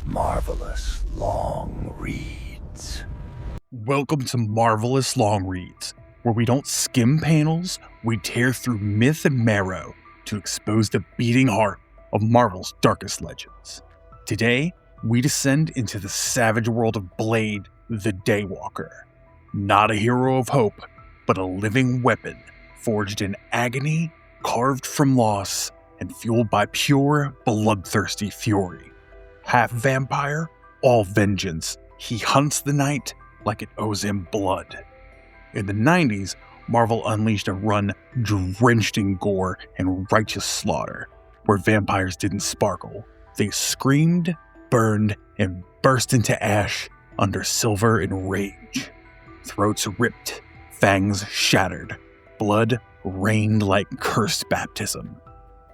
Marvelous Long Reads. Welcome to Marvelous Long Reads, where we don't skim panels, we tear through myth and marrow to expose the beating heart of Marvel's darkest legends. Today, we descend into the savage world of Blade, the Daywalker. Not a hero of hope, but a living weapon, forged in agony, carved from loss, and fueled by pure, bloodthirsty fury. Half vampire, all vengeance, he hunts the night like it owes him blood. In the 90s, Marvel unleashed a run drenched in gore and righteous slaughter, where vampires didn't sparkle. They screamed, burned, and burst into ash under silver and rage. Throats ripped, fangs shattered, blood rained like cursed baptism.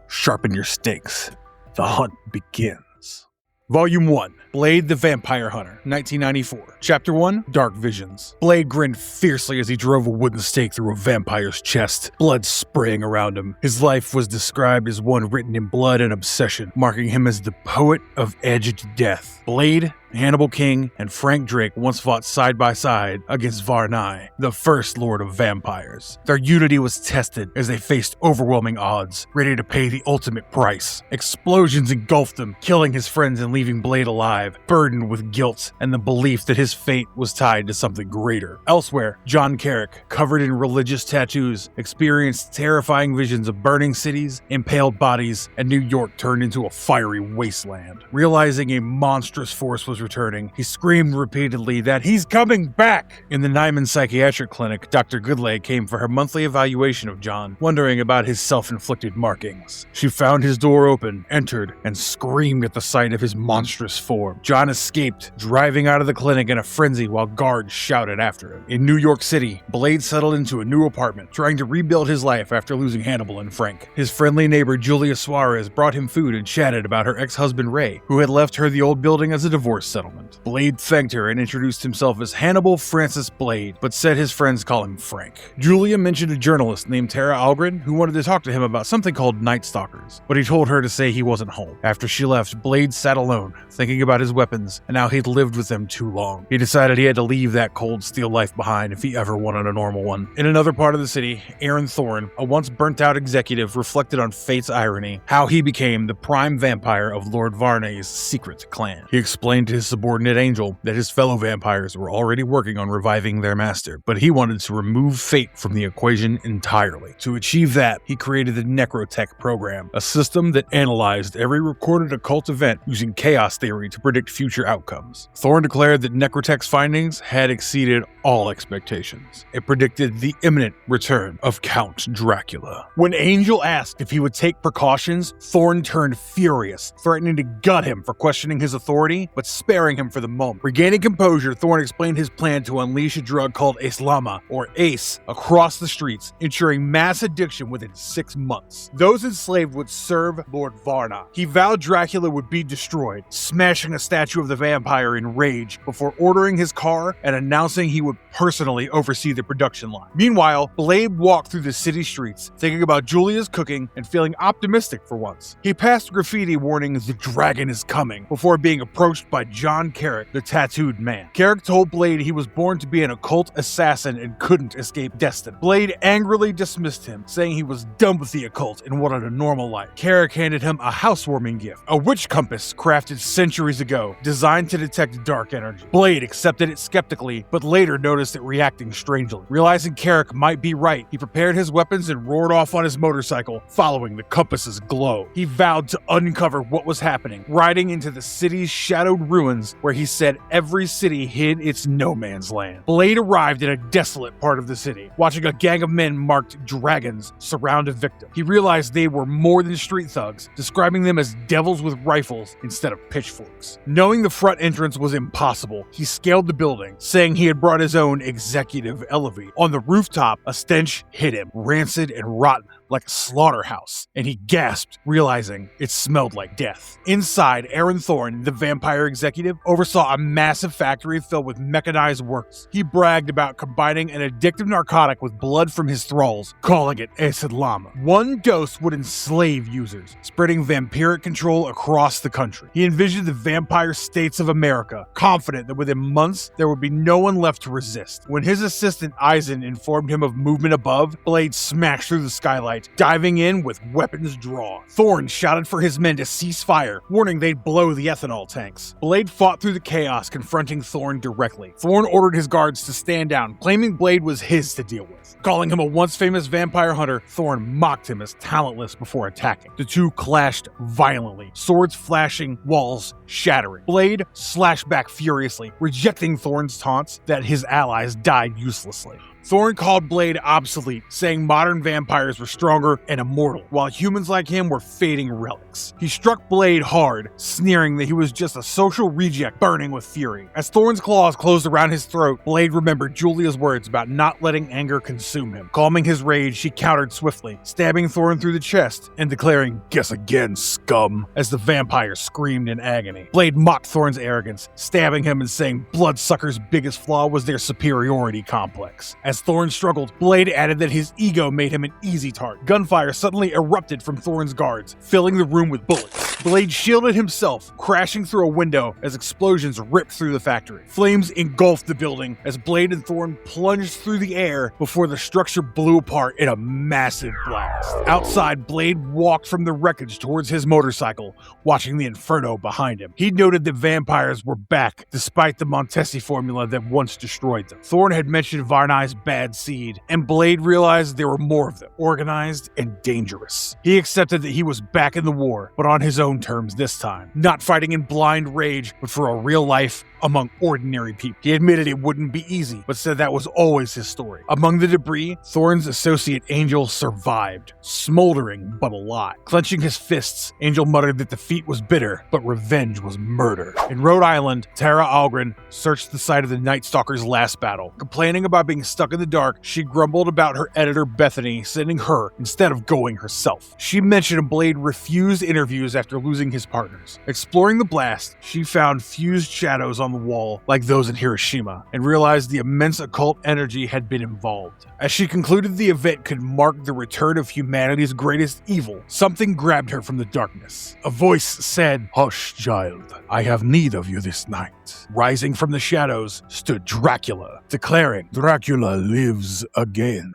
Sharpen your stakes. The hunt begins. Volume 1, Blade the Vampire Hunter, 1994. Chapter 1, Dark Visions. Blade grinned fiercely as he drove a wooden stake through a vampire's chest, blood spraying around him. His life was described as one written in blood and obsession, marking him as the poet of edged death. Blade, Hannibal King, and Frank Drake once fought side by side against Varnai, the first lord of vampires. Their unity was tested as they faced overwhelming odds, ready to pay the ultimate price. Explosions engulfed them, killing his friends and leaving Blade alive, burdened with guilt and the belief that his fate was tied to something greater. Elsewhere, John Carrick, covered in religious tattoos, experienced terrifying visions of burning cities, impaled bodies, and New York turned into a fiery wasteland. Realizing a monstrous force was returning, he screamed repeatedly that he's coming back! In the Nyman Psychiatric Clinic, Dr. Goodlay came for her monthly evaluation of John, wondering about his self-inflicted markings. She found his door open, entered, and screamed at the sight of his monstrous form. John escaped, driving out of the clinic in a frenzy while guards shouted after him. In New York City, Blade settled into a new apartment, trying to rebuild his life after losing Hannibal and Frank. His friendly neighbor Julia Suarez brought him food and chatted about her ex-husband Ray, who had left her the old building as a divorce settlement. Blade thanked her and introduced himself as Hannibal Francis Blade, but said his friends call him Frank. Julia mentioned a journalist named Tara Algren who wanted to talk to him about something called Night Stalkers, but he told her to say he wasn't home. After she left, Blade sat alone, thinking about his weapons and how he'd lived with them too long. He decided he had to leave that cold steel life behind if he ever wanted a normal one. In another part of the city, Aaron Thorne, a once burnt-out executive, reflected on fate's irony, how he became the prime vampire of Lord Varney's secret clan. He explained to his subordinate Angel that his fellow vampires were already working on reviving their master, but he wanted to remove fate from the equation entirely. To achieve that, he created the Necrotech program, a system that analyzed every recorded occult event using chaos theory to predict future outcomes. Thorne declared that Necrotech's findings had exceeded all expectations. It predicted the imminent return of Count Dracula. When Angel asked if he would take precautions, Thorne turned furious, threatening to gut him for questioning his authority, but sparing him for the moment. Regaining composure, Thorne explained his plan to unleash a drug called Islama, or ACE, across the streets, ensuring mass addiction within 6 months. Those enslaved would serve Lord Varna. He vowed Dracula would be destroyed, smashing a statue of the vampire in rage before ordering his car and announcing he would personally oversee the production line. Meanwhile, Blade walked through the city streets, thinking about Julia's cooking and feeling optimistic for once. He passed graffiti warning "The dragon is coming" before being approached by John Carrick, the tattooed man. Carrick told Blade he was born to be an occult assassin and couldn't escape destiny. Blade angrily dismissed him, saying he was done with the occult and wanted a normal life. Carrick handed him a housewarming gift, a witch compass crafted centuries ago, designed to detect dark energy. Blade accepted it skeptically, but later noticed it reacting strangely. Realizing Carrick might be right, he prepared his weapons and roared off on his motorcycle, following the compass's glow. He vowed to uncover what was happening, riding into the city's shadowed ruins where he said every city hid its no man's land. Blade arrived in a desolate part of the city, watching a gang of men marked dragons surround a victim. He realized they were more than street thugs, describing them as devils with rifles instead of pitchforks. Knowing the front entrance was impossible, he scaled the building, saying he had brought his own executive elevator. On the rooftop, a stench hit him, rancid and rotten, like a slaughterhouse, and he gasped, realizing it smelled like death. Inside, Aaron Thorne, the vampire executive, oversaw a massive factory filled with mechanized workers. He bragged about combining an addictive narcotic with blood from his thralls, calling it acid llama. One dose would enslave users, spreading vampiric control across the country. He envisioned the vampire states of America, confident that within months there would be no one left to resist. When his assistant Eisen informed him of movement above, Blade smashed through the skylight, diving in with weapons drawn. Thorne shouted for his men to cease fire, warning they'd blow the ethanol tanks. Blade fought through the chaos, confronting Thorne directly. Thorne ordered his guards to stand down, claiming Blade was his to deal with. Calling him a once famous vampire hunter, Thorne mocked him as talentless before attacking. The two clashed violently, swords flashing, walls shattering. Blade slashed back furiously, rejecting Thorne's taunts that his allies died uselessly. Thorne called Blade obsolete, saying modern vampires were stronger and immortal, while humans like him were fading relics. He struck Blade hard, sneering that he was just a social reject burning with fury. As Thorne's claws closed around his throat, Blade remembered Julia's words about not letting anger consume him. Calming his rage, she countered swiftly, stabbing Thorne through the chest and declaring, "Guess again, scum," as the vampire screamed in agony. Blade mocked Thorne's arrogance, stabbing him and saying Bloodsucker's biggest flaw was their superiority complex. As Thorne struggled, Blade added that his ego made him an easy target. Gunfire suddenly erupted from Thorne's guards, filling the room with bullets. Blade shielded himself, crashing through a window as explosions ripped through the factory. Flames engulfed the building as Blade and Thorne plunged through the air before the structure blew apart in a massive blast. Outside, Blade walked from the wreckage towards his motorcycle, watching the inferno behind him. He noted that vampires were back, despite the Montesi formula that once destroyed them. Thorne had mentioned Varnai's bad seed, and Blade realized there were more of them, organized and dangerous. He accepted that he was back in the war, but on his own terms this time, not fighting in blind rage, but for a real life among ordinary people. He admitted it wouldn't be easy, but said that was always his story. Among the debris, Thorne's associate Angel survived, smoldering but alive. Clenching his fists, Angel muttered that defeat was bitter, but revenge was murder. In Rhode Island, Tara Algren searched the site of the Night Stalker's last battle. Complaining about being stuck in the dark, she grumbled about her editor Bethany sending her instead of going herself. She mentioned Blade refused interviews after losing his partners. Exploring the blast, she found fused shadows on the wall like those in Hiroshima and realized the immense occult energy had been involved. As she concluded the event could mark the return of humanity's greatest evil, something grabbed her from the darkness. A voice said, "Hush, child, I have need of you this night." Rising from the shadows stood Dracula, declaring, "Dracula lives again."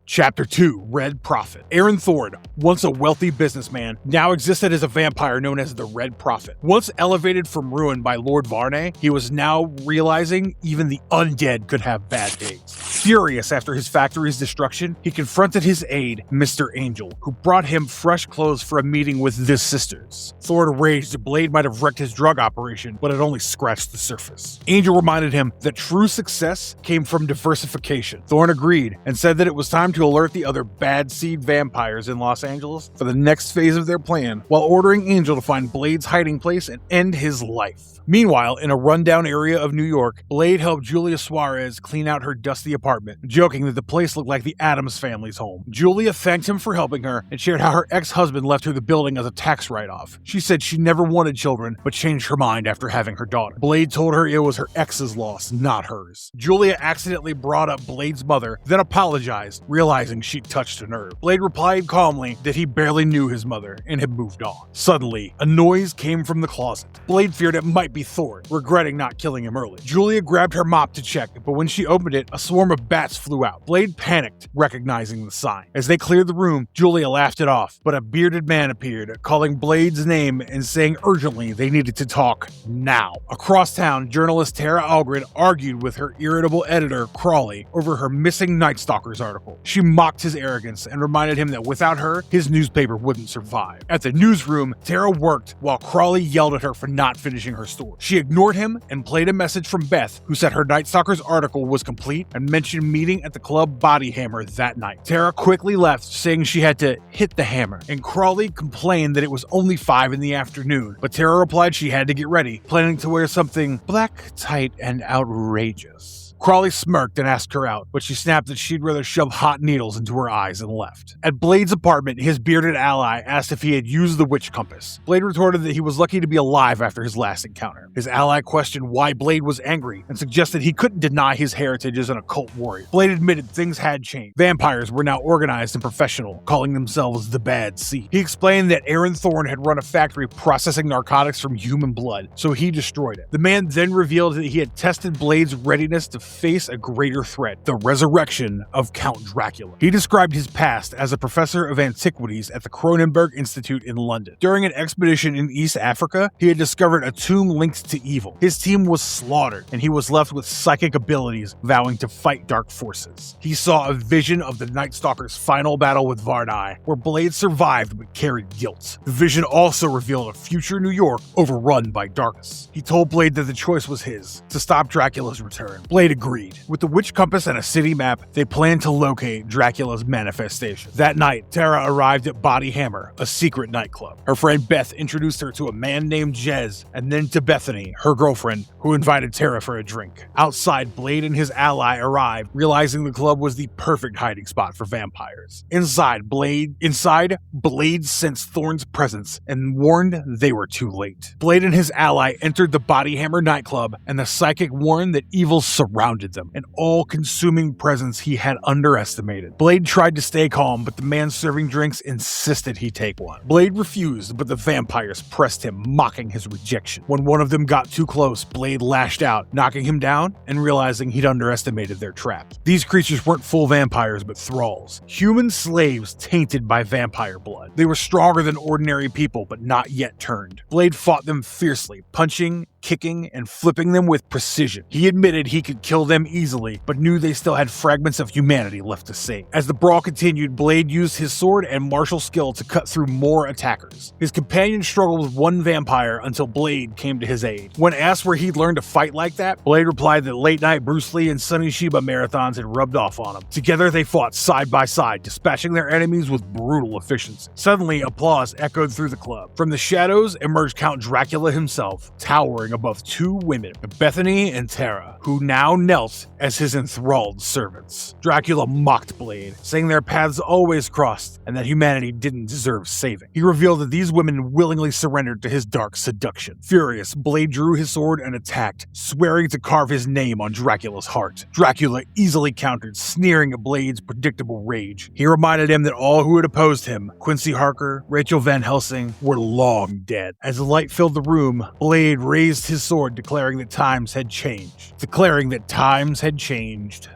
Chapter 2, Red Prophet. Aaron Thorne, once a wealthy businessman, now existed as a vampire known as the Red Prophet. Once elevated from ruin by Lord Varney, he was now realizing even the undead could have bad days. Furious after his factory's destruction, he confronted his aide, Mr. Angel, who brought him fresh clothes for a meeting with the sisters. Thorne raged that Blade might have wrecked his drug operation, but it only scratched the surface. Angel reminded him that true success came from diversification. Thorne agreed and said that it was time to alert the other bad seed vampires in Los Angeles for the next phase of their plan, while ordering Angel to find Blade's hiding place and end his life. Meanwhile, in a rundown area of New York, Blade helped Julia Suarez clean out her dusty apartment, joking that the place looked like the Addams family's home. Julia thanked him for helping her and shared how her ex-husband left her the building as a tax write-off. She said she never wanted children, but changed her mind after having her daughter. Blade told her it was her ex's loss, not hers. Julia accidentally brought up Blade's mother, then apologized, realizing she'd touched a nerve. Blade replied calmly that he barely knew his mother and had moved on. Suddenly, a noise came from the closet. Blade feared it might be Thorne, regretting not killing him early. Julia grabbed her mop to check, but when she opened it, a swarm of bats flew out. Blade panicked, recognizing the sign. As they cleared the room, Julia laughed it off, but a bearded man appeared, calling Blade's name and saying urgently they needed to talk now. Across town, journalist Tara Algren argued with her irritable editor, Crawley, over her missing Night Stalkers article. She mocked his arrogance and reminded him that without her, his newspaper wouldn't survive. At the newsroom, Tara worked while Crawley yelled at her for not finishing her story. She ignored him and played a message from Beth, who said her Night Stalkers article was complete and mentioned meeting at the club Body Hammer that night. Tara quickly left, saying she had to hit the hammer, and Crawley complained that it was only 5 in the afternoon, but Tara replied she had to get ready, planning to wear something black, tight, and outrageous. Crawley smirked and asked her out, but she snapped that she'd rather shove hot needles into her eyes and left. At Blade's apartment, his bearded ally asked if he had used the witch compass. Blade retorted that he was lucky to be alive after his last encounter. His ally questioned why Blade was angry and suggested he couldn't deny his heritage as an occult warrior. Blade admitted things had changed. Vampires were now organized and professional, calling themselves the Bad Seed. He explained that Aaron Thorne had run a factory processing narcotics from human blood, so he destroyed it. The man then revealed that he had tested Blade's readiness to face a greater threat, the resurrection of Count Dracula. He described his past as a professor of antiquities at the Cronenberg Institute in London. During an expedition in East Africa, he had discovered a tomb linked to evil. His team was slaughtered, and he was left with psychic abilities, vowing to fight dark forces. He saw a vision of the Night Stalker's final battle with Varnai, where Blade survived but carried guilt. The vision also revealed a future New York overrun by darkness. He told Blade that the choice was his, to stop Dracula's return. Blade agreed. With the witch compass and a city map, they planned to locate Dracula's manifestation. That night, Tara arrived at Body Hammer, a secret nightclub. Her friend Beth introduced her to a man named Jez, and then to Bethany, her girlfriend, who invited Tara for a drink. Outside, Blade and his ally arrived, realizing the club was the perfect hiding spot for vampires. Inside, Blade sensed Thorne's presence and warned they were too late. Blade and his ally entered the Body Hammer nightclub, and the psychic warned that evil surrounded them, an all-consuming presence he had underestimated. Blade tried to stay calm, but the man serving drinks insisted he take one. Blade refused, but the vampires pressed him, mocking his rejection. When one of them got too close, Blade lashed out, knocking him down and realizing he'd underestimated their trap. These creatures weren't full vampires, but thralls. Human slaves tainted by vampire blood. They were stronger than ordinary people, but not yet turned. Blade fought them fiercely, punching, kicking, and flipping them with precision. He admitted he could kill them easily, but knew they still had fragments of humanity left to save. As the brawl continued, Blade used his sword and martial skill to cut through more attackers. His companion struggled with one vampire until Blade came to his aid. When asked where he'd learned to fight like that, Blade replied that late-night Bruce Lee and Sonny Shiba marathons had rubbed off on him. Together, they fought side by side, dispatching their enemies with brutal efficiency. Suddenly, applause echoed through the club. From the shadows emerged Count Dracula himself, towering above two women, Bethany and Tara, who now knelt as his enthralled servants. Dracula mocked Blade, saying their paths always crossed and that humanity didn't deserve saving. He revealed that these women willingly surrendered to his dark seduction. Furious, Blade drew his sword and attacked, swearing to carve his name on Dracula's heart. Dracula easily countered, sneering at Blade's predictable rage. He reminded him that all who had opposed him, Quincy Harker, Rachel Van Helsing, were long dead. As the light filled the room, Blade raised his sword, declaring that times had changed.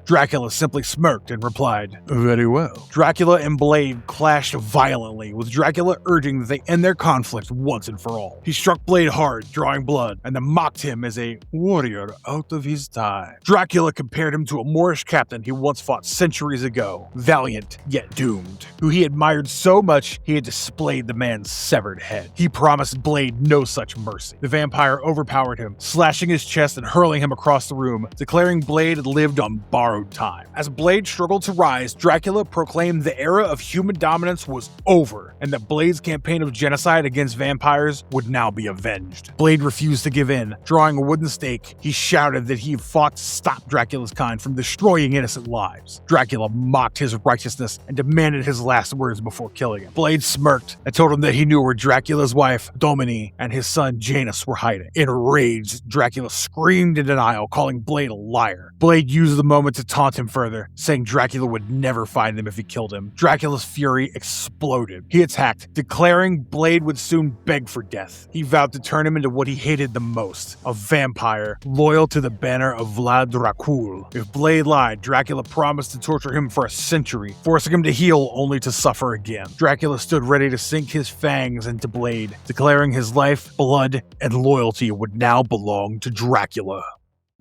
Dracula simply smirked and replied, "Very well." Dracula and Blade clashed violently, with Dracula urging that they end their conflict once and for all. He struck Blade hard, drawing blood, and then mocked him as a warrior out of his time. Dracula compared him to a Moorish captain he once fought centuries ago, valiant yet doomed, who he admired so much he had displayed the man's severed head. He promised Blade no such mercy. The vampire overpowered him, slashing his chest and hurling him across the room, declaring Blade had lived on borrowed time. As Blade struggled to rise, Dracula proclaimed the era of human dominance was over, and that Blade's campaign of genocide against vampires would now be avenged. Blade refused to give in. Drawing a wooden stake, he shouted that he fought to stop Dracula's kind from destroying innocent lives. Dracula mocked his righteousness and demanded his last words before killing him. Blade smirked and told him that he knew where Dracula's wife, Domini, and his son Janus were hiding. Enraged, Dracula screamed in denial, calling Blade a liar. Blade used the moment to taunt him further, saying Dracula would never find them if he killed him. Dracula's fury exploded. He attacked, declaring Blade would soon beg for death. He vowed to turn him into what he hated the most, a vampire, loyal to the banner of Vlad Dracul. If Blade lied, Dracula promised to torture him for a century, forcing him to heal only to suffer again. Dracula stood ready to sink his fangs into Blade, declaring his life, blood, and loyalty would now belong to Dracula.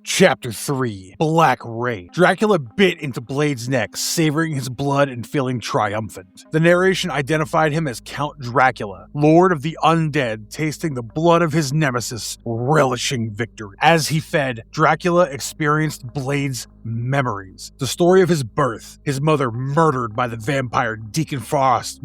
Chapter 3. Black Ray. Dracula bit into Blade's neck, savoring his blood and feeling triumphant. The narration identified him as Count Dracula, Lord of the Undead, tasting the blood of his nemesis, relishing victory. As he fed, Dracula experienced Blade's memories. The story of his birth, his mother murdered by the vampire Deacon Frost,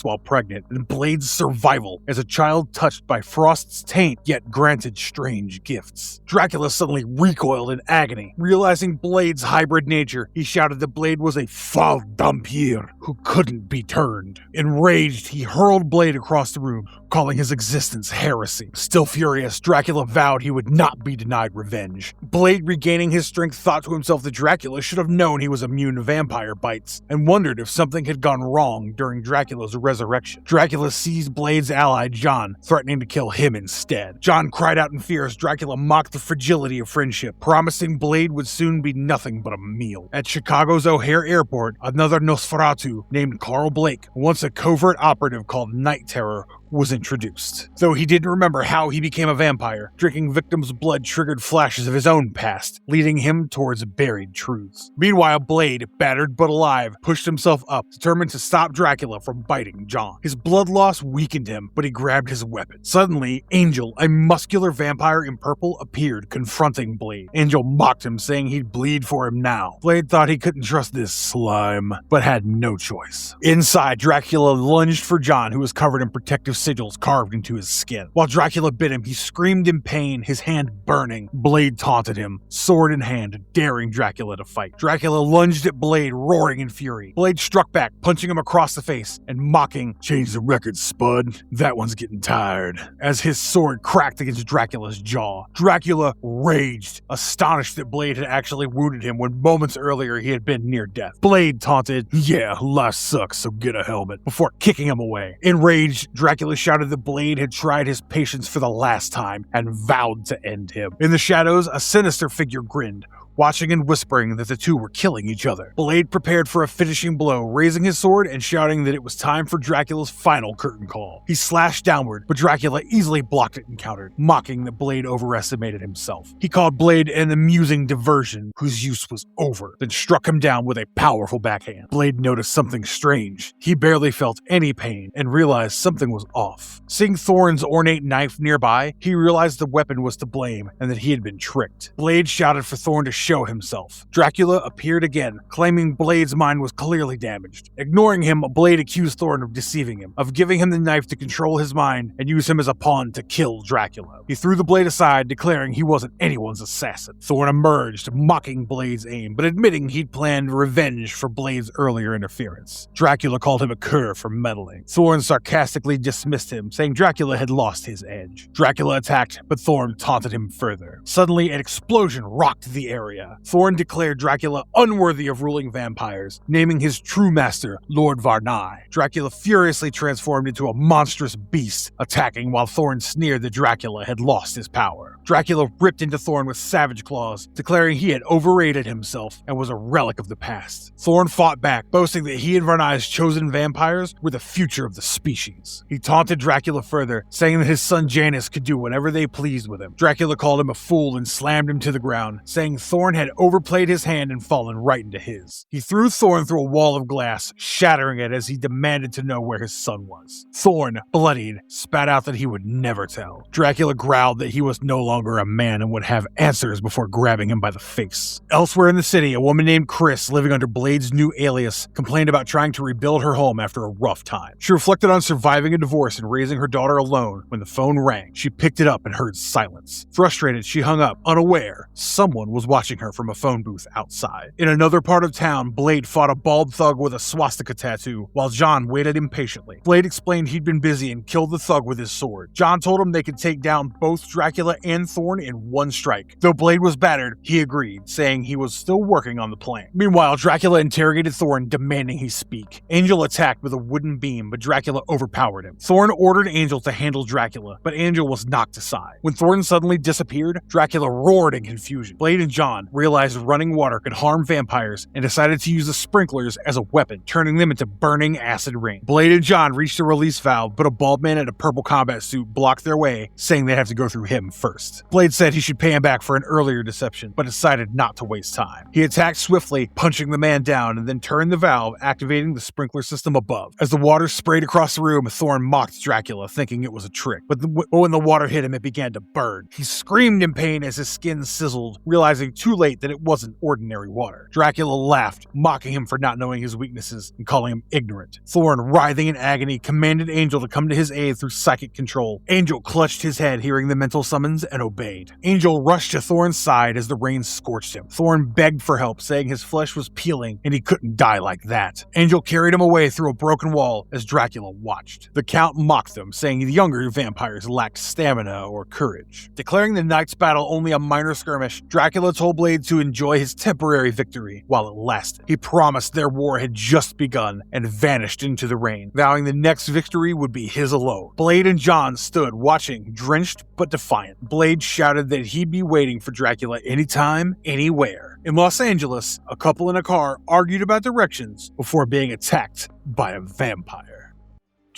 while pregnant, and Blade's survival as a child touched by Frost's taint, yet granted Blade's strange gifts. Dracula suddenly recoiled in agony. Realizing Blade's hybrid nature, he shouted that Blade was a foul vampire who couldn't be turned. Enraged, he hurled Blade across the room, calling his existence heresy. Still furious, Dracula vowed he would not be denied revenge. Blade, regaining his strength, thought to himself that Dracula should have known he was immune to vampire bites, and wondered if something had gone wrong during Dracula's resurrection. Dracula seized Blade's ally, John, threatening to kill him instead. John cried out in fear as Dracula mocked the fragility of friendship, promising Blade would soon be nothing but a meal. At Chicago's O'Hare Airport, another Nosferatu named Carl Blake, once a covert operative called Night Terror, was introduced. Though he didn't remember how he became a vampire, drinking victims' blood triggered flashes of his own past, leading him towards buried truths. Meanwhile, Blade, battered but alive, pushed himself up, determined to stop Dracula from biting John. His blood loss weakened him, but he grabbed his weapon. Suddenly, Angel, a muscular vampire in purple, appeared, confronting Blade. Angel mocked him, saying he'd bleed for him now. Blade thought he couldn't trust this slime, but had no choice. Inside, Dracula lunged for John, who was covered in protective sigils carved into his skin. While Dracula bit him, he screamed in pain, his hand burning. Blade taunted him, sword in hand, daring Dracula to fight. Dracula lunged at Blade, roaring in fury. Blade struck back, punching him across the face and mocking, "Change the record, Spud. That one's getting tired," as his sword cracked against Dracula's jaw. Dracula raged, astonished that Blade had actually wounded him when moments earlier he had been near death. Blade taunted, "Yeah, life sucks, so get a helmet," before kicking him away. Enraged, Dracula shouted that Blade had tried his patience for the last time and vowed to end him. In the shadows, a sinister figure grinned, watching and whispering that the two were killing each other. Blade prepared for a finishing blow, raising his sword and shouting that it was time for Dracula's final curtain call. He slashed downward, but Dracula easily blocked it and countered, mocking that Blade overestimated himself. He called Blade an amusing diversion whose use was over, then struck him down with a powerful backhand. Blade noticed something strange. He barely felt any pain and realized something was off. Seeing Thorn's ornate knife nearby, he realized the weapon was to blame and that he had been tricked. Blade shouted for Thorn to show himself. Dracula appeared again, claiming Blade's mind was clearly damaged. Ignoring him, Blade accused Thorn of deceiving him, of giving him the knife to control his mind and use him as a pawn to kill Dracula. He threw the blade aside, declaring he wasn't anyone's assassin. Thorn emerged, mocking Blade's aim, but admitting he'd planned revenge for Blade's earlier interference. Dracula called him a cur for meddling. Thorn sarcastically dismissed him, saying Dracula had lost his edge. Dracula attacked, but Thorn taunted him further. Suddenly, an explosion rocked the area. Thorn declared Dracula unworthy of ruling vampires, naming his true master Lord Varnai. Dracula furiously transformed into a monstrous beast, attacking while Thorn sneered that Dracula had lost his power. Dracula ripped into Thorn with savage claws, declaring he had overrated himself and was a relic of the past. Thorn fought back, boasting that he and Varnai's chosen vampires were the future of the species. He taunted Dracula further, saying that his son Janus could do whatever they pleased with him. Dracula called him a fool and slammed him to the ground, saying Thorn had overplayed his hand and fallen right into his. He threw Thorn through a wall of glass, shattering it as he demanded to know where his son was. Thorn, bloodied, spat out that he would never tell. Dracula growled that he was no longer a man and would have answers before grabbing him by the face. Elsewhere in the city, a woman named Chris, living under Blade's new alias, complained about trying to rebuild her home after a rough time. She reflected on surviving a divorce and raising her daughter alone when the phone rang. She picked it up and heard silence. Frustrated, she hung up, unaware someone was watching her from a phone booth outside. In another part of town, Blade fought a bald thug with a swastika tattoo, while John waited impatiently. Blade explained he'd been busy and killed the thug with his sword. John told him they could take down both Dracula and Thorn in one strike. Though Blade was battered, he agreed, saying he was still working on the plan. Meanwhile, Dracula interrogated Thorn, demanding he speak. Angel attacked with a wooden beam, but Dracula overpowered him. Thorn ordered Angel to handle Dracula, but Angel was knocked aside. When Thorn suddenly disappeared, Dracula roared in confusion. Blade and John realized running water could harm vampires and decided to use the sprinklers as a weapon, turning them into burning acid rain. Blade and John reached the release valve, but a bald man in a purple combat suit blocked their way, saying they'd have to go through him first. Blade said he should pay him back for an earlier deception, but decided not to waste time. He attacked swiftly, punching the man down, and then turned the valve, activating the sprinkler system above. As the water sprayed across the room, Thorn mocked Dracula, thinking it was a trick, but when the water hit him, it began to burn. He screamed in pain as his skin sizzled, realizing too late that it wasn't ordinary water. Dracula laughed, mocking him for not knowing his weaknesses and calling him ignorant. Thorn, writhing in agony, commanded Angel to come to his aid through psychic control. Angel clutched his head, hearing the mental summons, and obeyed. Angel rushed to Thorn's side as the rain scorched him. Thorn begged for help, saying his flesh was peeling and he couldn't die like that. Angel carried him away through a broken wall as Dracula watched. The Count mocked them, saying the younger vampires lacked stamina or courage. Declaring the night's battle only a minor skirmish, Dracula told Blade to enjoy his temporary victory while it lasted. He promised their war had just begun and vanished into the rain, vowing the next victory would be his alone. Blade and John stood watching, drenched but defiant. Blade shouted that he'd be waiting for Dracula anytime, anywhere. In Los Angeles, a couple in a car argued about directions before being attacked by a vampire.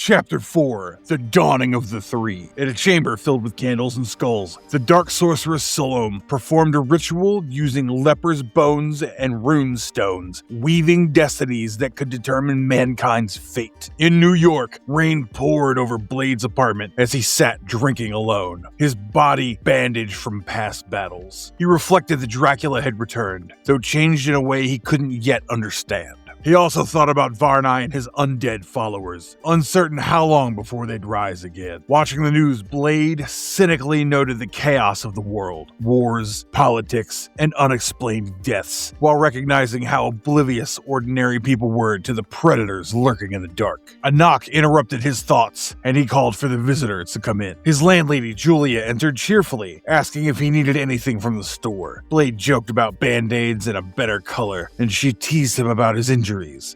Chapter 4. The Dawning of the Three. In a chamber filled with candles and skulls, the dark sorceress Salome performed a ritual using lepers' bones and rune stones, weaving destinies that could determine mankind's fate. In New York, rain poured over Blade's apartment as he sat drinking alone, his body bandaged from past battles. He reflected that Dracula had returned, though changed in a way he couldn't yet understand. He also thought about Varnai and his undead followers, uncertain how long before they'd rise again. Watching the news, Blade cynically noted the chaos of the world, wars, politics, and unexplained deaths, while recognizing how oblivious ordinary people were to the predators lurking in the dark. A knock interrupted his thoughts, and he called for the visitor to come in. His landlady, Julia, entered cheerfully, asking if he needed anything from the store. Blade joked about band-aids and a better color, and she teased him about his injuries,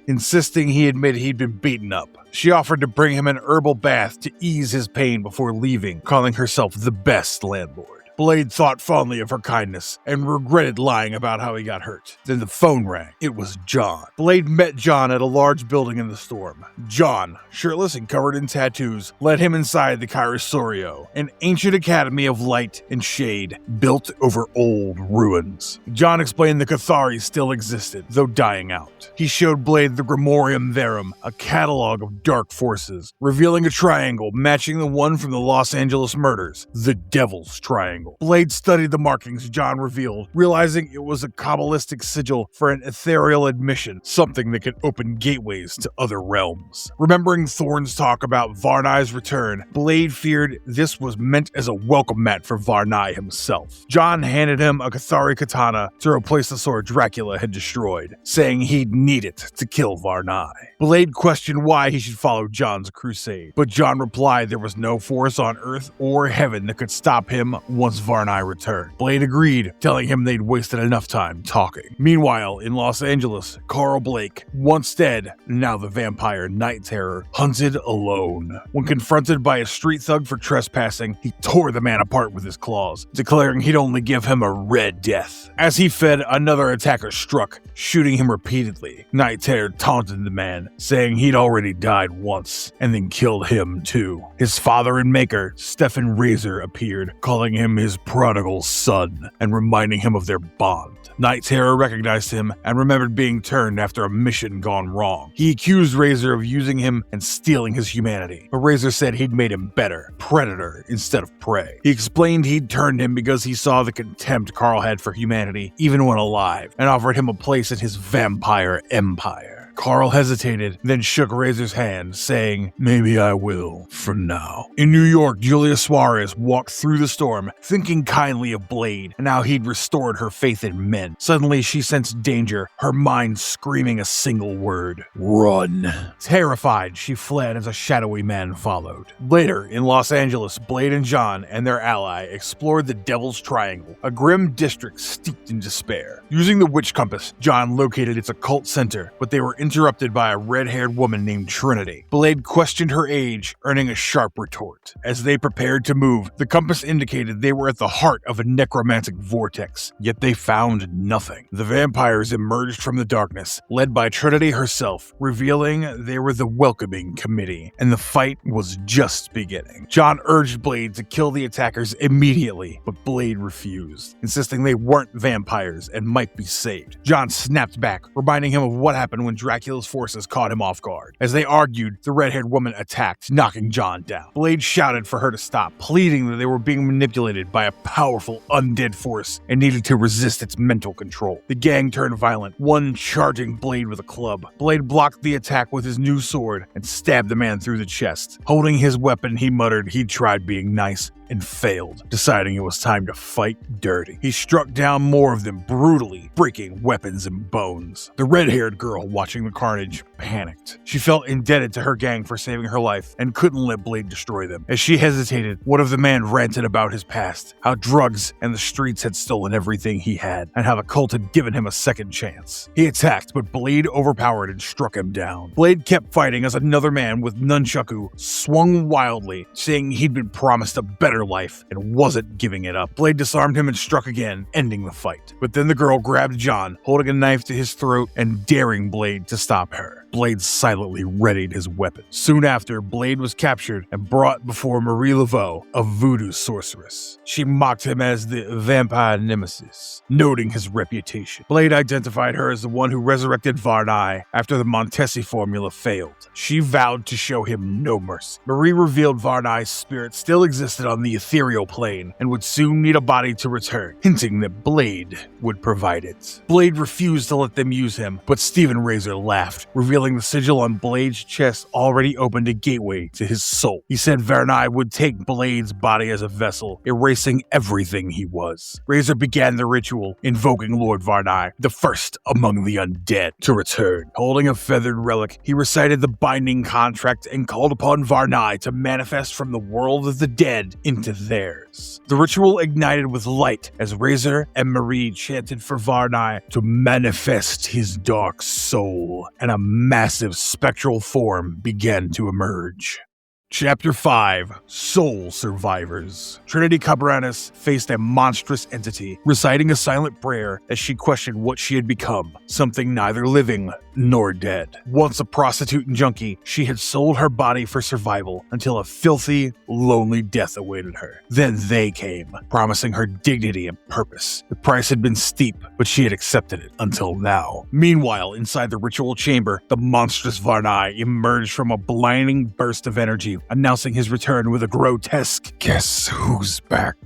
insisting he admit he'd been beaten up. She offered to bring him an herbal bath to ease his pain before leaving, calling herself the best landlord. Blade thought fondly of her kindness and regretted lying about how he got hurt. Then the phone rang. It was John. Blade met John at a large building in the storm. John, shirtless and covered in tattoos, led him inside the Caesario, an ancient academy of light and shade built over old ruins. John explained the Cathari still existed, though dying out. He showed Blade the Grimorium Verum, a catalog of dark forces, revealing a triangle matching the one from the Los Angeles murders, the Devil's Triangle. Blade studied the markings John revealed, realizing it was a Kabbalistic sigil for an ethereal admission, something that could open gateways to other realms. Remembering Thorn's talk about Varnai's return, Blade feared this was meant as a welcome mat for Varnai himself. John handed him a Cathari katana to replace the sword Dracula had destroyed, saying he'd need it to kill Varnai. Blade questioned why he should follow John's crusade, but John replied there was no force on earth or heaven that could stop him once Varnai returned. Blade agreed, telling him they'd wasted enough time talking. Meanwhile, in Los Angeles, Carl Blake, once dead, now the vampire Night Terror, hunted alone. When confronted by a street thug for trespassing, he tore the man apart with his claws, declaring he'd only give him a red death. As he fed, another attacker struck, shooting him repeatedly. Night Terror taunted the man, saying he'd already died once, and then killed him too. His father and maker, Stefan Razor, appeared, calling him his prodigal son and reminding him of their bond. Night Terror recognized him and remembered being turned after a mission gone wrong. He accused Razor of using him and stealing his humanity, but Razor said he'd made him better, predator instead of prey. He explained he'd turned him because he saw the contempt Carl had for humanity, even when alive, and offered him a place in his vampire empire. Carl hesitated, then shook Razor's hand, saying, "Maybe I will, for now." In New York, Julia Suarez walked through the storm, thinking kindly of Blade, and how he'd restored her faith in men. Suddenly, she sensed danger, her mind screaming a single word: run. Terrified, she fled as a shadowy man followed. Later, in Los Angeles, Blade and John and their ally explored the Devil's Triangle, a grim district steeped in despair. Using the witch compass, John located its occult center, but they were interrupted by a red-haired woman named Trinity. Blade questioned her age, earning a sharp retort. As they prepared to move, the compass indicated they were at the heart of a necromantic vortex, yet they found nothing. The vampires emerged from the darkness, led by Trinity herself, revealing they were the Welcoming Committee, and the fight was just beginning. John urged Blade to kill the attackers immediately, but Blade refused, insisting they weren't vampires and might be saved. John snapped back, reminding him of what happened when Dracula's forces caught him off guard. As they argued, the red-haired woman attacked, knocking John down. Blade shouted for her to stop, pleading that they were being manipulated by a powerful undead force and needed to resist its mental control. The gang turned violent, one charging Blade with a club. Blade blocked the attack with his new sword and stabbed the man through the chest. Holding his weapon, he muttered he'd tried being nice, and failed, deciding it was time to fight dirty. He struck down more of them brutally, breaking weapons and bones. The red-haired girl watching the carnage panicked. She felt indebted to her gang for saving her life and couldn't let Blade destroy them. As she hesitated, one of the men ranted about his past, how drugs and the streets had stolen everything he had, and how the cult had given him a second chance. He attacked, but Blade overpowered and struck him down. Blade kept fighting as another man with nunchaku swung wildly, saying he'd been promised a better life and wasn't giving it up. Blade disarmed him and struck again, ending the fight. But then the girl grabbed John, holding a knife to his throat and daring Blade to stop her. Blade silently readied his weapon. Soon after, Blade was captured and brought before Marie Laveau, a voodoo sorceress. She mocked him as the vampire nemesis, noting his reputation. Blade identified her as the one who resurrected Varnai after the Montesi formula failed. She vowed to show him no mercy. Marie revealed Varnai's spirit still existed on the ethereal plane and would soon need a body to return, hinting that Blade would provide it. Blade refused to let them use him, but Stephen Razor laughed, revealing the sigil on Blade's chest already opened a gateway to his soul. He said Varnai would take Blade's body as a vessel, erasing everything he was. Razor began the ritual, invoking Lord Varnai, the first among the undead, to return. Holding a feathered relic, he recited the binding contract and called upon Varnai to manifest from the world of the dead into theirs. The ritual ignited with light as Razor and Marie chanted for Varnai to manifest his dark soul, and a massive spectral form began to emerge. Chapter 5, Soul Survivors. Trinity Cabranes faced a monstrous entity, reciting a silent prayer as she questioned what she had become, something neither living nor dead. Once a prostitute and junkie, she had sold her body for survival until a filthy, lonely death awaited her. Then they came, promising her dignity and purpose. The price had been steep, but she had accepted it until now. Meanwhile, inside the ritual chamber, the monstrous Varnai emerged from a blinding burst of energy, announcing his return with a grotesque, "Guess who's back?"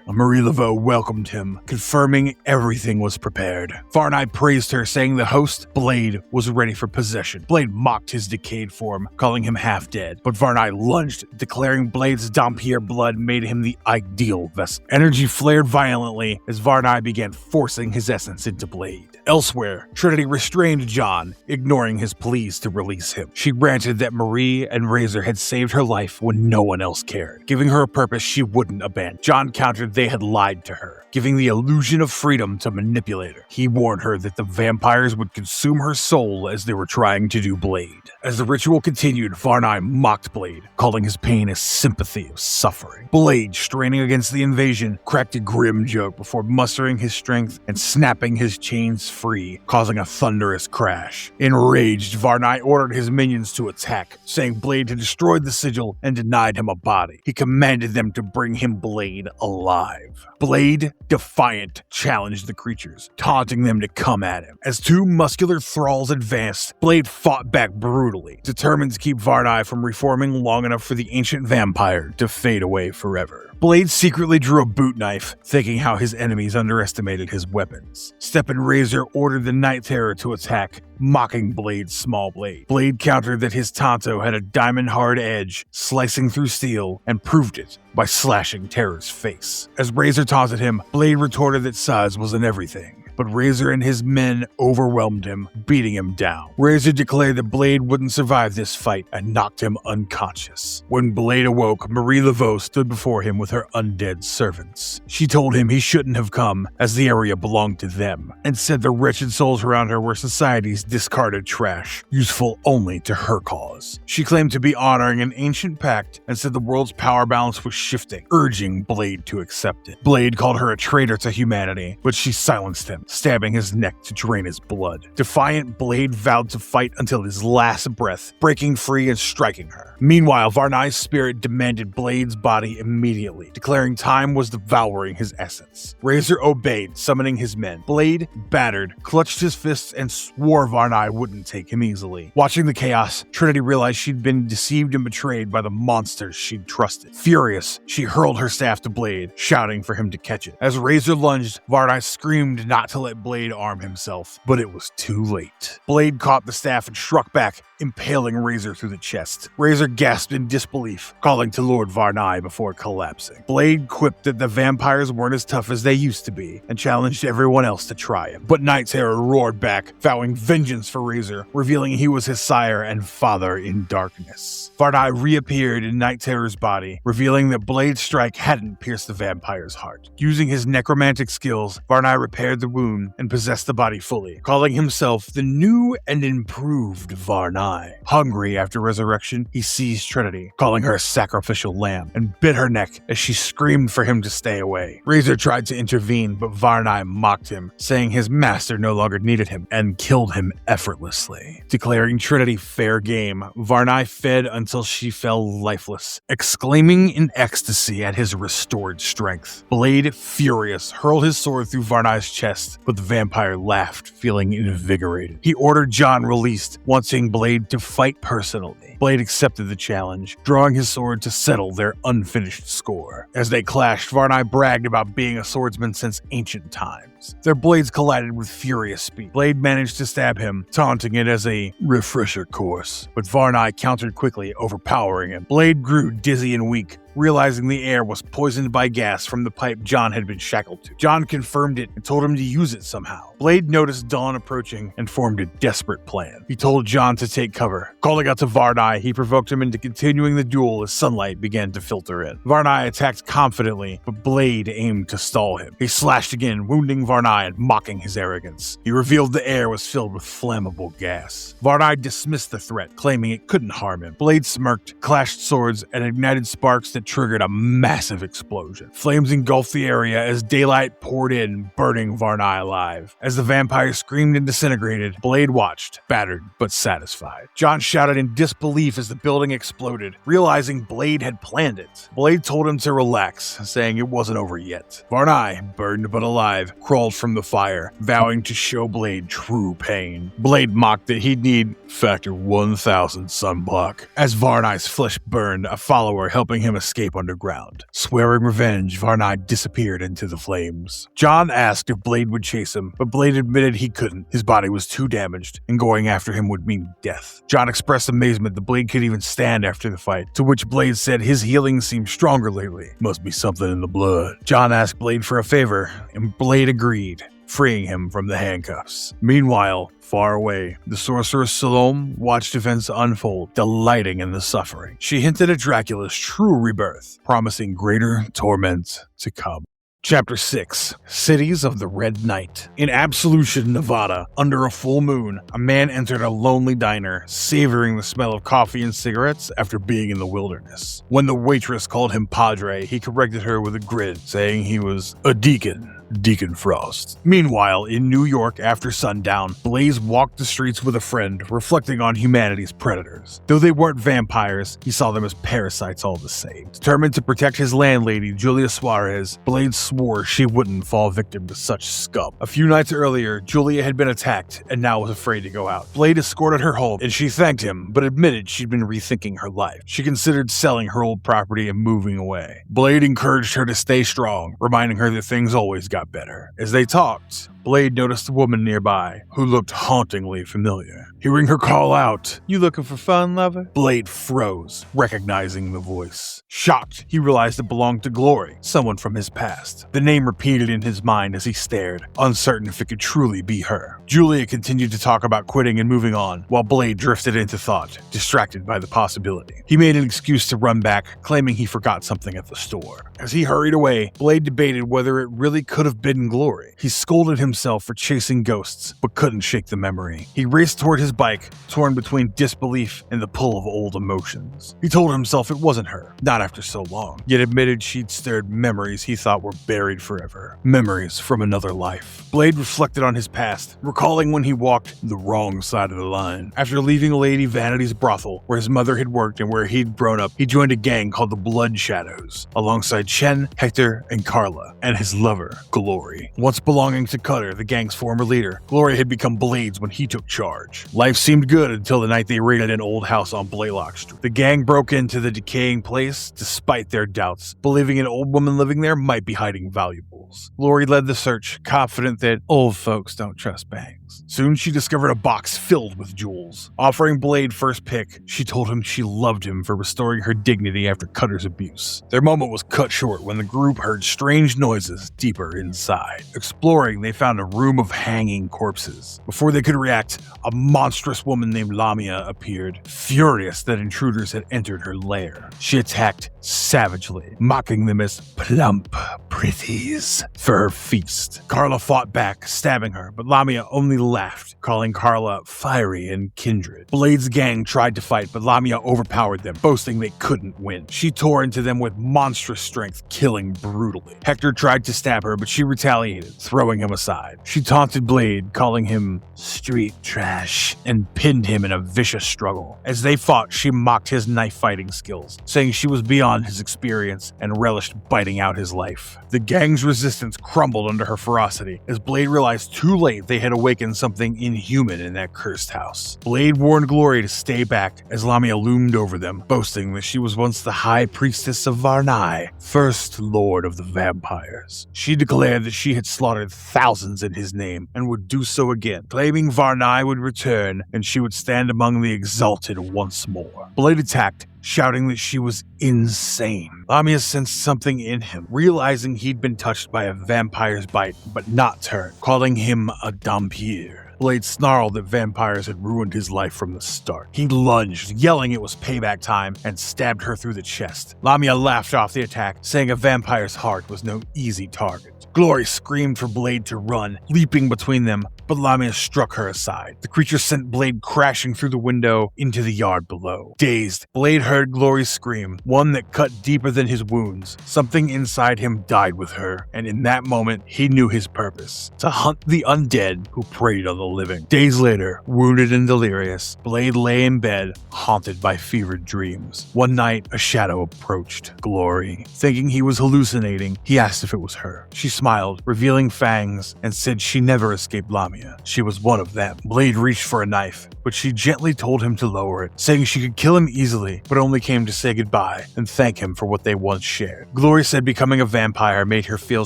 Marie Laveau welcomed him, confirming everything was prepared. Varnai praised her, saying the host, Blade, was ready for possession. Blade mocked his decayed form, calling him half-dead, but Varnai lunged, declaring Blade's Dampier blood made him the ideal vessel. Energy flared violently as Varnai began forcing his essence into Blade. Elsewhere, Trinity restrained John, ignoring his pleas to release him. She granted that Marie and Razor had saved her life when no one else cared, giving her a purpose she wouldn't abandon. John countered they had lied to her, giving the illusion of freedom to manipulate her. He warned her that the vampires would consume her soul as they were trying to do Blade. As the ritual continued, Varnai mocked Blade, calling his pain a sympathy of suffering. Blade, straining against the invasion, cracked a grim joke before mustering his strength and snapping his chains free, causing a thunderous crash. Enraged, Varnai ordered his minions to attack, saying Blade had destroyed the sigil and denied him a body. He commanded them to bring him Blade alive. Blade, defiant, challenged the creatures, taunting them to come at him. As two muscular thralls advanced, Blade fought back brutally, determined to keep Varnai from reforming long enough for the ancient vampire to fade away forever. Blade secretly drew a boot knife, thinking how his enemies underestimated his weapons. Step and Razor ordered the Night Terror to attack, mocking Blade's small blade. Blade countered that his Tonto had a diamond-hard edge, slicing through steel, and proved it by slashing Terror's face. As Razor taunted him, Blade retorted that size wasn't everything. But Razor and his men overwhelmed him, beating him down. Razor declared that Blade wouldn't survive this fight and knocked him unconscious. When Blade awoke, Marie Laveau stood before him with her undead servants. She told him he shouldn't have come, as the area belonged to them, and said the wretched souls around her were society's discarded trash, useful only to her cause. She claimed to be honoring an ancient pact and said the world's power balance was shifting, urging Blade to accept it. Blade called her a traitor to humanity, but she silenced him, stabbing his neck to drain his blood. Defiant, Blade vowed to fight until his last breath, breaking free and striking her. Meanwhile, Varnai's spirit demanded Blade's body immediately, declaring time was devouring his essence. Razor obeyed, summoning his men. Blade, battered, clutched his fists and swore Varnai wouldn't take him easily. Watching the chaos, Trinity realized she'd been deceived and betrayed by the monsters she'd trusted. Furious, she hurled her staff to Blade, shouting for him to catch it. As Razor lunged, Varnai screamed not to let Blade arm himself, but it was too late. Blade caught the staff and struck back, impaling Razor through the chest. Razor gasped in disbelief, calling to Lord Varnai before collapsing. Blade quipped that the vampires weren't as tough as they used to be, and challenged everyone else to try him. But Night Terror roared back, vowing vengeance for Razor, revealing he was his sire and father in darkness. Varnai reappeared in Night Terror's body, revealing that Blade's strike hadn't pierced the vampire's heart. Using his necromantic skills, Varnai repaired the wound and possessed the body fully, calling himself the new and improved Varnai. Hungry after resurrection, he seized Trinity, calling her a sacrificial lamb, and bit her neck as she screamed for him to stay away. Razor tried to intervene, but Varnai mocked him, saying his master no longer needed him, and killed him effortlessly. Declaring Trinity fair game, Varnai fed until she fell lifeless, exclaiming in ecstasy at his restored strength. Blade, furious, hurled his sword through Varnai's chest, but the vampire laughed, feeling invigorated. He ordered John released, wanting Blade to fight personally. Blade accepted the challenge, drawing his sword to settle their unfinished score. As they clashed, Varnai bragged about being a swordsman since ancient times. Their blades collided with furious speed. Blade managed to stab him, taunting it as a refresher course, but Varnai countered quickly, overpowering him. Blade grew dizzy and weak, realizing the air was poisoned by gas from the pipe John had been shackled to. John confirmed it and told him to use it somehow. Blade noticed dawn approaching and formed a desperate plan. He told John to take cover. Calling out to Varnai, he provoked him into continuing the duel as sunlight began to filter in. Varnai attacked confidently, but Blade aimed to stall him. He slashed again, wounding Varnai and mocking his arrogance. He revealed the air was filled with flammable gas. Varnai dismissed the threat, claiming it couldn't harm him. Blade smirked, clashed swords, and ignited sparks that triggered a massive explosion. Flames engulfed the area as daylight poured in, burning Varnai alive. As the vampire screamed and disintegrated, Blade watched, battered but satisfied. John shouted in disbelief as the building exploded, realizing Blade had planned it. Blade told him to relax, saying it wasn't over yet. Varnai, burned but alive, crawled from the fire, vowing to show Blade true pain. Blade mocked that he'd need factor 1000 sunblock. As Varnai's flesh burned, a follower helping him escape underground. Swearing revenge, Varnai disappeared into the flames. John asked if Blade would chase him, but Blade admitted he couldn't. His body was too damaged, and going after him would mean death. John expressed amazement that Blade could even stand after the fight, to which Blade said his healing seemed stronger lately. Must be something in the blood. John asked Blade for a favor, and Blade agreed, freeing him from the handcuffs. Meanwhile, far away, the sorceress Salome watched events unfold, delighting in the suffering. She hinted at Dracula's true rebirth, promising greater torment to come. Chapter 6. Cities of the Red Night. In Absolution, Nevada, under a full moon, a man entered a lonely diner, savoring the smell of coffee and cigarettes after being in the wilderness. When the waitress called him Padre, he corrected her with a grin, saying he was a deacon. Deacon Frost. Meanwhile, in New York after sundown, Blaze walked the streets with a friend, reflecting on humanity's predators. Though they weren't vampires, he saw them as parasites all the same. Determined to protect his landlady, Julia Suarez, Blaze swore she wouldn't fall victim to such scum. A few nights earlier, Julia had been attacked and now was afraid to go out. Blade escorted her home, and she thanked him, but admitted she'd been rethinking her life. She considered selling her old property and moving away. Blade encouraged her to stay strong, reminding her that things always got better. As they talked, Blade noticed a woman nearby who looked hauntingly familiar. Hearing her call out, "You looking for fun, lover?" Blade froze, recognizing the voice. Shocked, he realized it belonged to Glory, someone from his past. The name repeated in his mind as he stared, uncertain if it could truly be her. Julia continued to talk about quitting and moving on, while Blade drifted into thought, distracted by the possibility. He made an excuse to run back, claiming he forgot something at the store. As he hurried away, Blade debated whether it really could have been Glory. He scolded himself for chasing ghosts, but couldn't shake the memory. He raced toward his bike, torn between disbelief and the pull of old emotions. He told himself it wasn't her, not after so long, yet admitted she'd stirred memories he thought were buried forever. Memories from another life. Blade reflected on his past, recalling when he walked the wrong side of the line. After leaving Lady Vanity's brothel, where his mother had worked and where he'd grown up, he joined a gang called the Blood Shadows, alongside Chen, Hector, and Carla, and his lover, Glory. Once belonging to Cutter, the gang's former leader. Glory had become Blade's when he took charge. Life seemed good until the night they raided an old house on Blaylock Street. The gang broke into the decaying place despite their doubts, believing an old woman living there might be hiding valuables. Glory led the search, confident that old folks don't trust banks. Soon she discovered a box filled with jewels. Offering Blade first pick, she told him she loved him for restoring her dignity after Cutter's abuse. Their moment was cut short when the group heard strange noises deeper inside. Exploring, they found a room of hanging corpses. Before they could react, a monstrous woman named Lamia appeared, furious that intruders had entered her lair. She attacked savagely, mocking them as plump pretties for her feast. Carla fought back, stabbing her, but Lamia only laughed, calling Carla fiery and kindred. Blade's gang tried to fight, but Lamia overpowered them, boasting they couldn't win. She tore into them with monstrous strength, killing brutally. Hector tried to stab her, but she retaliated, throwing him aside. She taunted Blade, calling him street trash, and pinned him in a vicious struggle. As they fought, she mocked his knife fighting skills, saying she was beyond his experience and relished biting out his life. The gang's resistance crumbled under her ferocity, as Blade realized too late they had awakened something inhuman in that cursed house. Blade warned Glory to stay back as Lamia loomed over them, boasting that she was once the high priestess of Varnai, first lord of the vampires. She declared that she had slaughtered thousands in his name and would do so again, claiming Varnai would return and she would stand among the exalted once more. Blade attacked, shouting that she was insane. Lamia sensed something in him, realizing he'd been touched by a vampire's bite, but not turned, calling him a Dhampir. Blade snarled that vampires had ruined his life from the start. He lunged, yelling it was payback time, and stabbed her through the chest. Lamia laughed off the attack, saying a vampire's heart was no easy target. Glory screamed for Blade to run, leaping between them, but Lamia struck her aside. The creature sent Blade crashing through the window into the yard below. Dazed, Blade heard Glory's scream, one that cut deeper than his wounds. Something inside him died with her, and in that moment, he knew his purpose: to hunt the undead who preyed on the living. Days later, wounded and delirious, Blade lay in bed, haunted by fevered dreams. One night, a shadow approached Glory. Thinking he was hallucinating, he asked if it was her. She smiled, revealing fangs, and said she never escaped Lamia. She was one of them. Blade reached for a knife, but she gently told him to lower it, saying she could kill him easily, but only came to say goodbye and thank him for what they once shared. Glory said becoming a vampire made her feel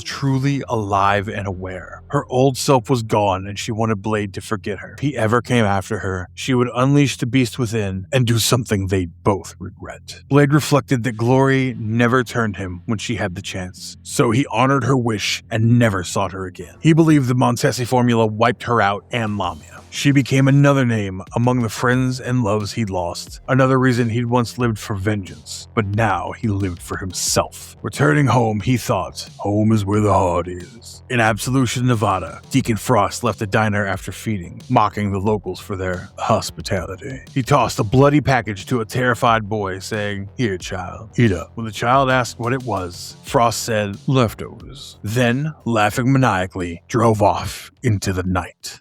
truly alive and aware. Her old self was gone and she wanted Blade to forget her. If he ever came after her, she would unleash the beast within and do something they'd both regret. Blade reflected that Glory never turned him when she had the chance, so he honored her wish and never sought her again. He believed the Montesi formula wiped her out and Lamia. She became another name among the friends and loves he'd lost, another reason he'd once lived for vengeance, but now he lived for himself. Returning home, he thought, home is where the heart is. In Absolution, Nevada, Deacon Frost left the diner after feeding, mocking the locals for their hospitality. He tossed a bloody package to a terrified boy, saying, "Here, child, eat up." When the child asked what it was, Frost said, "Leftovers." Then, laughing maniacally, drove off into the night.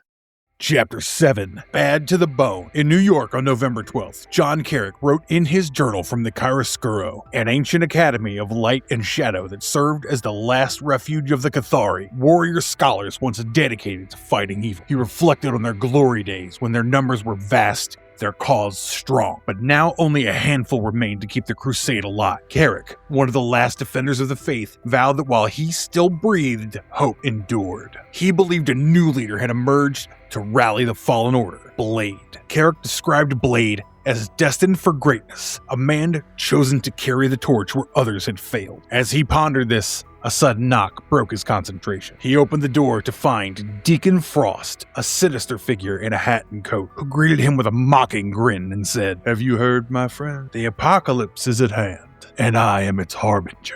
Chapter 7, Bad to the Bone. In New York on November 12th, John Carrick wrote in his journal from the Chiaroscuro, an ancient academy of light and shadow that served as the last refuge of the Cathari, warrior scholars once dedicated to fighting evil. He reflected on their glory days when their numbers were vast, their cause strong, but now only a handful remained to keep the crusade alive. Carrick, one of the last defenders of the faith, vowed that while he still breathed, hope endured. He believed a new leader had emerged to rally the fallen order, Blade. Carrick described Blade as destined for greatness, a man chosen to carry the torch where others had failed. As he pondered this, a sudden knock broke his concentration. He opened the door to find Deacon Frost, a sinister figure in a hat and coat, who greeted him with a mocking grin and said, "Have you heard, my friend? The apocalypse is at hand, and I am its harbinger."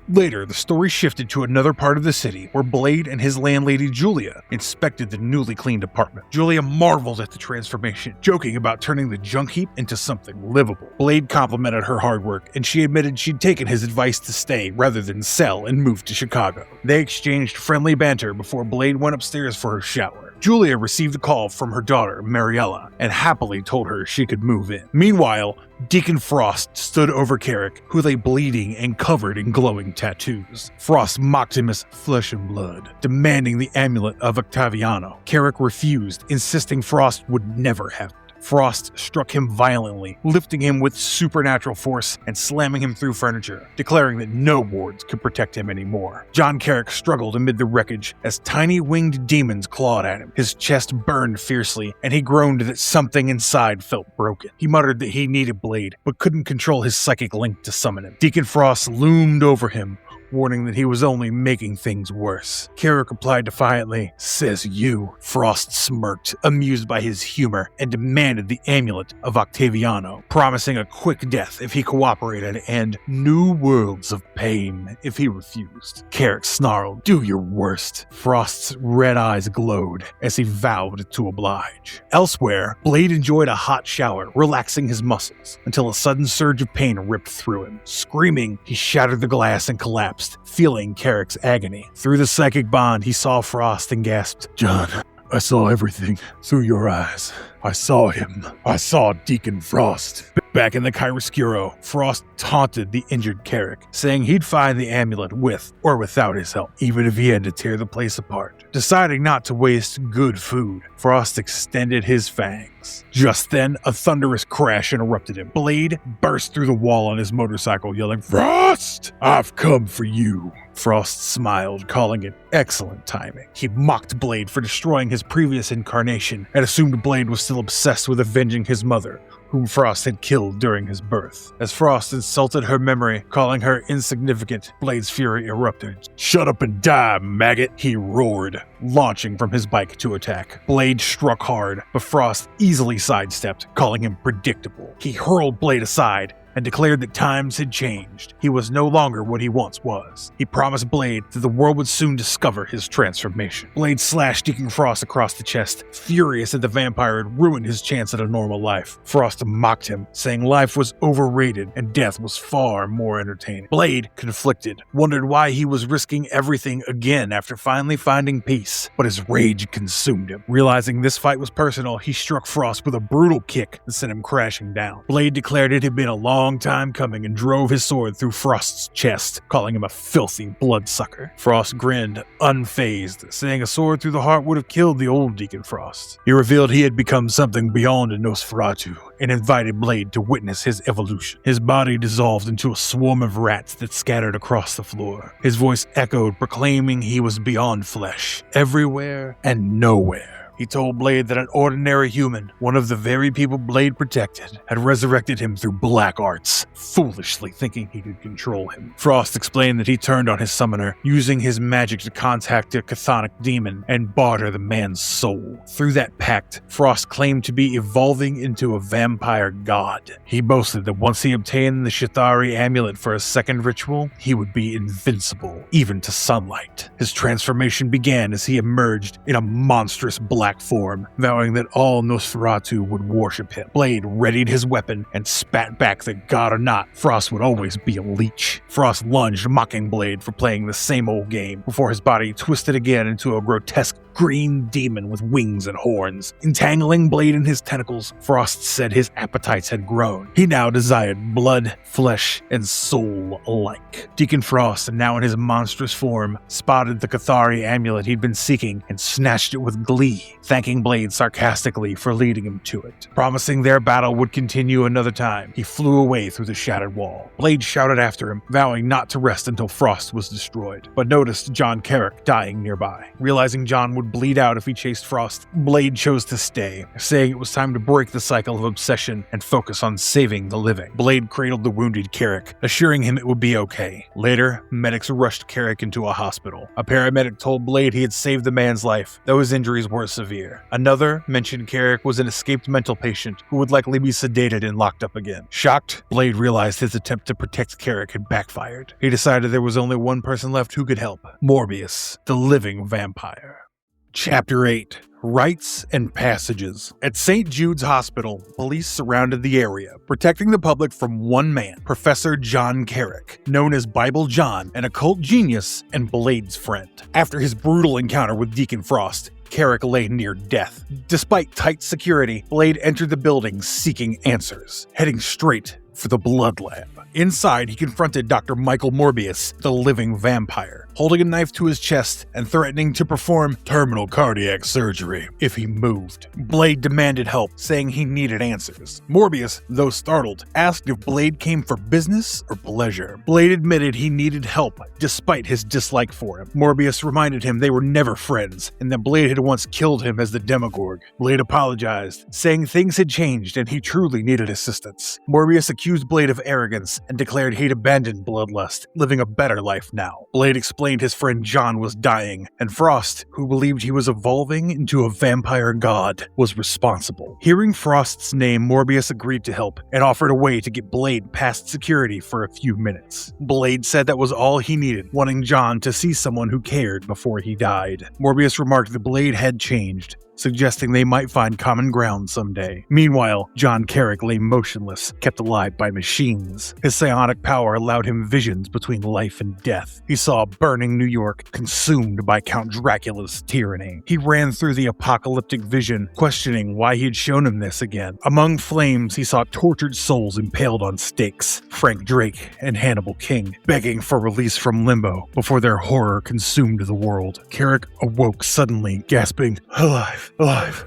Later, the story shifted to another part of the city where Blade and his landlady Julia inspected the newly cleaned apartment. Julia marveled at the transformation, joking about turning the junk heap into something livable. Blade complimented her hard work, and she admitted she'd taken his advice to stay rather than sell and move to Chicago. They exchanged friendly banter before Blade went upstairs for her shower. Julia received a call from her daughter, Mariella, and happily told her she could move in. Meanwhile, Deacon Frost stood over Carrick, who lay bleeding and covered in glowing tattoos. Frost mocked him as flesh and blood, demanding the amulet of Octaviano. Carrick refused, insisting Frost would never have it. Frost struck him violently, lifting him with supernatural force and slamming him through furniture, declaring that no wards could protect him anymore. John Carrick struggled amid the wreckage as tiny winged demons clawed at him. His chest burned fiercely, and he groaned that something inside felt broken. He muttered that he needed Blade, but couldn't control his psychic link to summon him. Deacon Frost loomed over him, warning that he was only making things worse. Carrick replied defiantly, "Says you." Frost smirked, amused by his humor, and demanded the amulet of Octaviano, promising a quick death if he cooperated and new worlds of pain if he refused. Carrick snarled, "Do your worst." Frost's red eyes glowed as he vowed to oblige. Elsewhere, Blade enjoyed a hot shower, relaxing his muscles, until a sudden surge of pain ripped through him. Screaming, he shattered the glass and collapsed, feeling Carrick's agony. Through the psychic bond, he saw Frost and gasped, "John, I saw everything through your eyes. I saw him. I saw Deacon Frost." Back in the Chiaroscuro, Frost taunted the injured Carrick, saying he'd find the amulet with or without his help, even if he had to tear the place apart. Deciding not to waste good food, Frost extended his fangs. Just then, a thunderous crash interrupted him. Blade burst through the wall on his motorcycle, yelling, "Frost, I've come for you." Frost smiled, calling it excellent timing. He mocked Blade for destroying his previous incarnation and assumed Blade was still obsessed with avenging his mother, whom Frost had killed during his birth. As Frost insulted her memory, calling her insignificant, Blade's fury erupted. "Shut up and die, maggot," he roared, launching from his bike to attack. Blade struck hard, but Frost easily sidestepped, calling him predictable. He hurled Blade aside and declared that times had changed. He was no longer what he once was. He promised Blade that the world would soon discover his transformation. Blade slashed Deacon Frost across the chest, furious that the vampire had ruined his chance at a normal life. Frost mocked him, saying life was overrated and death was far more entertaining. Blade, conflicted, wondered why he was risking everything again after finally finding peace, but his rage consumed him. Realizing this fight was personal, he struck Frost with a brutal kick that sent him crashing down. Blade declared it had been a long time coming and drove his sword through Frost's chest, calling him a filthy bloodsucker. Frost grinned, unfazed, saying a sword through the heart would have killed the old Deacon Frost. He revealed he had become something beyond a Nosferatu and invited Blade to witness his evolution. His body dissolved into a swarm of rats that scattered across the floor. His voice echoed, proclaiming he was beyond flesh, everywhere and nowhere. He told Blade that an ordinary human, one of the very people Blade protected, had resurrected him through black arts, foolishly thinking he could control him. Frost explained that he turned on his summoner, using his magic to contact a chthonic demon and barter the man's soul. Through that pact, Frost claimed to be evolving into a vampire god. He boasted that once he obtained the Chitauri amulet for a second ritual, he would be invincible, even to sunlight. His transformation began as he emerged in a monstrous black form, vowing that all Nosferatu would worship him. Blade readied his weapon and spat back that god or not, Frost would always be a leech. Frost lunged, mocking Blade for playing the same old game, before his body twisted again into a grotesque green demon with wings and horns. Entangling Blade in his tentacles, Frost said his appetites had grown. He now desired blood, flesh, and soul alike. Deacon Frost, now in his monstrous form, spotted the Chitauri amulet he'd been seeking and snatched it with glee, thanking Blade sarcastically for leading him to it. Promising their battle would continue another time, he flew away through the shattered wall. Blade shouted after him, vowing not to rest until Frost was destroyed, but noticed John Carrick dying nearby. Realizing John would bleed out if he chased Frost, Blade chose to stay, saying it was time to break the cycle of obsession and focus on saving the living. Blade cradled the wounded Carrick, assuring him it would be okay. Later, medics rushed Carrick into a hospital. A paramedic told Blade he had saved the man's life, though his injuries were severe. Another mentioned Carrick was an escaped mental patient who would likely be sedated and locked up again. Shocked, Blade realized his attempt to protect Carrick had backfired. He decided there was only one person left who could help: Morbius, the living vampire. Chapter 8. Rites and Passages. At St. Jude's Hospital, police surrounded the area, protecting the public from one man, Professor John Carrick, known as Bible John, an occult genius and Blade's friend. After his brutal encounter with Deacon Frost, Carrick lay near death. Despite tight security, Blade entered the building seeking answers, heading straight for the blood lab. Inside, he confronted Dr. Michael Morbius, the living vampire, holding a knife to his chest and threatening to perform terminal cardiac surgery if he moved. Blade demanded help, saying he needed answers. Morbius, though startled, asked if Blade came for business or pleasure. Blade admitted he needed help, despite his dislike for him. Morbius reminded him they were never friends, and that Blade had once killed him as the Demogorg. Blade apologized, saying things had changed and he truly needed assistance. Morbius accused Blade of arrogance and declared he'd abandoned bloodlust, living a better life now. Blade explained his friend John was dying, and Frost, who believed he was evolving into a vampire god, was responsible. Hearing Frost's name, Morbius agreed to help and offered a way to get Blade past security for a few minutes. Blade said that was all he needed, wanting John to see someone who cared before he died. Morbius remarked that Blade had changed, suggesting they might find common ground someday. Meanwhile, John Carrick lay motionless, kept alive by machines. His psionic power allowed him visions between life and death. He saw burning New York consumed by Count Dracula's tyranny. He ran through the apocalyptic vision, questioning why he had shown him this again. Among flames, he saw tortured souls impaled on stakes, Frank Drake and Hannibal King, begging for release from limbo before their horror consumed the world. Carrick awoke suddenly, gasping, alive,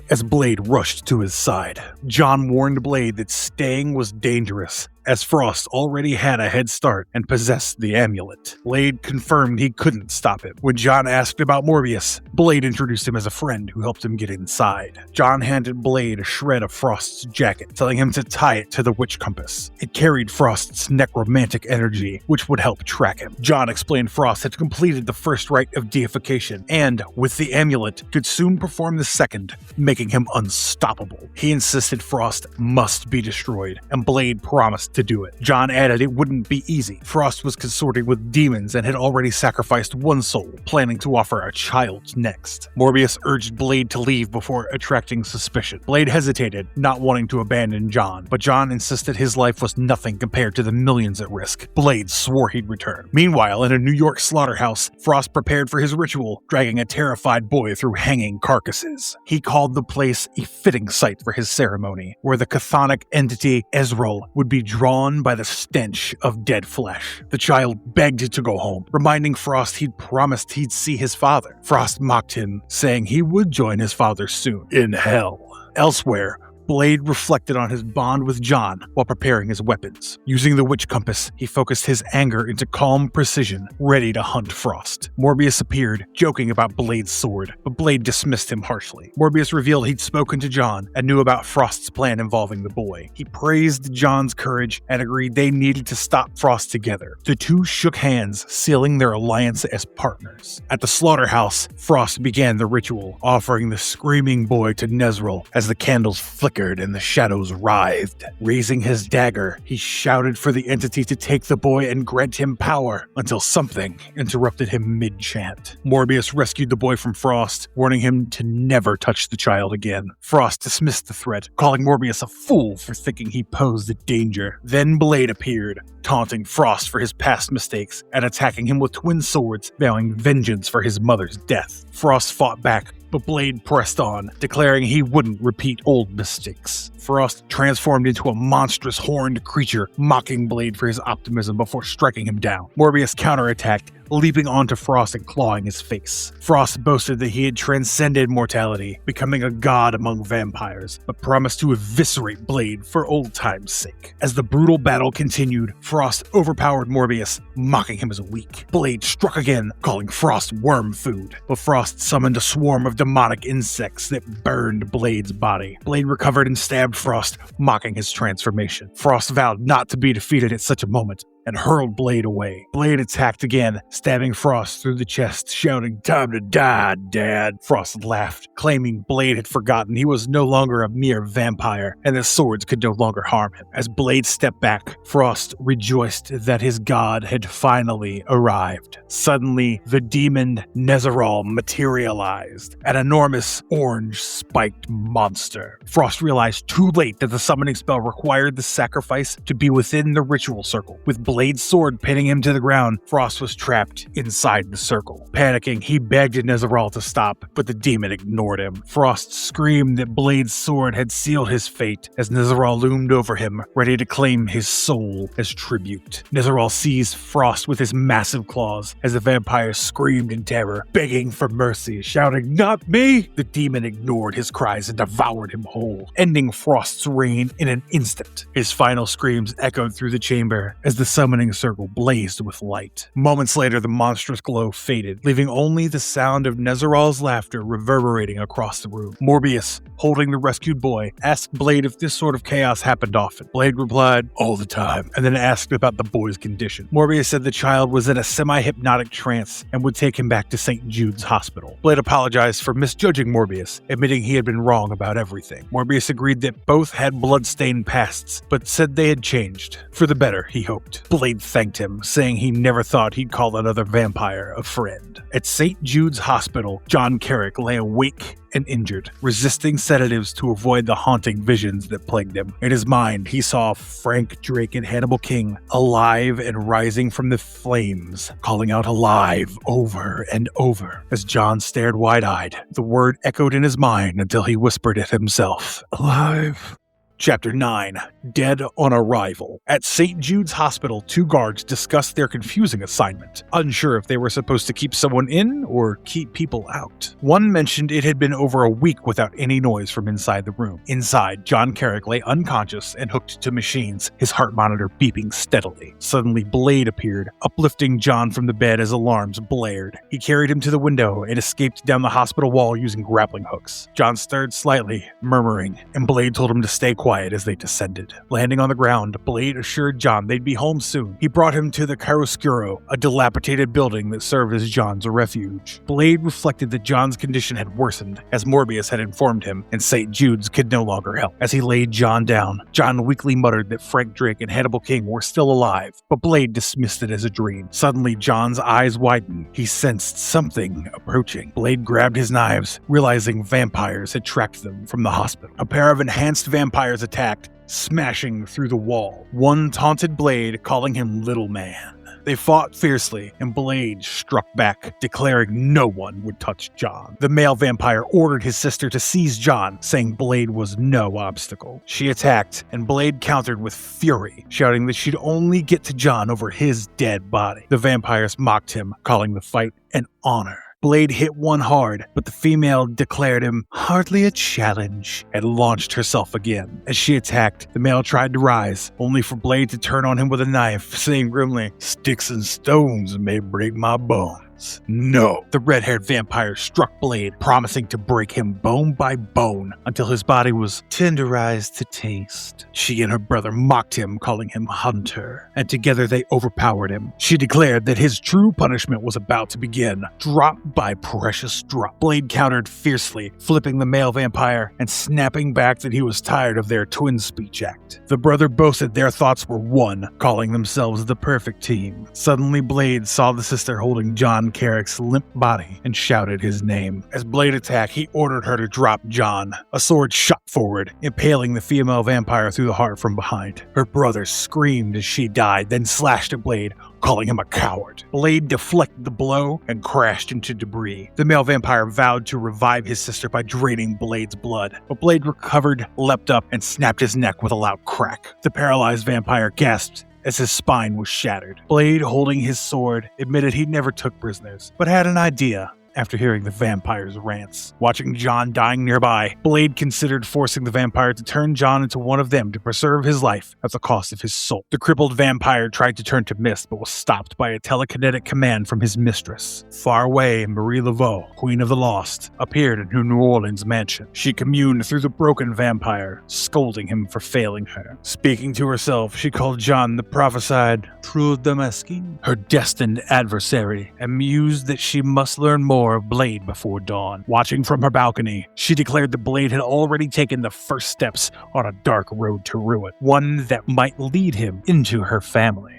as Blade rushed to his side. John warned Blade that staying was dangerous, as Frost already had a head start and possessed the amulet. Blade confirmed he couldn't stop him. When John asked about Morbius, Blade introduced him as a friend who helped him get inside. John handed Blade a shred of Frost's jacket, telling him to tie it to the witch compass. It carried Frost's necromantic energy, which would help track him. John explained Frost had completed the first rite of deification, and, with the amulet, could soon perform the second, making him unstoppable. He insisted Frost must be destroyed, and Blade promised to do it. John added it wouldn't be easy. Frost was consorting with demons and had already sacrificed one soul, planning to offer a child next. Morbius urged Blade to leave before attracting suspicion. Blade hesitated, not wanting to abandon John, but John insisted his life was nothing compared to the millions at risk. Blade swore he'd return. Meanwhile, in a New York slaughterhouse, Frost prepared for his ritual, dragging a terrified boy through hanging carcasses. He called the place a fitting site for his ceremony, where the chthonic entity Ezreal would be drawn by the stench of dead flesh. The child begged to go home, reminding Frost he'd promised he'd see his father. Frost mocked him, saying he would join his father soon, in hell. Elsewhere, Blade reflected on his bond with John while preparing his weapons. Using the witch compass, he focused his anger into calm precision, ready to hunt Frost. Morbius appeared, joking about Blade's sword, but Blade dismissed him harshly. Morbius revealed he'd spoken to John and knew about Frost's plan involving the boy. He praised John's courage and agreed they needed to stop Frost together. The two shook hands, sealing their alliance as partners. At the slaughterhouse, Frost began the ritual, offering the screaming boy to Nezreal as the candles flickered and the shadows writhed. Raising his dagger, he shouted for the entity to take the boy and grant him power, until something interrupted him mid-chant. Morbius rescued the boy from Frost, warning him to never touch the child again. Frost dismissed the threat, calling Morbius a fool for thinking he posed a danger. Then Blade appeared, taunting Frost for his past mistakes and attacking him with twin swords, vowing vengeance for his mother's death. Frost fought back, but Blade pressed on, declaring he wouldn't repeat old mistakes. Frost transformed into a monstrous horned creature, mocking Blade for his optimism before striking him down. Morbius counterattacked, leaping onto Frost and clawing his face. Frost boasted that he had transcended mortality, becoming a god among vampires, but promised to eviscerate Blade for old time's sake. As the brutal battle continued, Frost overpowered Morbius, mocking him as weak. Blade struck again, calling Frost worm food, but Frost summoned a swarm of demonic insects that burned Blade's body. Blade recovered and stabbed Frost, mocking his transformation. Frost vowed not to be defeated at such a moment, and hurled Blade away. Blade attacked again, stabbing Frost through the chest, shouting, "Time to die, Dad." Frost laughed, claiming Blade had forgotten he was no longer a mere vampire, and his swords could no longer harm him. As Blade stepped back, Frost rejoiced that his god had finally arrived. Suddenly, the demon Nezreal materialized, an enormous orange-spiked monster. Frost realized too late that the summoning spell required the sacrifice to be within the ritual circle. With Blade's sword pinning him to the ground, Frost was trapped inside the circle. Panicking, he begged Nezaral to stop, but the demon ignored him. Frost screamed that Blade's sword had sealed his fate as Nezaral loomed over him, ready to claim his soul as tribute. Nezaral seized Frost with his massive claws as the vampire screamed in terror, begging for mercy, shouting, "Not me!" The demon ignored his cries and devoured him whole, ending Frost's reign in an instant. His final screams echoed through the chamber as the summoning circle blazed with light. Moments later, the monstrous glow faded, leaving only the sound of Nezaral's laughter reverberating across the room. Morbius, holding the rescued boy, asked Blade if this sort of chaos happened often. Blade replied, "All the time," and then asked about the boy's condition. Morbius said the child was in a semi-hypnotic trance and would take him back to St. Jude's hospital. Blade apologized for misjudging Morbius, admitting he had been wrong about everything. Morbius agreed that both had blood-stained pasts, but said they had changed. For the better, he hoped. Blade thanked him, saying he never thought he'd call another vampire a friend. At St. Jude's hospital, John Carrick lay awake and injured, resisting sedatives to avoid the haunting visions that plagued him. In his mind, he saw Frank Drake and Hannibal King alive and rising from the flames, calling out "alive" over and over. As John stared wide-eyed, the word echoed in his mind until he whispered it himself, "Alive." Chapter 9, Dead on Arrival. At St. Jude's Hospital, two guards discussed their confusing assignment, unsure if they were supposed to keep someone in or keep people out. One mentioned it had been over a week without any noise from inside the room. Inside, John Carrick lay unconscious and hooked to machines, his heart monitor beeping steadily. Suddenly, Blade appeared, uplifting John from the bed as alarms blared. He carried him to the window and escaped down the hospital wall using grappling hooks. John stirred slightly, murmuring, and Blade told him to stay quiet as they descended. Landing on the ground, Blade assured John they'd be home soon. He brought him to the Chiaroscuro, a dilapidated building that served as John's refuge. Blade reflected that John's condition had worsened, as Morbius had informed him, and St. Jude's could no longer help. As he laid John down, John weakly muttered that Frank Drake and Hannibal King were still alive, but Blade dismissed it as a dream. Suddenly, John's eyes widened. He sensed something approaching. Blade grabbed his knives, realizing vampires had tracked them from the hospital. A pair of enhanced vampires attacked, smashing through the wall. One taunted Blade, calling him Little Man. They fought fiercely, and Blade struck back, declaring no one would touch John. The male vampire ordered his sister to seize John, saying Blade was no obstacle. She attacked, and Blade countered with fury, shouting that she'd only get to John over his dead body. The vampires mocked him, calling the fight an honor. Blade hit one hard, but the female declared him hardly a challenge and launched herself again. As she attacked, the male tried to rise, only for Blade to turn on him with a knife, saying grimly, "Sticks and stones may break my bones. No." The red-haired vampire struck Blade, promising to break him bone by bone until his body was tenderized to taste. She and her brother mocked him, calling him Hunter, and together they overpowered him. She declared that his true punishment was about to begin, drop by precious drop. Blade countered fiercely, flipping the male vampire and snapping back that he was tired of their twin speech act. The brother boasted their thoughts were one, calling themselves the perfect team. Suddenly, Blade saw the sister holding John Carrick's limp body and shouted his name. As Blade attacked, he ordered her to drop John. A sword shot forward, impaling the female vampire through the heart from behind. Her brother screamed as she died, then slashed at Blade, calling him a coward. Blade deflected the blow and crashed into debris. The male vampire vowed to revive his sister by draining Blade's blood, but Blade recovered, leapt up, and snapped his neck with a loud crack. The paralyzed vampire gasped as his spine was shattered. Blade, holding his sword, admitted he never took prisoners, but had an idea after hearing the vampire's rants. Watching John dying nearby, Blade considered forcing the vampire to turn John into one of them to preserve his life at the cost of his soul. The crippled vampire tried to turn to mist, but was stopped by a telekinetic command from his mistress. Far away, Marie Laveau, Queen of the Lost, appeared in her New Orleans mansion. She communed through the broken vampire, scolding him for failing her. Speaking to herself, she called John the prophesied True Damascene, her destined adversary, and mused that she must learn more of Blade before dawn. Watching from her balcony, she declared that Blade had already taken the first steps on a dark road to ruin, one that might lead him into her family.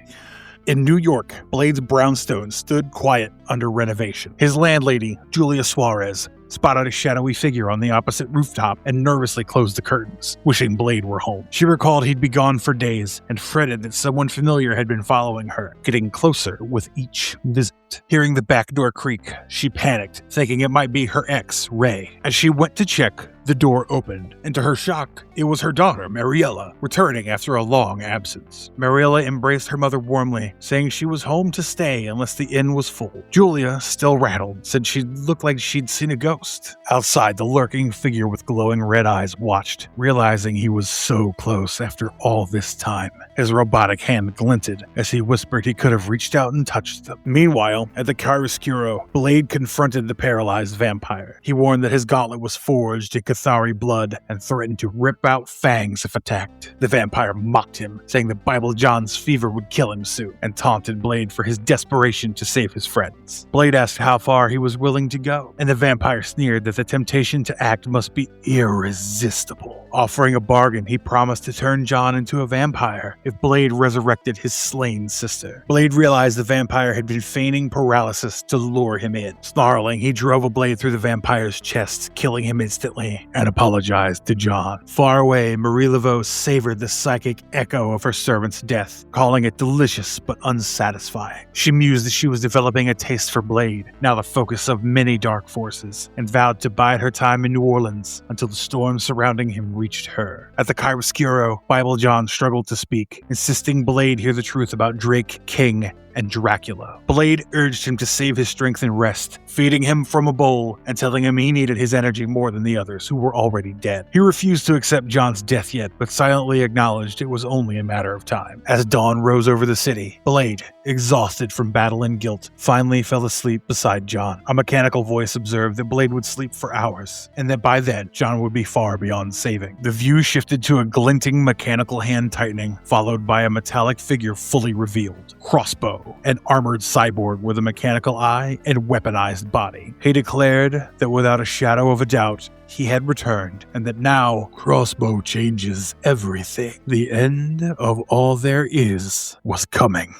In New York, Blade's brownstone stood quiet under renovation. His landlady, Julia Suarez, spotted a shadowy figure on the opposite rooftop, and nervously closed the curtains, wishing Blade were home. She recalled he'd be gone for days and fretted that someone familiar had been following her, getting closer with each visit. Hearing the back door creak, she panicked, thinking it might be her ex, Ray. As she went to check, the door opened, and to her shock, it was her daughter, Mariella, returning after a long absence. Mariella embraced her mother warmly, saying she was home to stay unless the inn was full. Julia, still rattled, said she looked like she'd seen a ghost. Outside, the lurking figure with glowing red eyes watched, realizing he was so close after all this time. His robotic hand glinted as he whispered he could have reached out and touched them. Meanwhile, at the chiaroscuro, Blade confronted the paralyzed vampire. He warned that his gauntlet was forged in Cathari blood and threatened to rip out fangs if attacked. The vampire mocked him, saying that Bible John's fever would kill him soon, and taunted Blade for his desperation to save his friends. Blade asked how far he was willing to go, and the vampire sneered that the temptation to act must be irresistible. Offering a bargain, he promised to turn John into a vampire if Blade resurrected his slain sister. Blade realized the vampire had been feigning paralysis to lure him in. Snarling, he drove a blade through the vampire's chest, killing him instantly, and apologized to John. Far away, Marie Laveau savored the psychic echo of her servant's death, calling it delicious but unsatisfying. She mused that she was developing a taste for Blade, now the focus of many dark forces, and vowed to bide her time in New Orleans until the storm surrounding him reached her. At the chiaroscuro, Bible John struggled to speak, insisting Blade hear the truth about Drake, King, and Dracula. Blade urged him to save his strength and rest, feeding him from a bowl and telling him he needed his energy more than the others, who were already dead. He refused to accept John's death yet, but silently acknowledged it was only a matter of time. As dawn rose over the city, Blade, exhausted from battle and guilt, finally fell asleep beside John. A mechanical voice observed that Blade would sleep for hours, and that by then, John would be far beyond saving. The view shifted to a glinting mechanical hand tightening, followed by a metallic figure fully revealed. Crossbow, an armored cyborg with a mechanical eye and weaponized body. He declared that without a shadow of a doubt, he had returned, and that now Crossbow changes everything. The end of all there is was coming.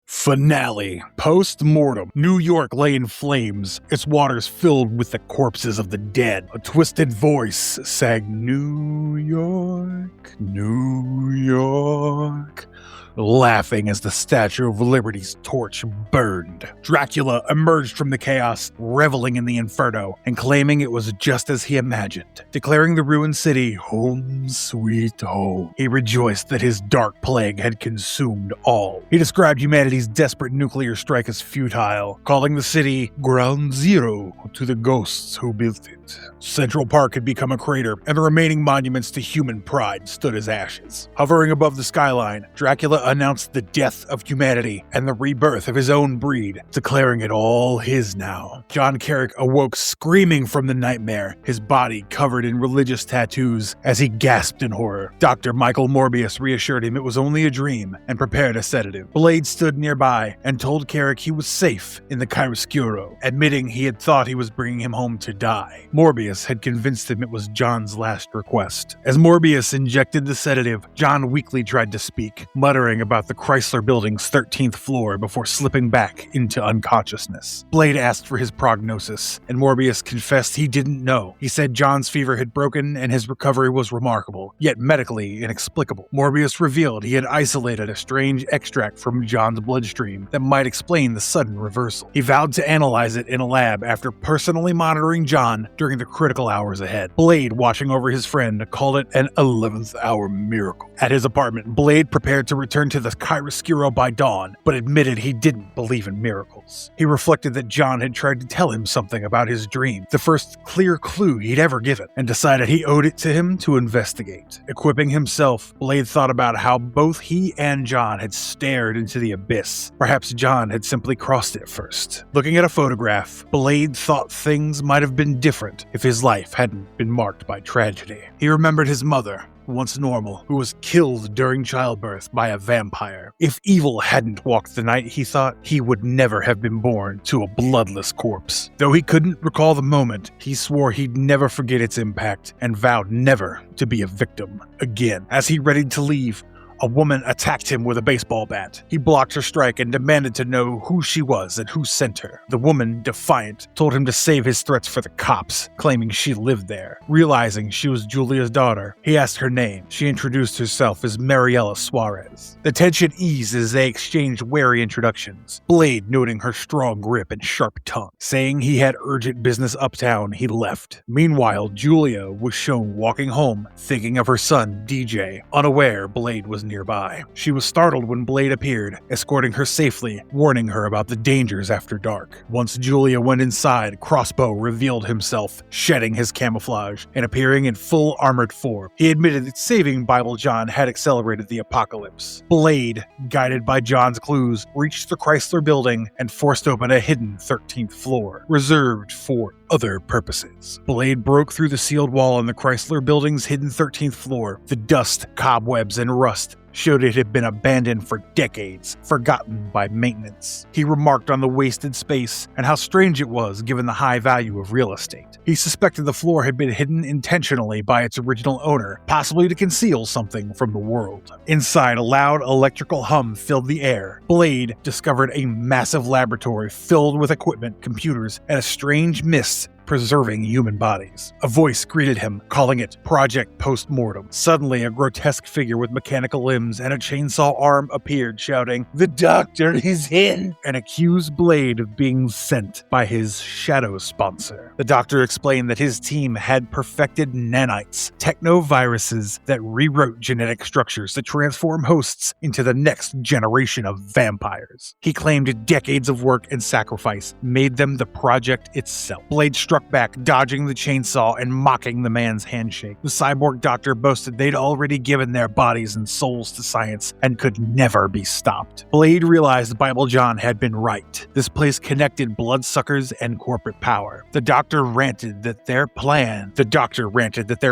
Finale. Post-mortem. New York lay in flames, its waters filled with the corpses of the dead. A twisted voice sang, "New York, New York," laughing as the Statue of Liberty's torch burned. Dracula emerged from the chaos, reveling in the inferno, and claiming it was just as he imagined. Declaring the ruined city home sweet home, he rejoiced that his dark plague had consumed all. He described humanity's desperate nuclear strike as futile, calling the city ground zero to the ghosts who built it. Central Park had become a crater, and the remaining monuments to human pride stood as ashes. Hovering above the skyline, Dracula announced the death of humanity and the rebirth of his own breed, declaring it all his now. John Carrick awoke screaming from the nightmare, his body covered in religious tattoos, as he gasped in horror. Dr. Michael Morbius reassured him it was only a dream and prepared a sedative. Blade stood nearby and told Carrick he was safe in the chiaroscuro, admitting he had thought he was bringing him home to die. Morbius had convinced him it was John's last request. As Morbius injected the sedative, John weakly tried to speak, muttering about the Chrysler Building's 13th floor before slipping back into unconsciousness. Blade asked for his prognosis, and Morbius confessed he didn't know. He said John's fever had broken and his recovery was remarkable, yet medically inexplicable. Morbius revealed he had isolated a strange extract from John's bloodstream that might explain the sudden reversal. He vowed to analyze it in a lab after personally monitoring John during the critical hours ahead. Blade, watching over his friend, called it an 11th hour miracle. At his apartment, Blade prepared to return to the chiaroscuro by dawn, but admitted he didn't believe in miracles. He reflected that John had tried to tell him something about his dream, the first clear clue he'd ever given, and decided he owed it to him to investigate. Equipping himself, Blade thought about how both he and John had stared into the abyss. Perhaps John had simply crossed it first. Looking at a photograph, Blade thought things might have been different if his life hadn't been marked by tragedy. He remembered his mother, once normal, who was killed during childbirth by a vampire. If evil hadn't walked the night, he thought he would never have been born to a bloodless corpse. Though he couldn't recall the moment, he swore he'd never forget its impact and vowed never to be a victim again. As he readied to leave, A woman attacked him with a baseball bat. He blocked her strike and demanded to know who she was and who sent her. The woman, defiant, told him to save his threats for the cops, claiming she lived there. Realizing she was Julia's daughter, he asked her name. She introduced herself as Mariela Suarez. The tension eased as they exchanged wary introductions, Blade noting her strong grip and sharp tongue. Saying he had urgent business uptown, he left. Meanwhile, Julia was shown walking home, thinking of her son, DJ, unaware Blade was nearby. She was startled when Blade appeared, escorting her safely, warning her about the dangers after dark. Once Julia went inside, Crossbow revealed himself, shedding his camouflage and appearing in full armored form. He admitted that saving Bible John had accelerated the apocalypse. Blade, guided by John's clues, reached the Chrysler building and forced open a hidden 13th floor, reserved for other purposes. Blade broke through the sealed wall on the Chrysler building's hidden 13th floor. The dust, cobwebs, and rust showed it had been abandoned for decades, forgotten by maintenance. He remarked on the wasted space and how strange it was given the high value of real estate. He suspected the floor had been hidden intentionally by its original owner, possibly to conceal something from the world. Inside, a loud electrical hum filled the air. Blade discovered a massive laboratory filled with equipment, computers, and a strange mist preserving human bodies. A voice greeted him, calling it Project Postmortem. Suddenly, a grotesque figure with mechanical limbs and a chainsaw arm appeared, shouting, "The doctor is in!" and accused Blade of being sent by his shadow sponsor. The doctor explained that his team had perfected nanites, technoviruses that rewrote genetic structures to transform hosts into the next generation of vampires. He claimed decades of work and sacrifice made them the project itself. Blade struck back, dodging the chainsaw and mocking the man's handshake. The cyborg doctor boasted they'd already given their bodies and souls to science and could never be stopped. Blade realized Bible John had been right. This place connected bloodsuckers and corporate power. The doctor ranted that their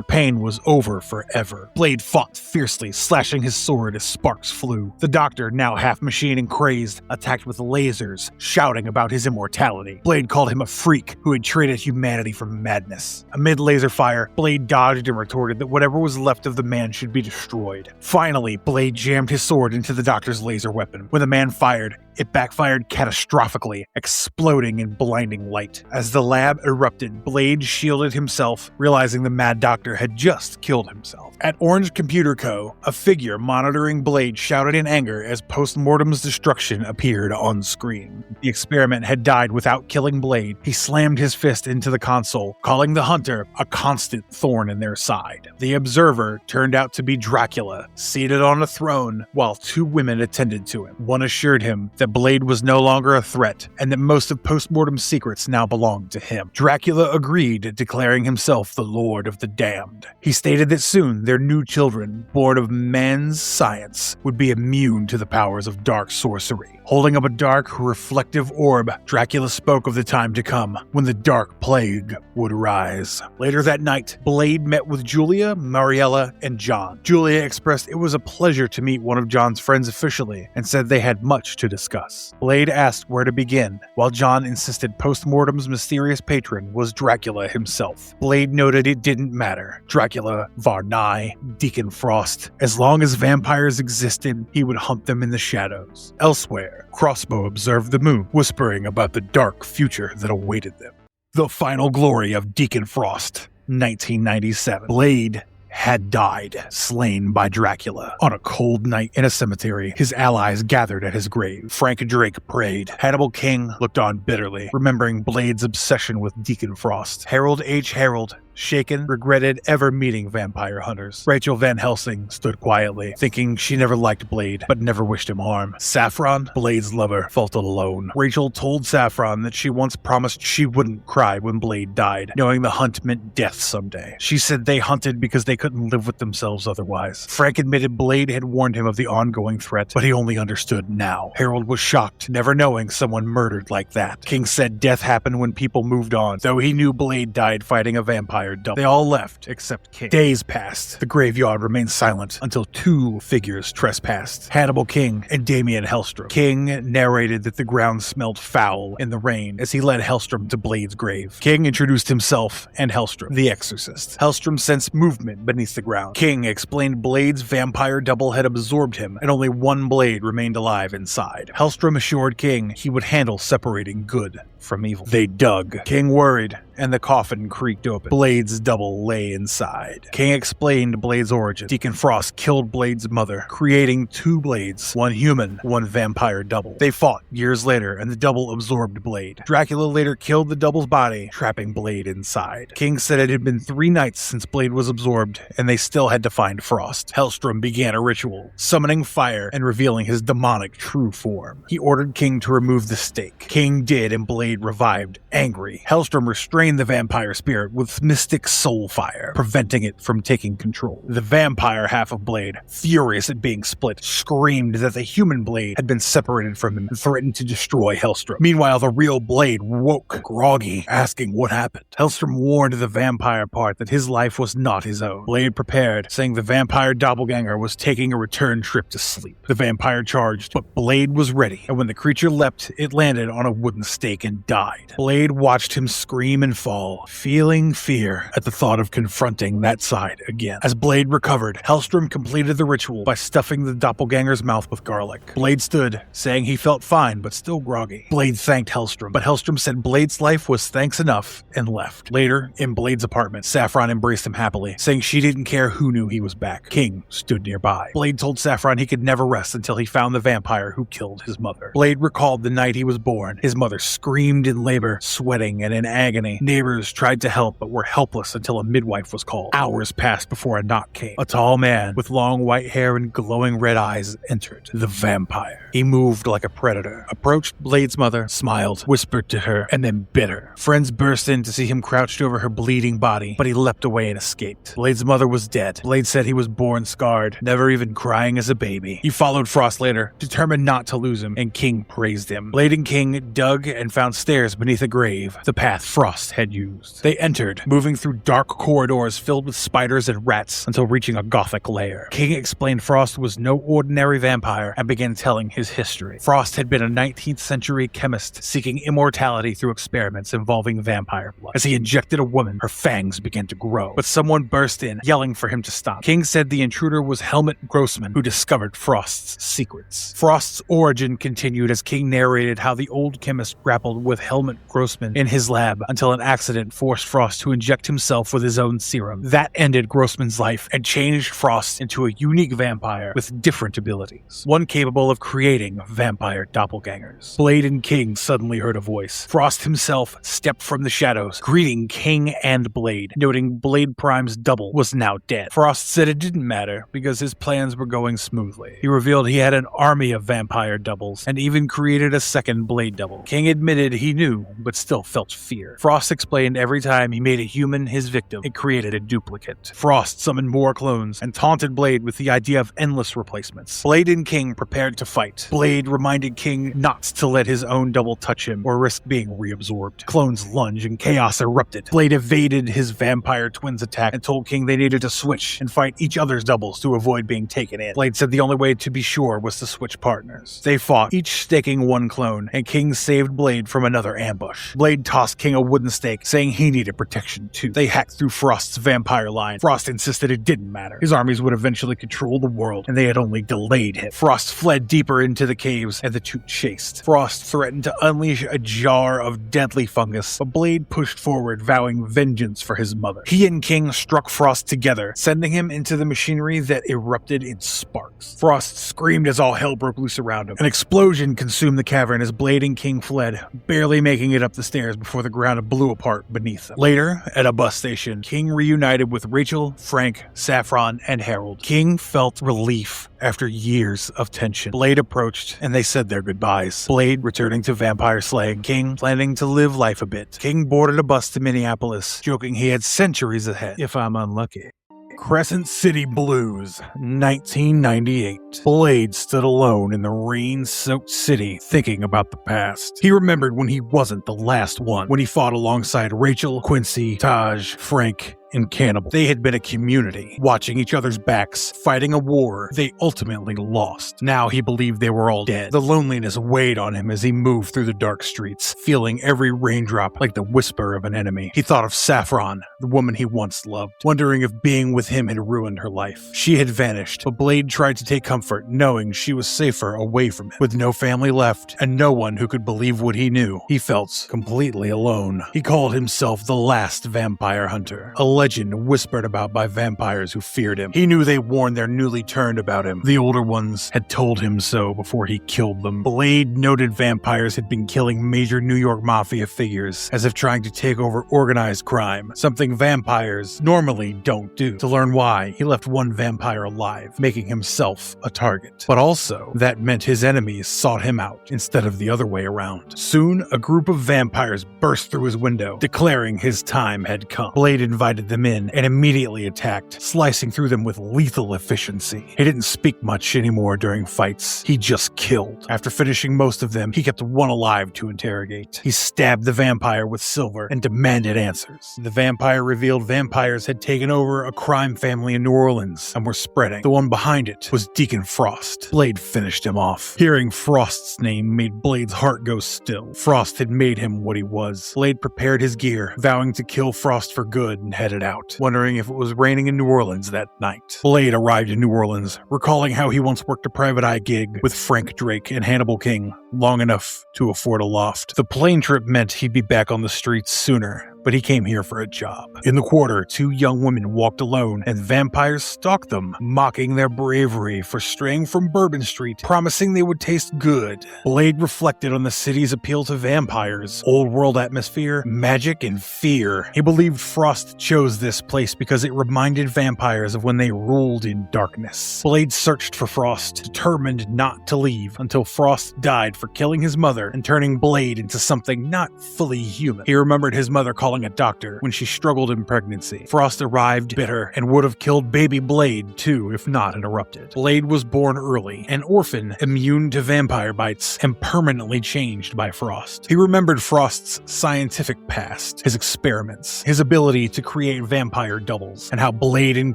pain was over forever. Blade fought fiercely, slashing his sword as sparks flew. The doctor, now half machine and crazed, attacked with lasers, shouting about his immortality. Blade called him a freak who had traded humanity for madness. Amid laser fire, Blade dodged and retorted that whatever was left of the man should be destroyed. Finally, Blade jammed his sword into the doctor's laser weapon. When the man fired, it backfired catastrophically, exploding in blinding light. As the lab erupted, Blade shielded himself, realizing the mad doctor had just killed himself. At Orange Computer Co., a figure monitoring Blade shouted in anger as Postmortem's destruction appeared on screen. The experiment had died without killing Blade. He slammed his fist into the console, calling the Hunter a constant thorn in their side. The Observer turned out to be Dracula, seated on a throne, while two women attended to him. One assured him that Blade was no longer a threat, and that most of Postmortem's secrets now belonged to him. Dracula agreed, declaring himself the Lord of the Damned. He stated that soon their new children, born of man's science, would be immune to the powers of dark sorcery. Holding up a dark, reflective orb, Dracula spoke of the time to come, when the dark plague would rise. Later that night, Blade met with Julia, Mariela, and John. Julia expressed it was a pleasure to meet one of John's friends officially, and said they had much to discuss. Blade asked where to begin, while John insisted Postmortem's mysterious patron was Dracula himself. Blade noted it didn't matter. Dracula, Varnai, Deacon Frost. As long as vampires existed, he would hunt them in the shadows. Elsewhere, Crossbow observed the moon, whispering about the dark future that awaited them. The final glory of Deacon Frost, 1997. Blade had died, slain by Dracula. On a cold night in a cemetery, his allies gathered at his grave. Frank Drake prayed. Hannibal King looked on bitterly, remembering Blade's obsession with Deacon Frost. Harold H. Harold, shaken, regretted ever meeting vampire hunters. Rachel Van Helsing stood quietly, thinking she never liked Blade, but never wished him harm. Saffron, Blade's lover, felt alone. Rachel told Saffron that she once promised she wouldn't cry when Blade died, knowing the hunt meant death someday. She said they hunted because they couldn't live with themselves otherwise. Frank admitted Blade had warned him of the ongoing threat, but he only understood now. Harold was shocked, never knowing someone murdered like that. King said death happened when people moved on, though he knew Blade died fighting a vampire vampire double. They all left except King. Days passed. The graveyard remained silent until two figures trespassed: Hannibal King and Damien Hellstrom. King narrated that the ground smelled foul in the rain as he led Hellstrom to Blade's grave. King introduced himself and Hellstrom, the exorcist. Hellstrom sensed movement beneath the ground. King explained Blade's vampire double had absorbed him and only one Blade remained alive inside. Hellstrom assured King he would handle separating good from evil. They dug. King worried, and the coffin creaked open. Blade's double lay inside. King explained Blade's origin. Deacon Frost killed Blade's mother, creating two Blades, one human, one vampire double. They fought years later, and the double absorbed Blade. Dracula later killed the double's body, trapping Blade inside. King said it had been 3 nights since Blade was absorbed, and they still had to find Frost. Hellstrom began a ritual, summoning fire and revealing his demonic true form. He ordered King to remove the stake. King did, and Blade revived, angry. Hellstrom restrained the vampire spirit with mystic soul fire, preventing it from taking control. The vampire half of Blade, furious at being split, screamed that the human Blade had been separated from him and threatened to destroy Hellstrom. Meanwhile, the real Blade woke, groggy, asking what happened. Hellstrom warned the vampire part that his life was not his own. Blade prepared, saying the vampire doppelganger was taking a return trip to sleep. The vampire charged, but Blade was ready, and when the creature leapt, it landed on a wooden stake and died. Blade watched him scream and fall, feeling fear at the thought of confronting that side again. As Blade recovered, Hellstrom completed the ritual by stuffing the doppelganger's mouth with garlic. Blade stood, saying he felt fine but still groggy. Blade thanked Hellstrom, but Hellstrom said Blade's life was thanks enough and left. Later, in Blade's apartment, Saffron embraced him happily, saying she didn't care who knew he was back. King stood nearby. Blade told Saffron he could never rest until he found the vampire who killed his mother. Blade recalled the night he was born. His mother screamed in labor, sweating and in agony. Neighbors tried to help but were helpless until a midwife was called. Hours passed before a knock came. A tall man with long white hair and glowing red eyes entered. The vampire. He moved like a predator, approached Blade's mother, smiled, whispered to her, and then bit her. Friends burst in to see him crouched over her bleeding body, but he leapt away and escaped. Blade's mother was dead. Blade said he was born scarred, never even crying as a baby. He followed Frost later, determined not to lose him, and King praised him. Blade and King dug and found stairs beneath a grave, the path Frost had used. They entered, moving through dark corridors filled with spiders and rats until reaching a gothic lair. King explained Frost was no ordinary vampire and began telling his history. Frost had been a 19th century chemist seeking immortality through experiments involving vampire blood. As he injected a woman, her fangs began to grow, but someone burst in, yelling for him to stop. King said the intruder was Helmut Grossman, who discovered Frost's secrets. Frost's origin continued as King narrated how the old chemist grappled with Helmut Grossman in his lab until an accident forced Frost to inject himself with his own serum. That ended Grossman's life and changed Frost into a unique vampire with different abilities, one capable of creating vampire doppelgangers. Blade and King suddenly heard a voice. Frost himself stepped from the shadows, greeting King and Blade, noting Blade Prime's double was now dead. Frost said it didn't matter because his plans were going smoothly. He revealed he had an army of vampire doubles and even created a second Blade double. King admitted he knew, but still felt fear. Frost explained every time he made a human his victim, it created a duplicate. Frost summoned more clones and taunted Blade with the idea of endless replacements. Blade and King prepared to fight. Blade reminded King not to let his own double touch him or risk being reabsorbed. Clones lunged and chaos erupted. Blade evaded his vampire twin's attack and told King they needed to switch and fight each other's doubles to avoid being taken in. Blade said the only way to be sure was to switch partners. They fought, each staking one clone, and King saved Blade from another ambush. Blade tossed King a wooden stake, saying he needed protection too. They hacked through Frost's vampire line. Frost insisted it didn't matter. His armies would eventually control the world, and they had only delayed him. Frost fled deeper into the caves, and the two chased. Frost threatened to unleash a jar of deadly fungus, but Blade pushed forward, vowing vengeance for his mother. He and King struck Frost together, sending him into the machinery that erupted in sparks. Frost screamed as all hell broke loose around him. An explosion consumed the cavern as Blade and King fled, barely making it up the stairs before the ground blew apart beneath them. Later, at a bus station, King reunited with Rachel, Frank, Saffron, and Harold. King felt relief after years of tension. Blade approached, and they said their goodbyes. Blade returning to vampire slaying, King planning to live life a bit. King boarded a bus to Minneapolis, joking he had centuries ahead, if I'm unlucky. Crescent City Blues, 1998. Blade stood alone in the rain-soaked city, thinking about the past. He remembered when he wasn't the last one, when he fought alongside Rachel, Quincy, Taj, Frank, and Cannibal. They had been a community, watching each other's backs, fighting a war they ultimately lost. Now he believed they were all dead. The loneliness weighed on him as he moved through the dark streets, feeling every raindrop like the whisper of an enemy. He thought of Saffron, the woman he once loved, wondering if being with him had ruined her life. She had vanished, but Blade tried to take comfort, knowing she was safer away from him. With no family left, and no one who could believe what he knew, he felt completely alone. He called himself the last vampire hunter, a legend whispered about by vampires who feared him. He knew they warned their newly turned about him. The older ones had told him so before he killed them. Blade noted vampires had been killing major New York mafia figures, as if trying to take over organized crime, something vampires normally don't do. To learn why, he left one vampire alive, making himself a target. But also, that meant his enemies sought him out instead of the other way around. Soon, a group of vampires burst through his window, declaring his time had come. Blade invited them in and immediately attacked, slicing through them with lethal efficiency. He didn't speak much anymore during fights. He just killed. After finishing most of them, he kept one alive to interrogate. He stabbed the vampire with silver and demanded answers. The vampire revealed vampires had taken over a crime family in New Orleans and were spreading. The one behind it was Deacon Frost. Blade finished him off. Hearing Frost's name made Blade's heart go still. Frost had made him what he was. Blade prepared his gear, vowing to kill Frost for good, and headed out, wondering if it was raining in New Orleans that night. Blade arrived in New Orleans, recalling how he once worked a private eye gig with Frank Drake and Hannibal King, long enough to afford a loft. The plane trip meant he'd be back on the streets sooner, but he came here for a job. In the quarter, two young women walked alone, and vampires stalked them, mocking their bravery for straying from Bourbon Street, promising they would taste good. Blade reflected on the city's appeal to vampires, old-world atmosphere, magic, and fear. He believed Frost chose this place because it reminded vampires of when they ruled in darkness. Blade searched for Frost, determined not to leave until Frost died for killing his mother and turning Blade into something not fully human. He remembered his mother calling a doctor when she struggled in pregnancy. Frost arrived bitter and would have killed baby Blade too if not interrupted. Blade was born early, an orphan, immune to vampire bites, and permanently changed by Frost. He remembered Frost's scientific past, his experiments, his ability to create vampire doubles, and how Blade and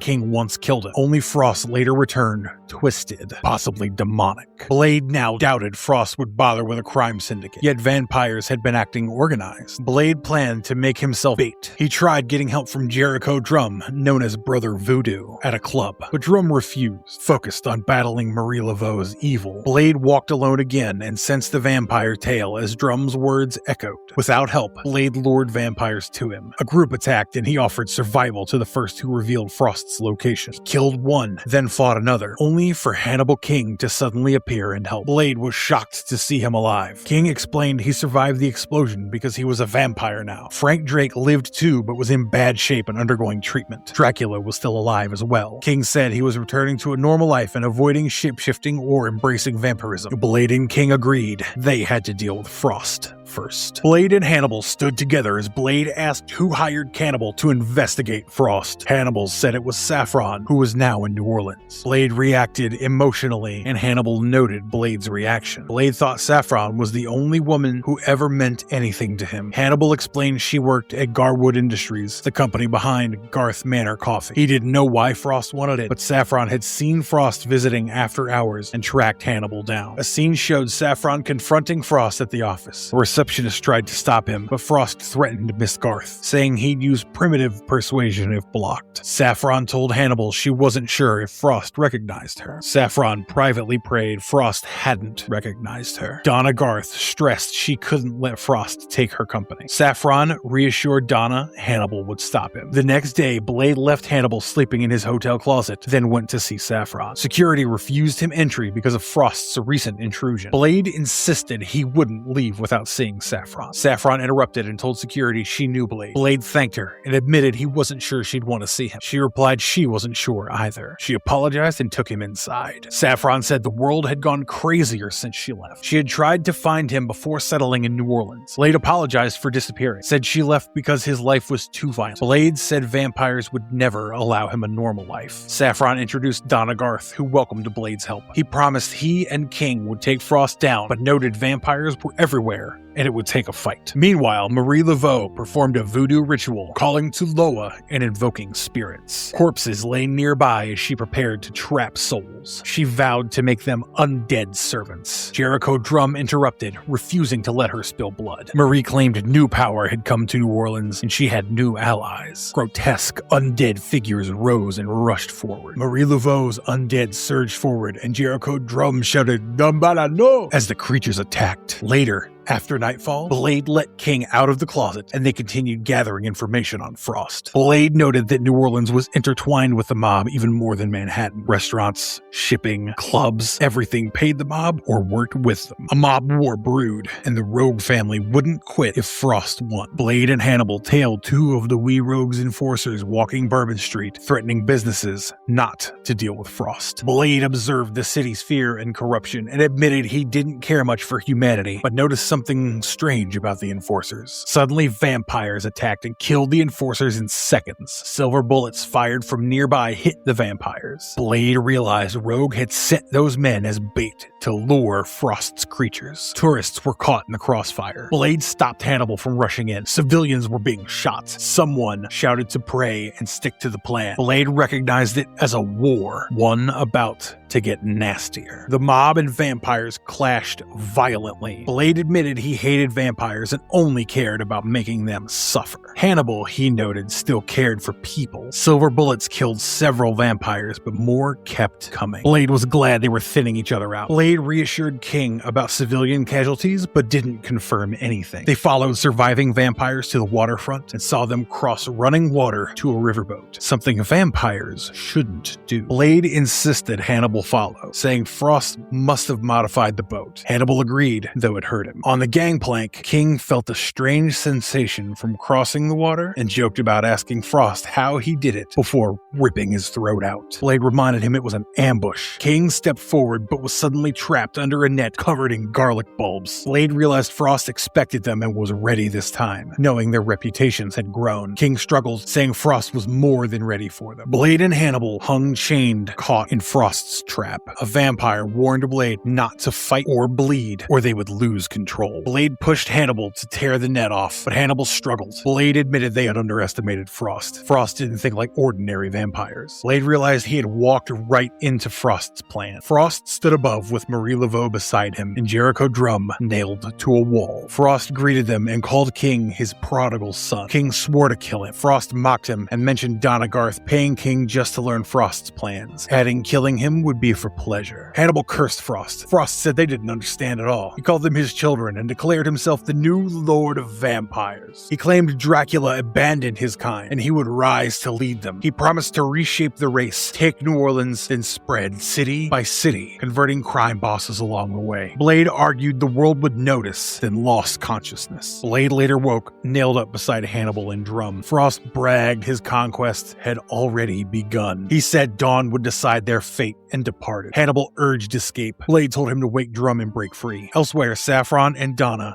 King once killed him. Only Frost later returned, twisted, possibly demonic. Blade now doubted Frost would bother with a crime syndicate, yet vampires had been acting organized. Blade planned to make himself bait. He tried getting help from Jericho Drum, known as Brother Voodoo, at a club, but Drum refused, focused on battling Marie Laveau's evil. Blade walked alone again and sensed the vampire tale as Drum's words echoed. Without help, Blade lured vampires to him. A group attacked and he offered survival to the first who revealed Frost's location. He killed one, then fought another, only for Hannibal King to suddenly appear and help. Blade was shocked to see him alive. King explained he survived the explosion because he was a vampire now. Frank Drake lived too, but was in bad shape and undergoing treatment. Dracula was still alive as well. King said he was returning to a normal life and avoiding shapeshifting or embracing vampirism. Blade and King agreed. They had to deal with Frost first. Blade and Hannibal stood together as Blade asked who hired Cannibal to investigate Frost. Hannibal said it was Saffron, who was now in New Orleans. Blade reacted emotionally, and Hannibal noted Blade's reaction. Blade thought Saffron was the only woman who ever meant anything to him. Hannibal explained she worked at Garwood Industries, the company behind Garth Manor Coffee. He didn't know why Frost wanted it, but Saffron had seen Frost visiting after hours and tracked Hannibal down. A scene showed Saffron confronting Frost at the office. A receptionist tried to stop him, but Frost threatened Miss Garth, saying he'd use primitive persuasion if blocked. Saffron told Hannibal she wasn't sure if Frost recognized her. Saffron privately prayed Frost hadn't recognized her. Donna Garth stressed she couldn't let Frost take her company. Saffron reassured Donna Hannibal would stop him. The next day, Blade left Hannibal sleeping in his hotel closet, then went to see Saffron. Security refused him entry because of Frost's recent intrusion. Blade insisted he wouldn't leave without seeing Saffron. Saffron interrupted and told security she knew Blade. Blade thanked her and admitted he wasn't sure she'd want to see him. She replied she wasn't sure either. She apologized and took him inside. Saffron said the world had gone crazier since she left. She had tried to find him before settling in New Orleans. Blade apologized for disappearing, said she left because his life was too violent. Blade said vampires would never allow him a normal life. Saffron introduced Donna Garth, who welcomed Blade's help. He promised he and King would take Frost down, but noted vampires were everywhere and it would take a fight. Meanwhile, Marie Laveau performed a voodoo ritual, calling to Loa and invoking spirits. Corpses lay nearby as she prepared to trap souls. She vowed to make them undead servants. Jericho Drum interrupted, refusing to let her spill blood. Marie claimed new power had come to New Orleans, and she had new allies. Grotesque, undead figures rose and rushed forward. Marie Laveau's undead surged forward, and Jericho Drum shouted, "Dambala no!" as the creatures attacked. Later, after nightfall, Blade let King out of the closet, and they continued gathering information on Frost. Blade noted that New Orleans was intertwined with the mob even more than Manhattan. Restaurants, shipping, clubs, everything paid the mob or worked with them. A mob war brewed, and the Rogue family wouldn't quit if Frost won. Blade and Hannibal tailed two of the Wee Rogue's enforcers walking Bourbon Street, threatening businesses not to deal with Frost. Blade observed the city's fear and corruption and admitted he didn't care much for humanity, but noticed something strange about the enforcers. Suddenly, vampires attacked and killed the enforcers in seconds. Silver bullets fired from nearby hit the vampires. Blade realized Rogue had sent those men as bait to lure Frost's creatures. Tourists were caught in the crossfire. Blade stopped Hannibal from rushing in. Civilians were being shot. Someone shouted to pray and stick to the plan. Blade recognized it as a war, one about to get nastier. The mob and vampires clashed violently. Blade admitted he hated vampires and only cared about making them suffer. Hannibal, he noted, still cared for people. Silver bullets killed several vampires, but more kept coming. Blade was glad they were thinning each other out. Blade reassured King about civilian casualties, but didn't confirm anything. They followed surviving vampires to the waterfront and saw them cross running water to a riverboat, something vampires shouldn't do. Blade insisted Hannibal follow, saying Frost must have modified the boat. Hannibal agreed, though it hurt him. On the gangplank, King felt a strange sensation from crossing the water and joked about asking Frost how he did it before ripping his throat out. Blade reminded him it was an ambush. King stepped forward but was suddenly trapped under a net covered in garlic bulbs. Blade realized Frost expected them and was ready this time, knowing their reputations had grown. King struggled, saying Frost was more than ready for them. Blade and Hannibal hung chained, caught in Frost's trap. A vampire warned Blade not to fight or bleed, or they would lose control. Blade pushed Hannibal to tear the net off, but Hannibal struggled. Blade admitted they had underestimated Frost. Frost didn't think like ordinary vampires. Blade realized he had walked right into Frost's plan. Frost stood above with Marie Laveau beside him, and Jericho Drum nailed to a wall. Frost greeted them and called King his prodigal son. King swore to kill him. Frost mocked him and mentioned Donna Garth paying King just to learn Frost's plans, adding killing him would be for pleasure. Hannibal cursed Frost. Frost said they didn't understand at all. He called them his children and declared himself the new lord of vampires. He claimed Dracula abandoned his kind and he would rise to lead them. He promised to reshape the race, take New Orleans, then spread city by city, converting crime bosses along the way. Blade argued the world would notice, then lost consciousness. Blade later woke, nailed up beside Hannibal and Drum. Frost bragged his conquest had already begun. He said dawn would decide their fate and departed. Hannibal urged escape. Blade told him to wake Drum and break free. Elsewhere, Saffron and Donna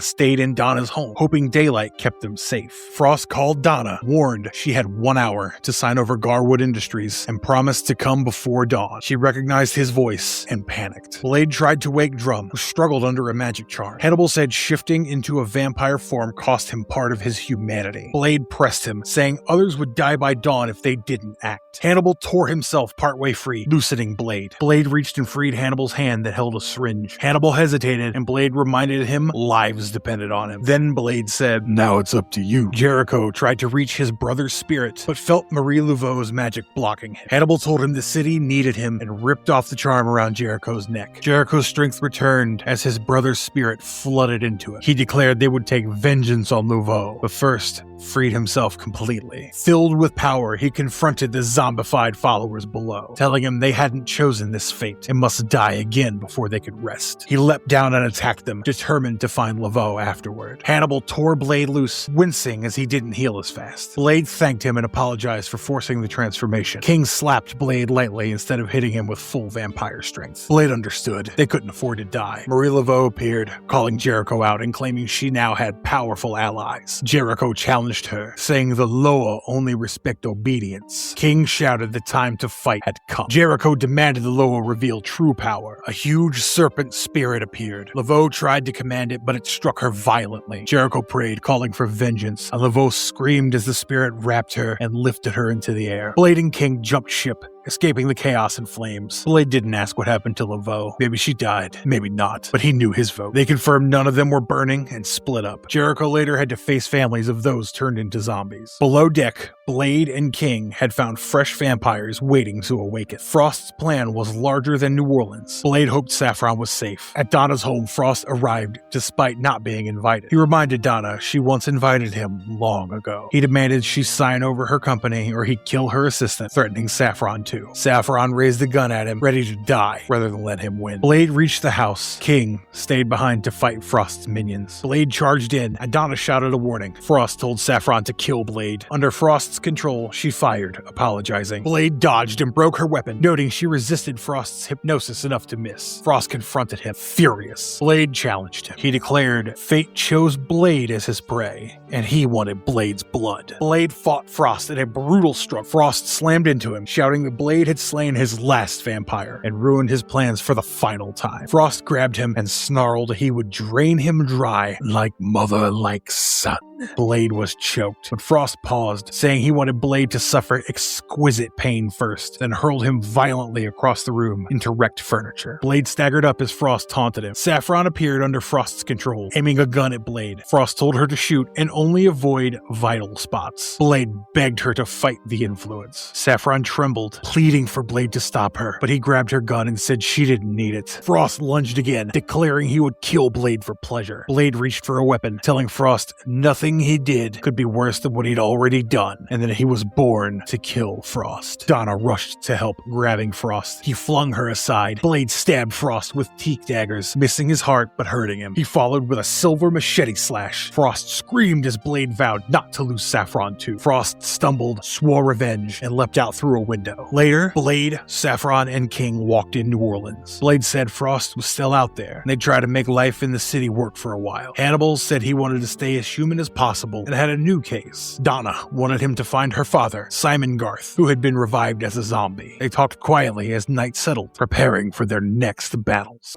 stayed in Donna's home, hoping daylight kept them safe. Frost called Donna, warned she had 1 hour to sign over Garwood Industries, and promised to come before dawn. She recognized his voice and panicked. Blade tried to wake Drum, who struggled under a magic charm. Hannibal said shifting into a vampire form cost him part of his humanity. Blade pressed him, saying others would die by dawn if they didn't act. Hannibal tore himself partway free, loosening Blade. Blade reached and freed Hannibal's hand that held a syringe. Hannibal hesitated, and Blade reminded him lives depended on him. Then Blade said, "Now it's up to you." Jericho tried to reach his brother's spirit, but felt Marie Laveau's magic blocking him. Hannibal told him the city needed him and ripped off the charm around Jericho's neck. Jericho's strength returned as his brother's spirit flooded into it. He declared they would take vengeance on Laveau, but first freed himself completely. Filled with power, he confronted the zombified followers below, telling him they hadn't chosen this fate and must die again before they could rest. He leapt down and attacked them, determined to find Laveau afterward. Hannibal tore Blade loose, wincing as he didn't heal as fast. Blade thanked him and apologized for forcing the transformation. King slapped Blade lightly instead of hitting him with full vampire strength. Blade understood. They couldn't afford to die. Marie Laveau appeared, calling Jericho out and claiming she now had powerful allies. Jericho challenged challenged her, saying the Loa only respect obedience. King shouted the time to fight had come. Jericho demanded the Loa reveal true power. A huge serpent spirit appeared. Laveau tried to command it, but it struck her violently. Jericho prayed, calling for vengeance, and Laveau screamed as the spirit wrapped her and lifted her into the air. Blade and King jumped ship, escaping the chaos and flames. Blade didn't ask what happened to Laveau. Maybe she died, maybe not, but he knew his vote. They confirmed none of them were burning and split up. Jericho later had to face families of those turned into zombies. Below deck, Blade and King had found fresh vampires waiting to awaken. Frost's plan was larger than New Orleans. Blade hoped Saffron was safe. At Donna's home, Frost arrived despite not being invited. He reminded Donna she once invited him long ago. He demanded she sign over her company or he'd kill her assistant, threatening Saffron too. Saffron raised a gun at him, ready to die rather than let him win. Blade reached the house. King stayed behind to fight Frost's minions. Blade charged in, and Donna shouted a warning. Frost told Saffron to kill Blade. Under Frost's control, she fired, apologizing. Blade dodged and broke her weapon, noting she resisted Frost's hypnosis enough to miss. Frost confronted him, furious. Blade challenged him. He declared fate chose Blade as his prey, and he wanted Blade's blood. Blade fought Frost in a brutal struggle. Frost slammed into him, shouting that Blade had slain his last vampire and ruined his plans for the final time. Frost grabbed him and snarled he would drain him dry like mother, like son. Blade was choked, but Frost paused, saying he wanted Blade to suffer exquisite pain first, then hurled him violently across the room into wrecked furniture. Blade staggered up as Frost taunted him. Saffron appeared under Frost's control, aiming a gun at Blade. Frost told her to shoot and only avoid vital spots. Blade begged her to fight the influence. Saffron trembled, pleading for Blade to stop her, but he grabbed her gun and said she didn't need it. Frost lunged again, declaring he would kill Blade for pleasure. Blade reached for a weapon, telling Frost nothing he did could be worse than what he'd already done, and that he was born to kill Frost. Donna rushed to help, grabbing Frost. He flung her aside. Blade stabbed Frost with teeth daggers, missing his heart but hurting him. He followed with a silver machete slash. Frost screamed as Blade vowed not to lose Saffron too. Frost stumbled, swore revenge, and leapt out through a window. Later, Blade, Saffron, and King walked in New Orleans. Blade said Frost was still out there, and they'd try to make life in the city work for a while. Hannibal said he wanted to stay as human as possible and had a new case. Donna wanted him to find her father, Simon Garth, who had been revived as a zombie. They talked quietly as night settled, preparing for their next battles.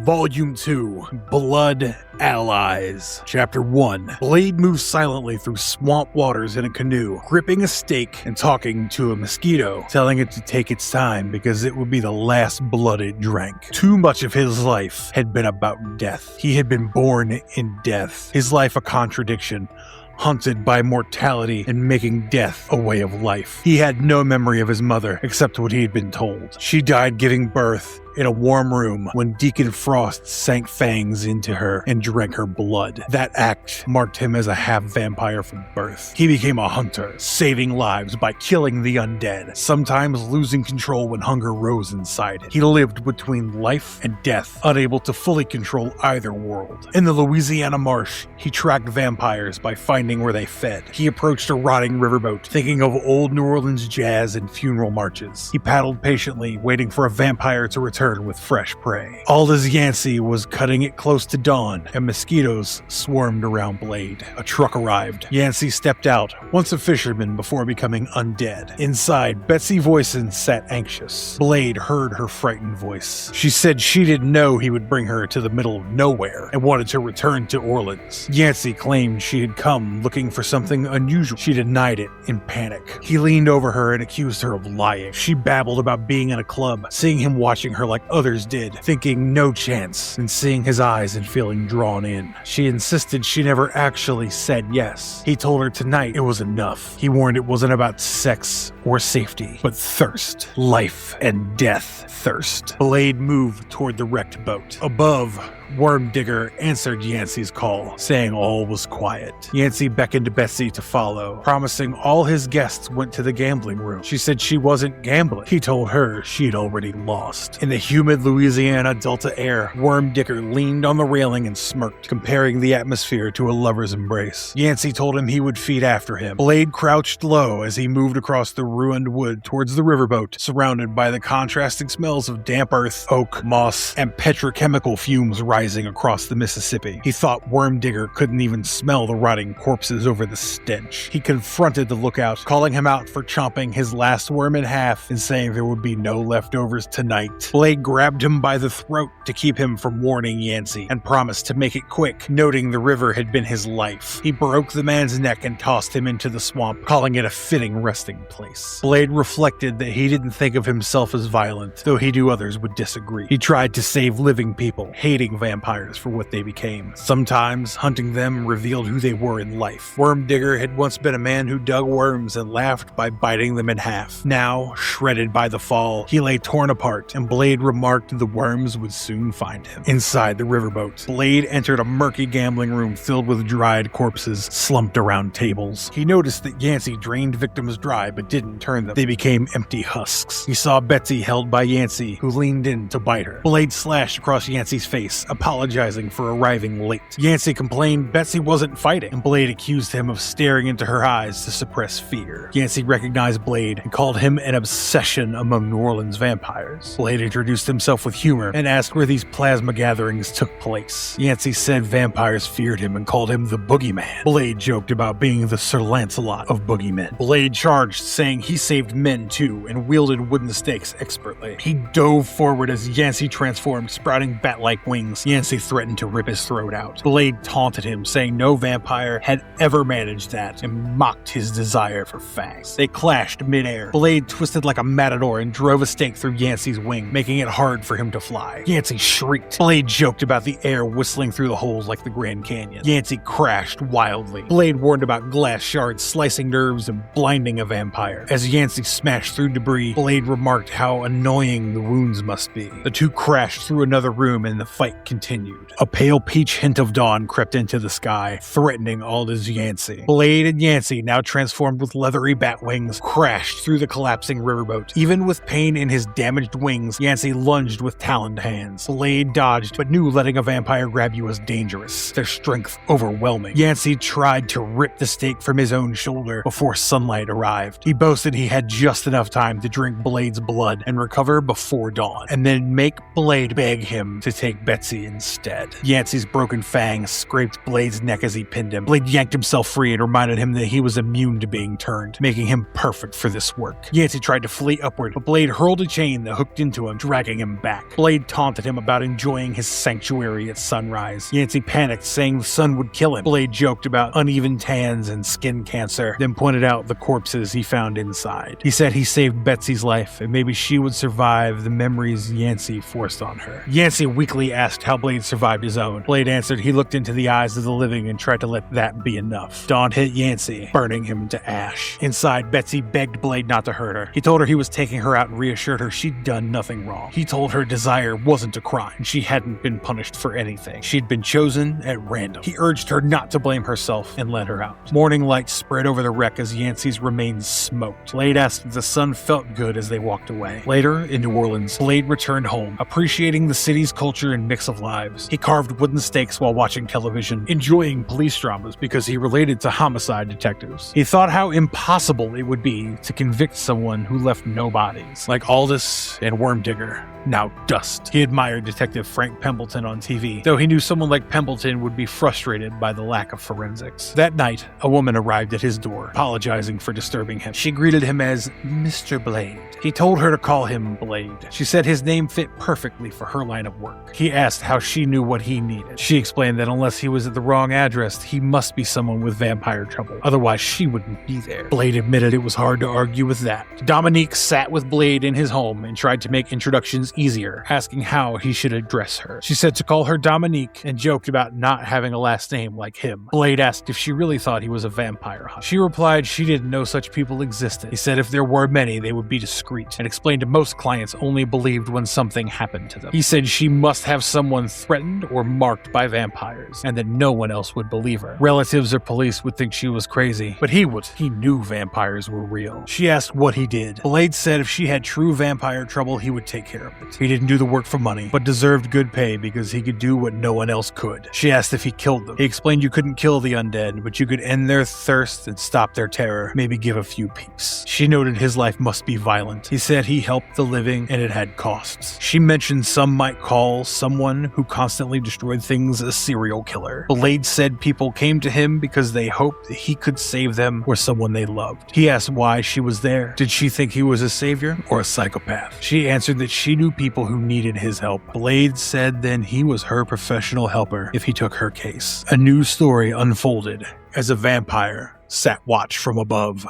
Volume 2, Blood Allies. Chapter 1. Blade moves silently through swamp waters in a canoe, gripping a stake and talking to a mosquito, telling it to take its time because it would be the last blood it drank. Too much of his life had been about death. He had been born in death, his life a contradiction, haunted by mortality and making death a way of life. He had no memory of his mother except what he had been told. She died giving birth in a warm room when Deacon Frost sank fangs into her and drank her blood. That act marked him as a half-vampire from birth. He became a hunter, saving lives by killing the undead, sometimes losing control when hunger rose inside it. He lived between life and death, unable to fully control either world. In the Louisiana marsh, he tracked vampires by finding where they fed. He approached a rotting riverboat, thinking of old New Orleans jazz and funeral marches. He paddled patiently, waiting for a vampire to return with fresh prey. Aldous Yancey was cutting it close to dawn, and mosquitoes swarmed around Blade. A truck arrived. Yancey stepped out, once a fisherman before becoming undead. Inside, Betsy Voisin sat anxious. Blade heard her frightened voice. She said she didn't know he would bring her to the middle of nowhere and wanted to return to Orleans. Yancey claimed she had come looking for something unusual. She denied it in panic. He leaned over her and accused her of lying. She babbled about being in a club, seeing him watching her like others did, thinking no chance, and seeing his eyes and feeling drawn in. She insisted she never actually said yes. He told her tonight it was enough. He warned it wasn't about sex or safety, but thirst. Life and death thirst. Blade moved toward the wrecked boat. Above, Wormdigger answered Yancey's call, saying all was quiet. Yancey beckoned to Betsy to follow, promising all his guests went to the gambling room. She said she wasn't gambling. He told her she'd already lost. In the humid Louisiana Delta air, Wormdigger leaned on the railing and smirked, comparing the atmosphere to a lover's embrace. Yancey told him he would feed after him. Blade crouched low as he moved across the ruined wood towards the riverboat, surrounded by the contrasting smells of damp earth, oak, moss, and petrochemical fumes rising across the Mississippi. He thought Wormdigger couldn't even smell the rotting corpses over the stench. He confronted the lookout, calling him out for chomping his last worm in half and saying there would be no leftovers tonight. Blade grabbed him by the throat to keep him from warning Yancey and promised to make it quick, noting the river had been his life. He broke the man's neck and tossed him into the swamp, calling it a fitting resting place. Blade reflected that he didn't think of himself as violent, though he knew others would disagree. He tried to save living people, hating vampires for what they became. Sometimes hunting them revealed who they were in life. Wormdigger had once been a man who dug worms and laughed by biting them in half. Now, shredded by the fall, he lay torn apart, and Blade remarked the worms would soon find him. Inside the riverboat, Blade entered a murky gambling room filled with dried corpses slumped around tables. He noticed that Yancey drained victims dry but didn't turn them. They became empty husks. He saw Betsy held by Yancey, who leaned in to bite her. Blade slashed across Yancey's face, apologizing for arriving late. Yancey complained Betsy wasn't fighting, and Blade accused him of staring into her eyes to suppress fear. Yancey recognized Blade and called him an obsession among New Orleans vampires. Blade introduced himself with humor and asked where these plasma gatherings took place. Yancey said vampires feared him and called him the Boogeyman. Blade joked about being the Sir Lancelot of boogeymen. Blade charged, saying he saved men too and wielded wooden stakes expertly. He dove forward as Yancey transformed, sprouting bat-like wings. Yancey threatened to rip his throat out. Blade taunted him, saying no vampire had ever managed that, and mocked his desire for fangs. They clashed midair. Blade twisted like a matador and drove a stake through Yancey's wing, making it hard for him to fly. Yancey shrieked. Blade joked about the air whistling through the holes like the Grand Canyon. Yancey crashed wildly. Blade warned about glass shards slicing nerves and blinding a vampire. As Yancey smashed through debris, Blade remarked how annoying the wounds must be. The two crashed through another room and the fight continued. A pale peach hint of dawn crept into the sky, threatening Aldous Yancey. Blade and Yancey, now transformed with leathery bat wings, crashed through the collapsing riverboat. Even with pain in his damaged wings, Yancey lunged with taloned hands. Blade dodged, but knew letting a vampire grab you was dangerous, their strength overwhelming. Yancey tried to rip the stake from his own shoulder before sunlight arrived. He boasted he had just enough time to drink Blade's blood and recover before dawn, and then make Blade beg him to take Betsy instead. Yancey's broken fangs scraped Blade's neck as he pinned him. Blade yanked himself free and reminded him that he was immune to being turned, making him perfect for this work. Yancey tried to flee upward, but Blade hurled a chain that hooked into him, dragging him back. Blade taunted him about enjoying his sanctuary at sunrise. Yancey panicked, saying the sun would kill him. Blade joked about uneven tans and skin cancer, then pointed out the corpses he found inside. He said he saved Betsy's life, and maybe she would survive the memories Yancey forced on her. Yancey weakly asked how Blade survived his own. Blade answered he looked into the eyes of the living and tried to let that be enough. Dawn hit Yancey, burning him to ash. Inside, Betsy begged Blade not to hurt her. He told her he was taking her out and reassured her she'd done nothing wrong. He told her desire wasn't a crime, and she hadn't been punished for anything. She'd been chosen at random. He urged her not to blame herself and let her out. Morning light spread over the wreck as Yancey's remains smoked. Blade asked if the sun felt good as they walked away. Later, in New Orleans, Blade returned home, appreciating the city's culture and mix of lives. He carved wooden stakes while watching television, enjoying police dramas because he related to homicide detectives. He thought how impossible it would be to convict someone who left no bodies, like Aldous and Wormdigger. Now dust. He admired Detective Frank Pembleton on TV, though he knew someone like Pembleton would be frustrated by the lack of forensics. That night, a woman arrived at his door, apologizing for disturbing him. She greeted him as Mr. Blade. He told her to call him Blade. She said his name fit perfectly for her line of work. He asked how she knew what he needed. She explained that unless he was at the wrong address, he must be someone with vampire trouble. Otherwise, she wouldn't be there. Blade admitted it was hard to argue with that. Dominique sat with Blade in his home and tried to make introductions easier, asking how he should address her. She said to call her Dominique and joked about not having a last name like him. Blade asked if she really thought he was a vampire hunter. She replied she didn't know such people existed. He said if there were many, they would be discreet, and explained to most clients only believed when something happened to them. He said she must have someone threatened or marked by vampires, and that no one else would believe her. Relatives or police would think she was crazy, but he would. He knew vampires were real. She asked what he did. Blade said if she had true vampire trouble, he would take care of it. He didn't do the work for money, but deserved good pay because he could do what no one else could. She asked if he killed them. He explained you couldn't kill the undead, but you could end their thirst and stop their terror, maybe give a few peeps. She noted his life must be violent. He said he helped the living and it had costs. She mentioned some might call someone man who constantly destroyed things, a serial killer. Blade said people came to him because they hoped that he could save them or someone they loved. He asked why she was there. Did she think he was a savior or a psychopath? She answered that she knew people who needed his help. Blade said then he was her professional helper if he took her case. A new story unfolded as a vampire sat watch from above.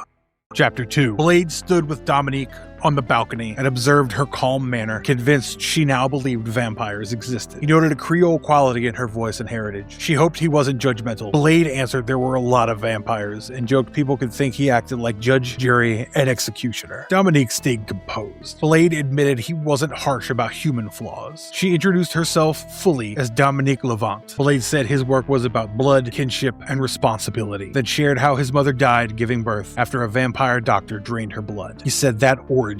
Chapter 2. Blade stood with Dominique on the balcony and observed her calm manner, convinced she now believed vampires existed. He noted a Creole quality in her voice and heritage. She hoped he wasn't judgmental. Blade answered there were a lot of vampires and joked people could think he acted like judge, jury, and executioner. Dominique stayed composed. Blade admitted he wasn't harsh about human flaws. She introduced herself fully as Dominique Levant. Blade said his work was about blood, kinship, and responsibility, then shared how his mother died giving birth after a vampire doctor drained her blood. He said that origin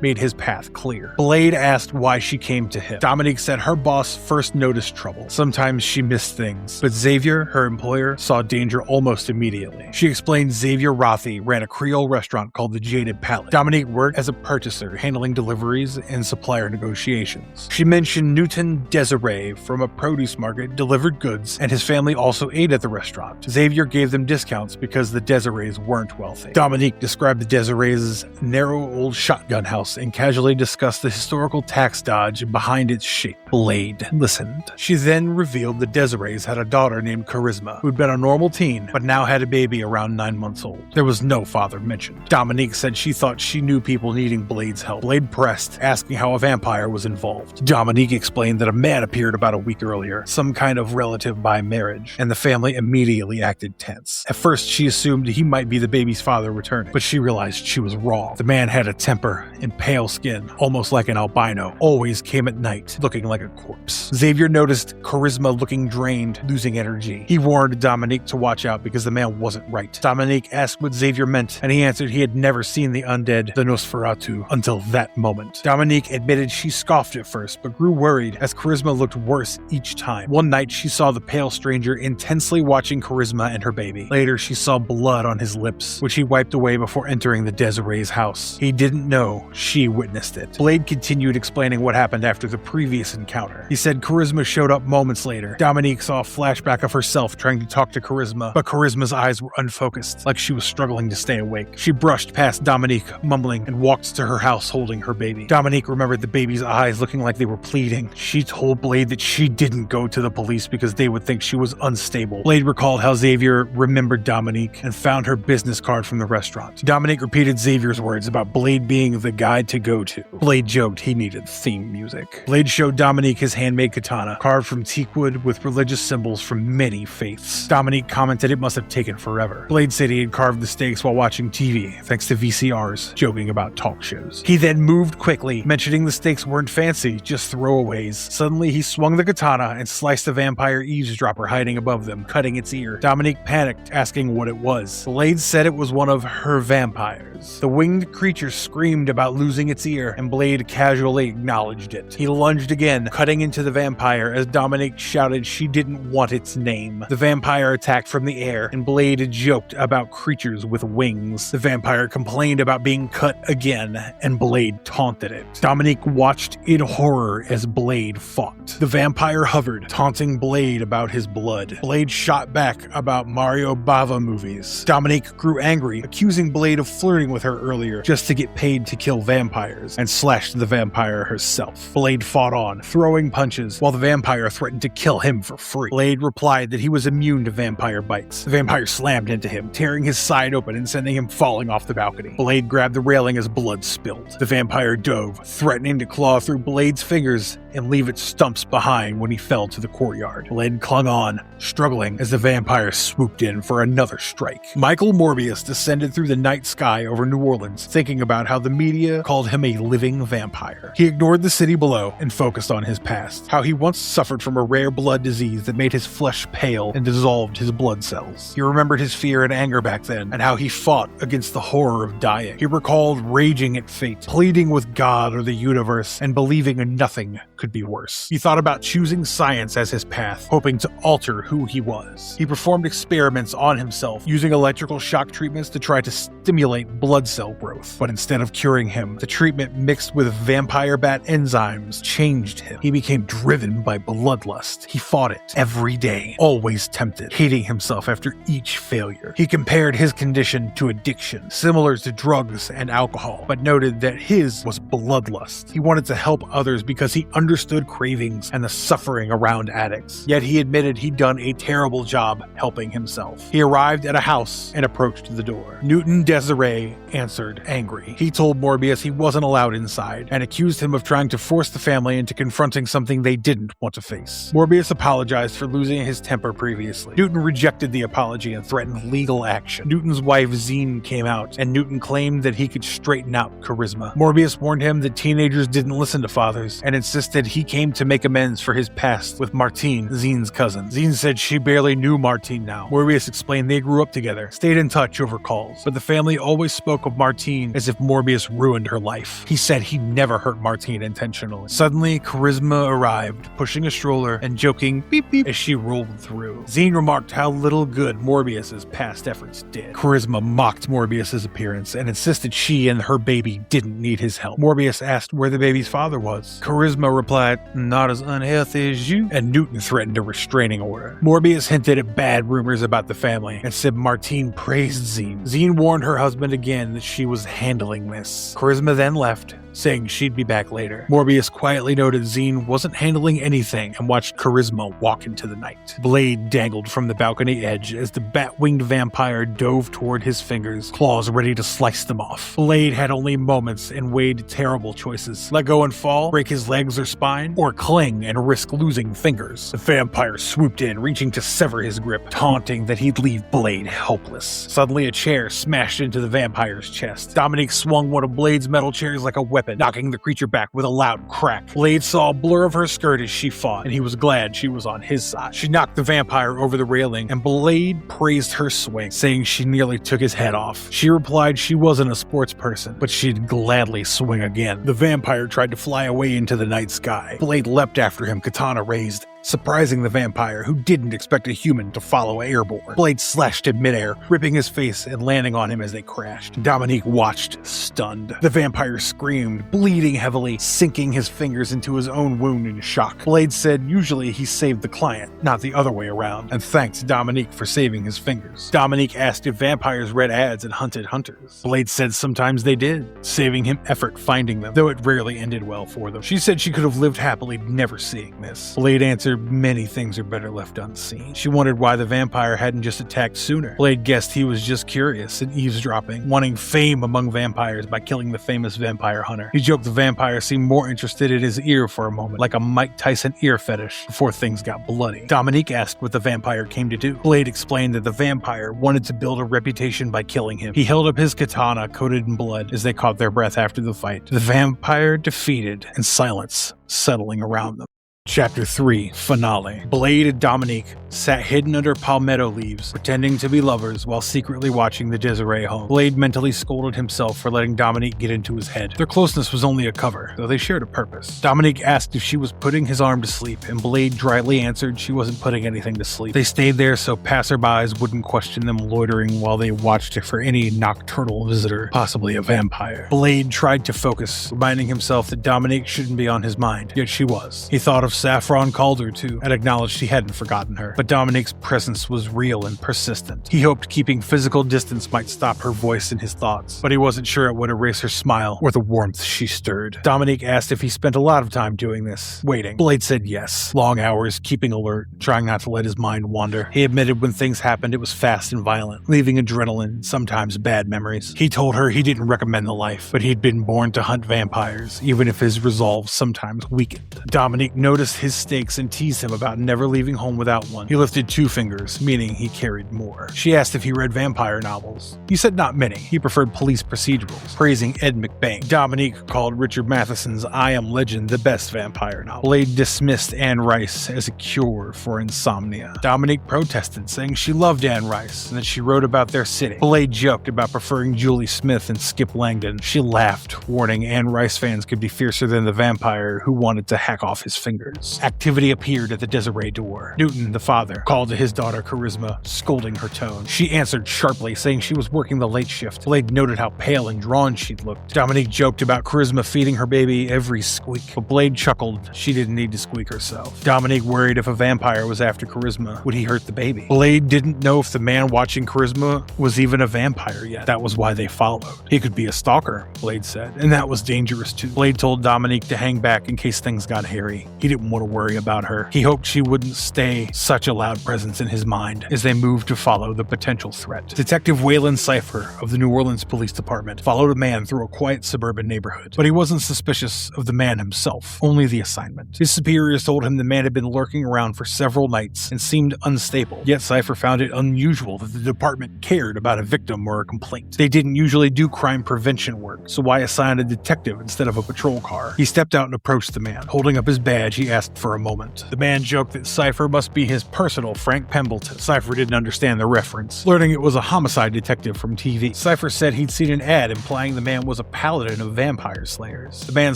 made his path clear. Blade asked why she came to him. Dominique said her boss first noticed trouble. Sometimes she missed things, but Xavier, her employer, saw danger almost immediately. She explained Xavier Rothi ran a Creole restaurant called the Jaded Palate. Dominique worked as a purchaser, handling deliveries and supplier negotiations. She mentioned Newton Desiree from a produce market delivered goods, and his family also ate at the restaurant. Xavier gave them discounts because the Desirees weren't wealthy. Dominique described the Desirees' narrow old shotgun house and casually discussed the historical tax dodge behind its shape. Blade listened. She then revealed the Desirees had a daughter named Charisma, who'd been a normal teen, but now had a baby around 9 months old. There was no father mentioned. Dominique said she thought she knew people needing Blade's help. Blade pressed, asking how a vampire was involved. Dominique explained that a man appeared about a week earlier, some kind of relative by marriage, and the family immediately acted tense. At first, she assumed he might be the baby's father returning, but she realized she was wrong. The man had a temper and pale skin, almost like an albino, always came at night, looking like a corpse. Xavier noticed Charisma looking drained, losing energy. He warned Dominique to watch out because the man wasn't right. Dominique asked what Xavier meant, and he answered he had never seen the undead, the Nosferatu, until that moment. Dominique admitted she scoffed at first, but grew worried as Charisma looked worse each time. One night, she saw the pale stranger intensely watching Charisma and her baby. Later, she saw blood on his lips, which he wiped away before entering the Desiree's house. He didn't know she witnessed it. Blade continued explaining what happened after the previous encounter. He said Charisma showed up moments later. Dominique saw a flashback of herself trying to talk to Charisma, but Charisma's eyes were unfocused, like she was struggling to stay awake. She brushed past Dominique, mumbling, and walked to her house holding her baby. Dominique remembered the baby's eyes looking like they were pleading. She told Blade that she didn't go to the police because they would think she was unstable. Blade recalled how Xavier remembered Dominique and found her business card from the restaurant. Dominique repeated Xavier's words about Blade being the guide to go to. Blade joked he needed theme music. Blade showed Dominique his handmade katana, carved from teakwood with religious symbols from many faiths. Dominique commented it must have taken forever. Blade said he had carved the stakes while watching TV, thanks to VCRs, joking about talk shows. He then moved quickly, mentioning the stakes weren't fancy, just throwaways. Suddenly, he swung the katana and sliced a vampire eavesdropper hiding above them, cutting its ear. Dominique panicked, asking what it was. Blade said it was one of her vampires. The winged creature screamed about losing its ear, and Blade casually acknowledged it. He lunged again, cutting into the vampire as Dominique shouted she didn't want its name. The vampire attacked from the air, and Blade joked about creatures with wings. The vampire complained about being cut again, and Blade taunted it. Dominique watched in horror as Blade fought. The vampire hovered, taunting Blade about his blood. Blade shot back about Mario Bava movies. Dominique grew angry, accusing Blade of flirting with her earlier just to get paid to kill vampires, and slashed the vampire herself. Blade fought on, throwing punches, while the vampire threatened to kill him for free. Blade replied that he was immune to vampire bites. The vampire slammed into him, tearing his side open and sending him falling off the balcony. Blade grabbed the railing as blood spilled. The vampire dove, threatening to claw through Blade's fingers and leave its stumps behind when he fell to the courtyard. Blade clung on, struggling as the vampire swooped in for another strike. Michael Morbius descended through the night sky over New Orleans, thinking about how the media called him a living vampire. He ignored the city below and focused on his past, how he once suffered from a rare blood disease that made his flesh pale and dissolved his blood cells. He remembered his fear and anger back then, and how he fought against the horror of dying. He recalled raging at fate, pleading with God or the universe, and believing in nothing could be worse. He thought about choosing science as his path, hoping to alter who he was. He performed experiments on himself, using electrical shock treatments to try to stimulate blood cell growth. But instead of curing him, the treatment mixed with vampire bat enzymes changed him. He became driven by bloodlust. He fought it every day, always tempted, hating himself after each failure. He compared his condition to addiction, similar to drugs and alcohol, but noted that his was bloodlust. He wanted to help others because he understood cravings and the suffering around addicts. Yet he admitted he'd done a terrible job helping himself. He arrived at a house and approached the door. Newton Desiree answered, angry. He told Morbius he wasn't allowed inside and accused him of trying to force the family into confronting something they didn't want to face. Morbius apologized for losing his temper previously. Newton rejected the apology and threatened legal action. Newton's wife Zine came out, and Newton claimed that he could straighten out Charisma. Morbius warned him that teenagers didn't listen to fathers and insisted he came to make amends for his past with Martine, Zine's cousin. Zine said she barely knew Martine now. Morbius explained they grew up together, stayed in touch over calls, but the family always spoke of Martine as if Morbius ruined her life. He said he never hurt Martine intentionally. Suddenly, Charisma arrived, pushing a stroller and joking beep beep as she rolled through. Zine remarked how little good Morbius's past efforts did. Charisma mocked Morbius's appearance and insisted she and her baby didn't need his help. Morbius asked where the baby's father was. Charisma replied, not as unhealthy as you, and Newton threatened a restraining order. Morbius hinted at bad rumors about the family and said Martine praised Zine. Zine warned her husband again that she was handling this. Charisma then left, saying she'd be back later. Morbius quietly noted Zine wasn't handling anything and watched Charisma walk into the night. Blade dangled from the balcony edge as the bat-winged vampire dove toward his fingers, claws ready to slice them off. Blade had only moments and weighed terrible choices. Let go and fall, break his legs or spine, or cling and risk losing fingers. The vampire swooped in, reaching to sever his grip, taunting that he'd leave Blade helpless. Suddenly a chair smashed into the vampire's chest. Dominique swung one of Blade's metal chairs like a weapon, knocking the creature back with a loud crack. Blade saw a blur of her skirt as she fought, and he was glad she was on his side. She knocked the vampire over the railing, and Blade praised her swing, saying she nearly took his head off. She replied she wasn't a sports person, but she'd gladly swing again. The vampire tried to fly away into the night sky. Blade leapt after him, katana raised, surprising the vampire, who didn't expect a human to follow airborne. Blade slashed in midair, ripping his face and landing on him as they crashed. Dominique watched, stunned. The vampire screamed, bleeding heavily, sinking his fingers into his own wound in shock. Blade said usually he saved the client, not the other way around, and thanked Dominique for saving his fingers. Dominique asked if vampires read ads and hunted hunters. Blade said sometimes they did, saving him effort finding them, though it rarely ended well for them. She said she could have lived happily never seeing this. Blade answered many things are better left unseen. She wondered why the vampire hadn't just attacked sooner. Blade guessed he was just curious and eavesdropping, wanting fame among vampires by killing the famous vampire hunter. He joked the vampire seemed more interested in his ear for a moment, like a Mike Tyson ear fetish, before things got bloody. Dominique asked what the vampire came to do. Blade explained that the vampire wanted to build a reputation by killing him. He held up his katana coated in blood as they caught their breath after the fight. The vampire defeated and silence settling around them. Chapter 3, Finale. Blade and Dominique sat hidden under palmetto leaves, pretending to be lovers while secretly watching the Desiree home. Blade mentally scolded himself for letting Dominique get into his head. Their closeness was only a cover, though they shared a purpose. Dominique asked if she was putting his arm to sleep, and Blade dryly answered she wasn't putting anything to sleep. They stayed there so passerbys wouldn't question them loitering while they watched for any nocturnal visitor, possibly a vampire. Blade tried to focus, reminding himself that Dominique shouldn't be on his mind, yet she was. He thought of Saffron Calder too, and acknowledged he hadn't forgotten her. But Dominique's presence was real and persistent. He hoped keeping physical distance might stop her voice in his thoughts, but he wasn't sure it would erase her smile or the warmth she stirred. Dominique asked if he spent a lot of time doing this, waiting. Blade said yes. Long hours, keeping alert, trying not to let his mind wander. He admitted when things happened it was fast and violent, leaving adrenaline, sometimes bad memories. He told her he didn't recommend the life, but he'd been born to hunt vampires, even if his resolve sometimes weakened. Dominique noticed noticed his stakes and teased him about never leaving home without one. He lifted 2 fingers, meaning he carried more. She asked if he read vampire novels. He said not many. He preferred police procedurals, praising Ed McBain. Dominique called Richard Matheson's I Am Legend the best vampire novel. Blade dismissed Anne Rice as a cure for insomnia. Dominique protested, saying she loved Anne Rice and that she wrote about their city. Blade joked about preferring Julie Smith and Skip Langdon. She laughed, warning Anne Rice fans could be fiercer than the vampire who wanted to hack off his fingers. Activity appeared at the Desiree door. Newton, the father, called to his daughter Charisma, scolding her tone. She answered sharply, saying she was working the late shift. Blade noted how pale and drawn she'd looked. Dominique joked about Charisma feeding her baby every squeak, but Blade chuckled she didn't need to squeak herself. Dominique worried if a vampire was after Charisma, would he hurt the baby? Blade didn't know if the man watching Charisma was even a vampire yet. That was why they followed. He could be a stalker, Blade said, and that was dangerous too. Blade told Dominique to hang back in case things got hairy. He didn't want to worry about her. He hoped she wouldn't stay such a loud presence in his mind as they moved to follow the potential threat. Detective Waylon Cypher of the New Orleans Police Department followed a man through a quiet suburban neighborhood, but he wasn't suspicious of the man himself, only the assignment. His superiors told him the man had been lurking around for several nights and seemed unstable, yet Cypher found it unusual that the department cared about a victim or a complaint. They didn't usually do crime prevention work, so why assign a detective instead of a patrol car? He stepped out and approached the man. Holding up his badge, he asked for a moment. The man joked that Cypher must be his personal Frank Pembleton. Cypher didn't understand the reference, learning it was a homicide detective from TV. Cypher said he'd seen an ad implying the man was a paladin of vampire slayers. The man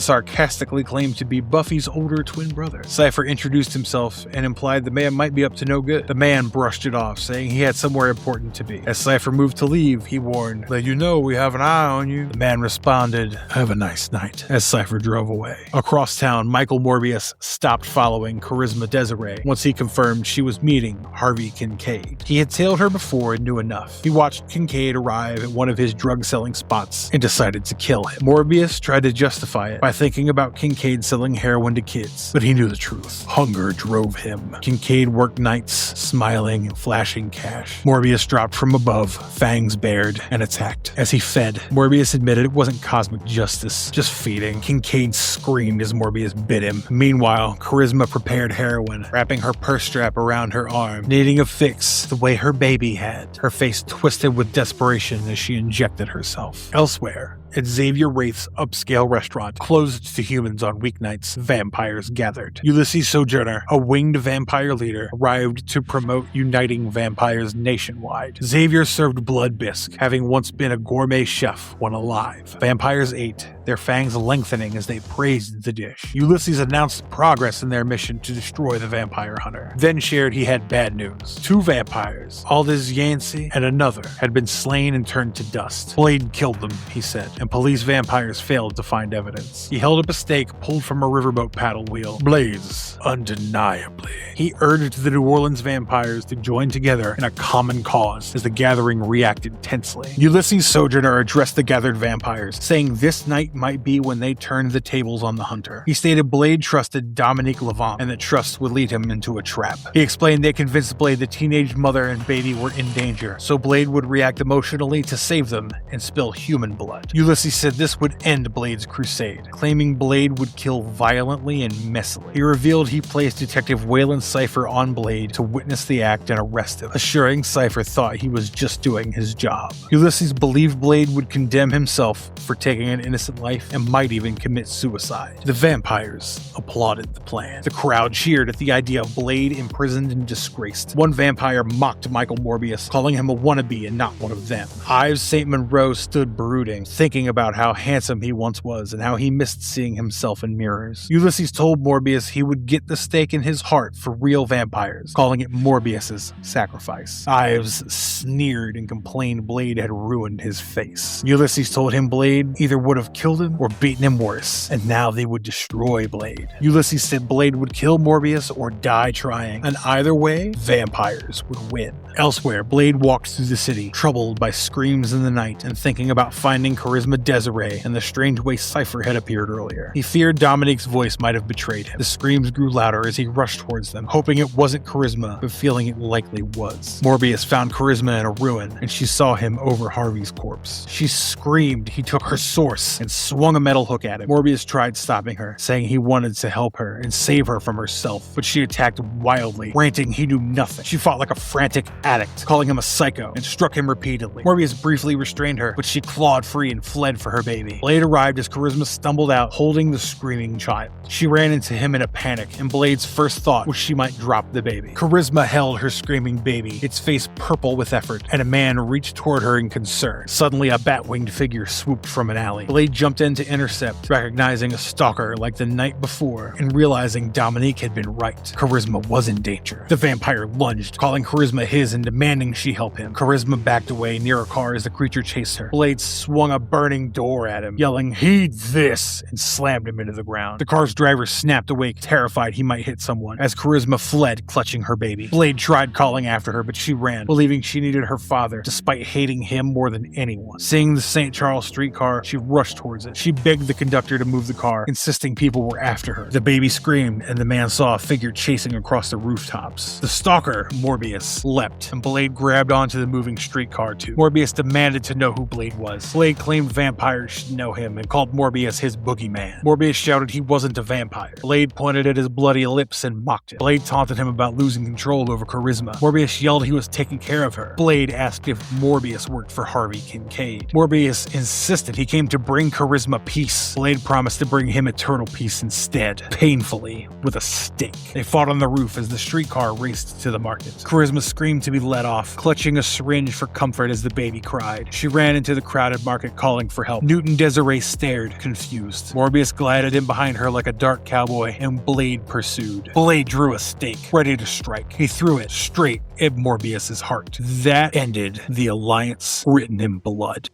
sarcastically claimed to be Buffy's older twin brother. Cypher introduced himself and implied the man might be up to no good. The man brushed it off, saying he had somewhere important to be. As Cypher moved to leave, he warned, "Let you know we have an eye on you." The man responded, "Have a nice night," as Cypher drove away. Across town, Michael Morbius stopped following Charisma Desiree once he confirmed she was meeting Harvey Kincaid. He had tailed her before and knew enough. He watched Kincaid arrive at one of his drug-selling spots and decided to kill him. Morbius tried to justify it by thinking about Kincaid selling heroin to kids, but he knew the truth. Hunger drove him. Kincaid worked nights, smiling and flashing cash. Morbius dropped from above, fangs bared, and attacked. As he fed, Morbius admitted it wasn't cosmic justice, just feeding. Kincaid screamed as Morbius bit him. Meanwhile, Charisma prepared heroin, wrapping her purse strap around her arm, needing a fix the way her baby had. Her face twisted with desperation as she injected herself. Elsewhere, at Xavier Wraith's upscale restaurant, closed to humans on weeknights, vampires gathered. Ulysses Sojourner, a winged vampire leader, arrived to promote uniting vampires nationwide. Xavier served blood bisque, having once been a gourmet chef when alive. Vampires ate, their fangs lengthening as they praised the dish. Ulysses announced progress in their mission to destroy the vampire hunter, then shared he had bad news. 2 vampires, Aldous Yancey and another, had been slain and turned to dust. Blade killed them, he said, and police vampires failed to find evidence. He held up a stake pulled from a riverboat paddle wheel. Blaze, undeniably. He urged the New Orleans vampires to join together in a common cause as the gathering reacted tensely. Ulysses Sojourner addressed the gathered vampires, saying this night might be when they turned the tables on the hunter. He stated Blade trusted Dominique Levant and that trust would lead him into a trap. He explained they convinced Blade the teenage mother and baby were in danger, so Blade would react emotionally to save them and spill human blood. Ulysses said this would end Blade's crusade, claiming Blade would kill violently and messily. He revealed he placed Detective Waylon Cypher on Blade to witness the act and arrest him, assuring Cypher thought he was just doing his job. Ulysses believed Blade would condemn himself for taking an innocent life and might even commit suicide. The vampires applauded the plan. The crowd cheered at the idea of Blade imprisoned and disgraced. One vampire mocked Michael Morbius, calling him a wannabe and not one of them. Ives St. Monroe stood brooding, thinking about how handsome he once was and how he missed seeing himself in mirrors. Ulysses told Morbius he would get the stake in his heart for real vampires, calling it Morbius's sacrifice. Ives sneered and complained Blade had ruined his face. Ulysses told him Blade either would have killed him or beaten him worse, and now they would destroy Blade. Ulysses said Blade would kill Morbius or die trying, and either way, vampires would win. Elsewhere, Blade walked through the city, troubled by screams in the night and thinking about finding Charisma Charisma Desiree and the strange way Cypher had appeared earlier. He feared Dominique's voice might have betrayed him. The screams grew louder as he rushed towards them, hoping it wasn't Charisma, but feeling it likely was. Morbius found Charisma in a ruin, and she saw him over Harvey's corpse. She screamed he took her source and swung a metal hook at him. Morbius tried stopping her, saying he wanted to help her and save her from herself, but she attacked wildly, ranting he knew nothing. She fought like a frantic addict, calling him a psycho, and struck him repeatedly. Morbius briefly restrained her, but she clawed free and fled for her baby. Blade arrived as Charisma stumbled out, holding the screaming child. She ran into him in a panic, and Blade's first thought was she might drop the baby. Charisma held her screaming baby, its face purple with effort, and a man reached toward her in concern. Suddenly, a bat-winged figure swooped from an alley. Blade jumped in to intercept, recognizing a stalker like the night before, and realizing Dominique had been right. Charisma was in danger. The vampire lunged, calling Charisma his and demanding she help him. Charisma backed away near a car as the creature chased her. Blade swung a burning door at him, yelling, "Heed this!" and slammed him into the ground. The car's driver snapped awake, terrified he might hit someone, as Charisma fled, clutching her baby. Blade tried calling after her, but she ran, believing she needed her father, despite hating him more than anyone. Seeing the St. Charles streetcar, she rushed towards it. She begged the conductor to move the car, insisting people were after her. The baby screamed, and the man saw a figure chasing across the rooftops. The stalker, Morbius, leapt, and Blade grabbed onto the moving streetcar too. Morbius demanded to know who Blade was. Blade claimed vampires should know him and called Morbius his boogeyman. Morbius shouted he wasn't a vampire. Blade pointed at his bloody lips and mocked him. Blade taunted him about losing control over Charisma. Morbius yelled he was taking care of her. Blade asked if Morbius worked for Harvey Kincaid. Morbius insisted he came to bring Charisma peace. Blade promised to bring him eternal peace instead, painfully, with a stake. They fought on the roof as the streetcar raced to the market. Charisma screamed to be let off, clutching a syringe for comfort as the baby cried. She ran into the crowded market calling for help. Newton Desiree stared, confused. Morbius glided in behind her like a dark cowboy, and Blade pursued. Blade drew a stake, ready to strike. He threw it straight at Morbius's heart. That ended the alliance written in blood.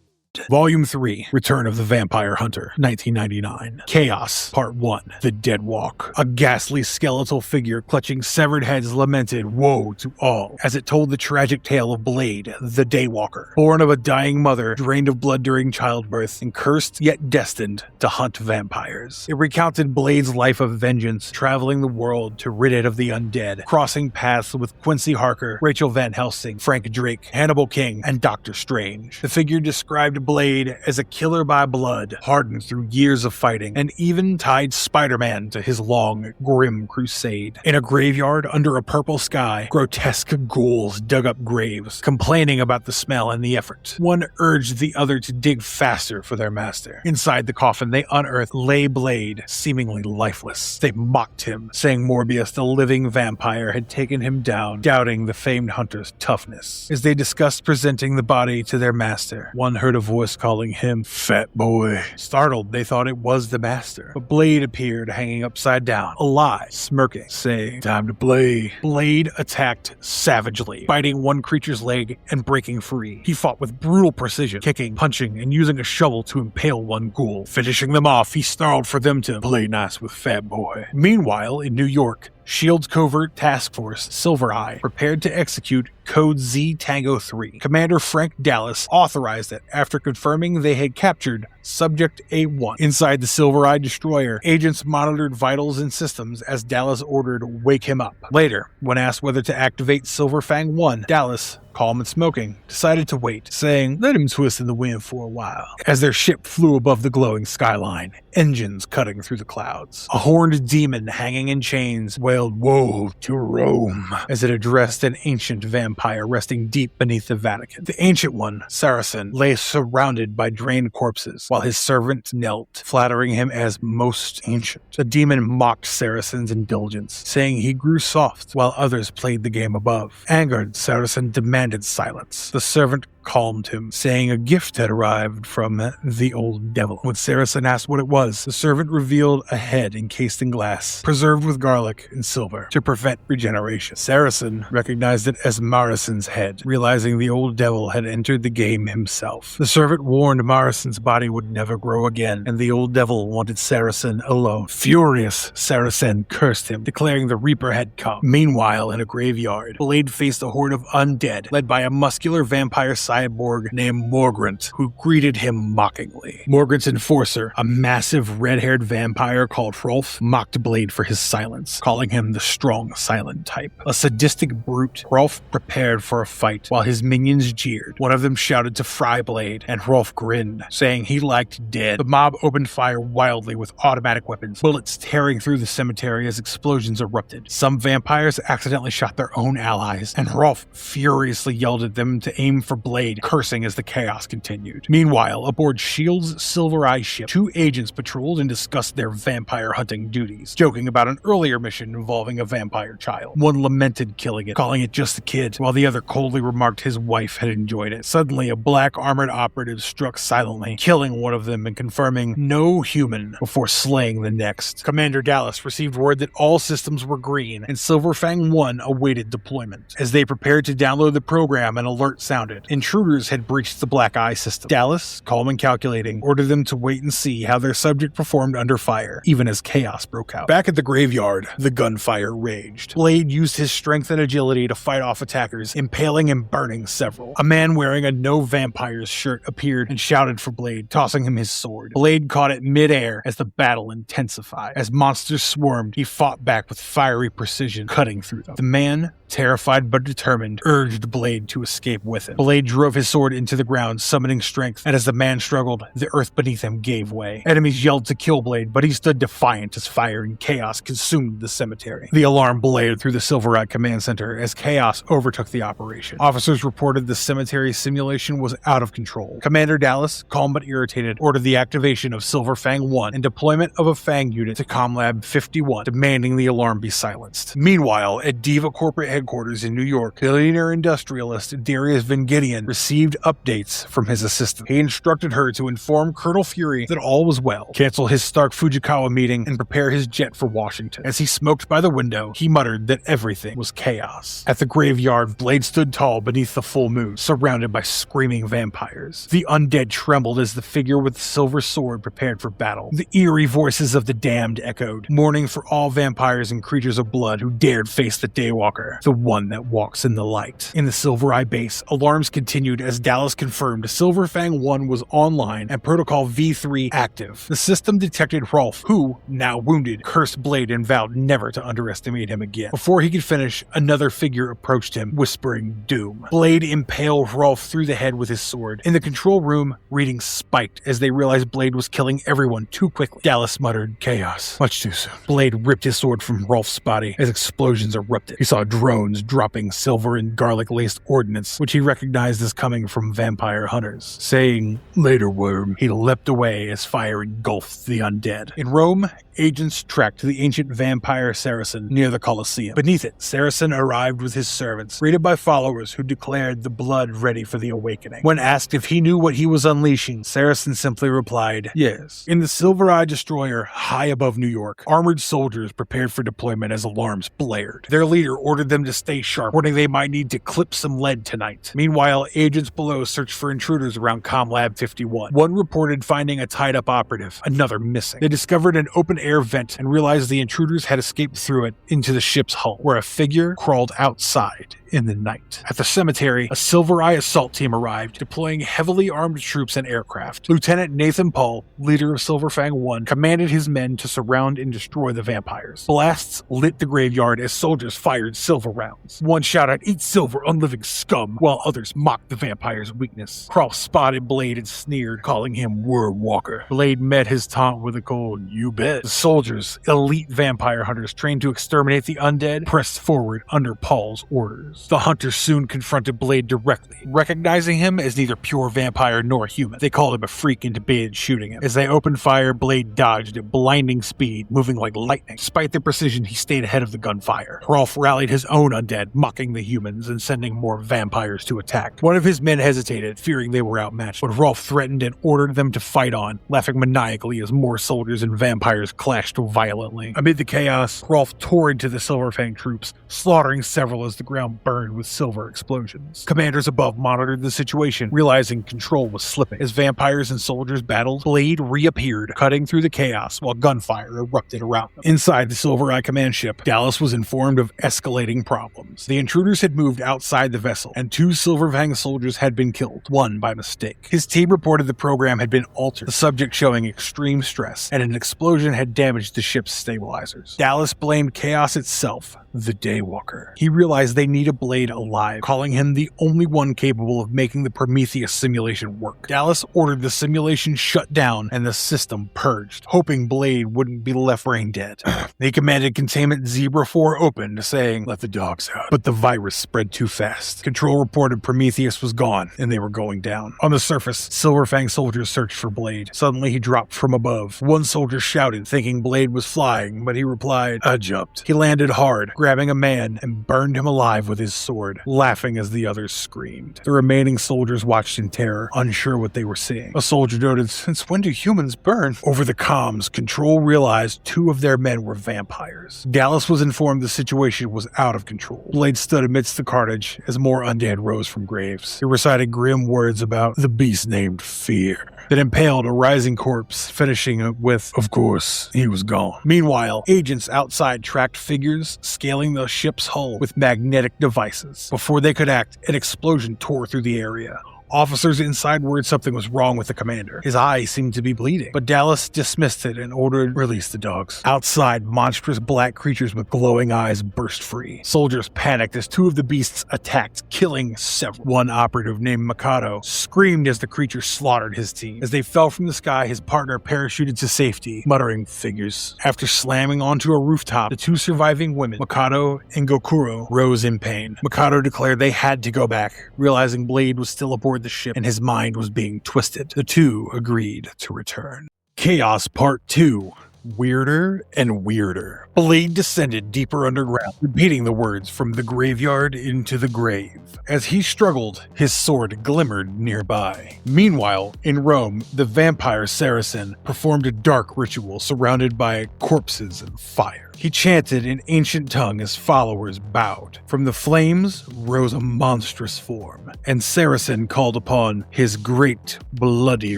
Volume 3, Return of the Vampire Hunter, 1999. Chaos, Part 1, The Dead Walk. A ghastly skeletal figure clutching severed heads lamented woe to all as it told the tragic tale of Blade, the Daywalker, born of a dying mother, drained of blood during childbirth, and cursed yet destined to hunt vampires. It recounted Blade's life of vengeance, traveling the world to rid it of the undead, crossing paths with Quincy Harker, Rachel Van Helsing, Frank Drake, Hannibal King, and Doctor Strange. The figure described Blade as a killer by blood, hardened through years of fighting, and even tied Spider-Man to his long, grim crusade. In a graveyard under a purple sky, grotesque ghouls dug up graves, complaining about the smell and the effort. One urged the other to dig faster for their master. Inside the coffin, they unearthed lay Blade, seemingly lifeless. They mocked him, saying Morbius, the living vampire, had taken him down, doubting the famed hunter's toughness. As they discussed presenting the body to their master, one heard a voice calling him Fat Boy. Startled, they thought it was the master, but Blade appeared hanging upside down, alive, smirking, saying, "Time to play." Blade attacked savagely, biting one creature's leg and breaking free. He fought with brutal precision, kicking, punching, and using a shovel to impale one ghoul. Finishing them off, he snarled for them to play nice with Fat Boy. Meanwhile, in New York, S.H.I.E.L.D.'s covert task force, Silver Eye, prepared to execute Code Z Tango 3. Commander Frank Dallas authorized it after confirming they had captured Subject A1. Inside the Silver Eye destroyer, agents monitored vitals and systems as Dallas ordered wake him up. Later, when asked whether to activate Silver Fang 1, Dallas, calm and smoking, decided to wait, saying, "Let him twist in the wind for a while." As their ship flew above the glowing skyline, engines cutting through the clouds, a horned demon hanging in chains wailed woe to Rome as it addressed an ancient vampire resting deep beneath the Vatican. The ancient one, Saracen, lay surrounded by drained corpses, while his servant knelt, flattering him as most ancient. The demon mocked Saracen's indulgence, saying he grew soft while others played the game above. Angered, Saracen demanded silence. The servant calmed him, saying a gift had arrived from the old devil. When Saracen asked what it was, the servant revealed a head encased in glass, preserved with garlic and silver to prevent regeneration. Saracen recognized it as Maracen's head, realizing the old devil had entered the game himself. The servant warned Maracen's body would never grow again, and the old devil wanted Saracen alone. Furious, Saracen cursed him, declaring the Reaper had come. Meanwhile, in a graveyard, Blade faced a horde of undead, led by a muscular vampire cyborg named Morgrant, who greeted him mockingly. Morgrant's enforcer, a massive red-haired vampire called Hrolf, mocked Blade for his silence, calling him the strong silent type. A sadistic brute, Hrolf prepared for a fight while his minions jeered. One of them shouted to fry Blade, and Hrolf grinned, saying he liked dead. The mob opened fire wildly with automatic weapons, bullets tearing through the cemetery as explosions erupted. Some vampires accidentally shot their own allies, and Hrolf furiously yelled at them to aim for Blade, cursing as the chaos continued. Meanwhile, aboard S.H.I.E.L.'s Silver Eye ship, 2 agents patrolled and discussed their vampire hunting duties, joking about an earlier mission involving a vampire child. One lamented killing it, calling it just a kid, while the other coldly remarked his wife had enjoyed it. Suddenly, a black armored operative struck silently, killing one of them and confirming no human before slaying the next. Commander Dallas received word that all systems were green, and Silverfang 1 awaited deployment. As they prepared to download the program, an alert sounded. Intruders had breached the Black Eye system. Dallas, calm and calculating, ordered them to wait and see how their subject performed under fire, even as chaos broke out. Back at the graveyard, the gunfire raged. Blade used his strength and agility to fight off attackers, impaling and burning several. A man wearing a No Vampires shirt appeared and shouted for Blade, tossing him his sword. Blade caught it mid-air as the battle intensified. As monsters swarmed, he fought back with fiery precision, cutting through them. The man, terrified but determined, urged Blade to escape with him. Blade drove his sword into the ground, summoning strength, and as the man struggled, the earth beneath him gave way. Enemies yelled to kill Blade, but he stood defiant as fire and chaos consumed the cemetery. The alarm blared through the Silverite command center as chaos overtook the operation. Officers reported the cemetery simulation was out of control. Commander Dallas, calm but irritated, ordered the activation of Silverfang 1 and deployment of a Fang unit to Comlab 51, demanding the alarm be silenced. Meanwhile, at Diva corporate headquarters in New York, billionaire industrialist Darius Van Gideon received updates from his assistant. He instructed her to inform Colonel Fury that all was well, cancel his Stark Fujikawa meeting, and prepare his jet for Washington. As he smoked by the window, he muttered that everything was chaos. At the graveyard, Blade stood tall beneath the full moon, surrounded by screaming vampires. The undead trembled as the figure with the silver sword prepared for battle. The eerie voices of the damned echoed, mourning for all vampires and creatures of blood who dared face the Daywalker, the one that walks in the light. In the Silver Eye base, alarms continued as Dallas confirmed Silverfang 1 was online and Protocol V3 active. The system detected Hrolf, who, now wounded, cursed Blade and vowed never to underestimate him again. Before he could finish, another figure approached him, whispering doom. Blade impaled Hrolf through the head with his sword. In the control room, readings spiked as they realized Blade was killing everyone too quickly. Dallas muttered, "Chaos. Much too soon." Blade ripped his sword from Hrolf's body as explosions erupted. He saw drones dropping silver and garlic-laced ordnance, which he recognized as coming from vampire hunters. Saying, "Later, worm," he leapt away as fire engulfed the undead. In Rome, agents tracked the ancient vampire Saracen near the Colosseum. Beneath it, Saracen arrived with his servants, greeted by followers who declared the blood ready for the awakening. When asked if he knew what he was unleashing, Saracen simply replied, "Yes." In the Silver Eye destroyer, high above New York, armored soldiers prepared for deployment as alarms blared. Their leader ordered them to stay sharp, warning they might need to clip some lead tonight. Meanwhile, agents below searched for intruders around Comlab 51. One reported finding a tied-up operative, another missing. They discovered an open-air vent and realized the intruders had escaped through it into the ship's hull, where a figure crawled outside in the night. At the cemetery, a Silver Eye assault team arrived, deploying heavily armed troops and aircraft. Lieutenant Nathan Paul, leader of Silverfang 1, commanded his men to surround and destroy the vampires. Blasts lit the graveyard as soldiers fired silver rounds. One shouted, "Eat silver, unliving scum," while others mocked the vampire's weakness. Croft spotted Blade and sneered, calling him Worm Walker. Blade met his taunt with a cold, "You bet." The soldiers, elite vampire hunters trained to exterminate the undead, pressed forward under Paul's orders. The hunters soon confronted Blade directly, recognizing him as neither pure vampire nor human. They called him a freak and debated shooting him. As they opened fire, Blade dodged at blinding speed, moving like lightning. Despite their precision, he stayed ahead of the gunfire. Hrolf rallied his own undead, mocking the humans and sending more vampires to attack. One of his men hesitated, fearing they were outmatched, but Hrolf threatened and ordered them to fight on, laughing maniacally as more soldiers and vampires clashed violently. Amid the chaos, Hrolf tore into the Silverfang troops, slaughtering several as the ground burned with silver explosions. Commanders above monitored the situation, realizing control was slipping. As vampires and soldiers battled, Blade reappeared, cutting through the chaos while gunfire erupted around them. Inside the Silver Eye command ship, Dallas was informed of escalating problems. The intruders had moved outside the vessel, and 2 Silver Fang soldiers had been killed, one by mistake. His team reported the program had been altered, the subject showing extreme stress, and an explosion had damaged the ship's stabilizers. Dallas blamed chaos itself, the Daywalker. He realized they needed Blade alive, calling him the only one capable of making the Prometheus simulation work. Dallas ordered the simulation shut down and the system purged, hoping Blade wouldn't be left brain dead. They commanded Containment Zebra 4 open, saying, "Let the dogs out." But the virus spread too fast. Control reported Prometheus was gone, and they were going down. On the surface, Silver Fang soldiers searched for Blade. Suddenly, he dropped from above. One soldier shouted, thinking Blade was flying, but he replied, "I jumped." He landed hard, grabbing a man and burned him alive with his sword, laughing as the others screamed. The remaining soldiers watched in terror, unsure what they were seeing. A soldier noted, "Since when do humans burn?" Over the comms, Control realized 2 of their men were vampires. Dallas was informed the situation was out of control. Blade stood amidst the carnage as more undead rose from graves. He recited grim words about the beast named Fear, that impaled a rising corpse, finishing it with, "Of course, he was gone." Meanwhile, agents outside tracked figures, scaling the ship's hull with magnetic devices. Before they could act, an explosion tore through the area. Officers inside worried something was wrong with the commander. His eye seemed to be bleeding, but Dallas dismissed it and ordered, "Release the dogs." Outside, monstrous black creatures with glowing eyes burst free. Soldiers panicked as 2 of the beasts attacked, killing several. One operative named Mikado screamed as the creature slaughtered his team. As they fell from the sky, his partner parachuted to safety, muttering, "Figures." After slamming onto a rooftop, the 2 surviving women, Mikado and Gokuro, rose in pain. Mikado declared they had to go back, realizing Blade was still aboard the ship and his mind was being twisted. The 2 agreed to return. Chaos Part 2. Weirder and weirder. Blade descended deeper underground, repeating the words from the graveyard into the grave. As he struggled, his sword glimmered nearby. Meanwhile, in Rome, the vampire Saracen performed a dark ritual surrounded by corpses and fire. He chanted in ancient tongue as followers bowed. From the flames rose a monstrous form, and Saracen called upon his great bloody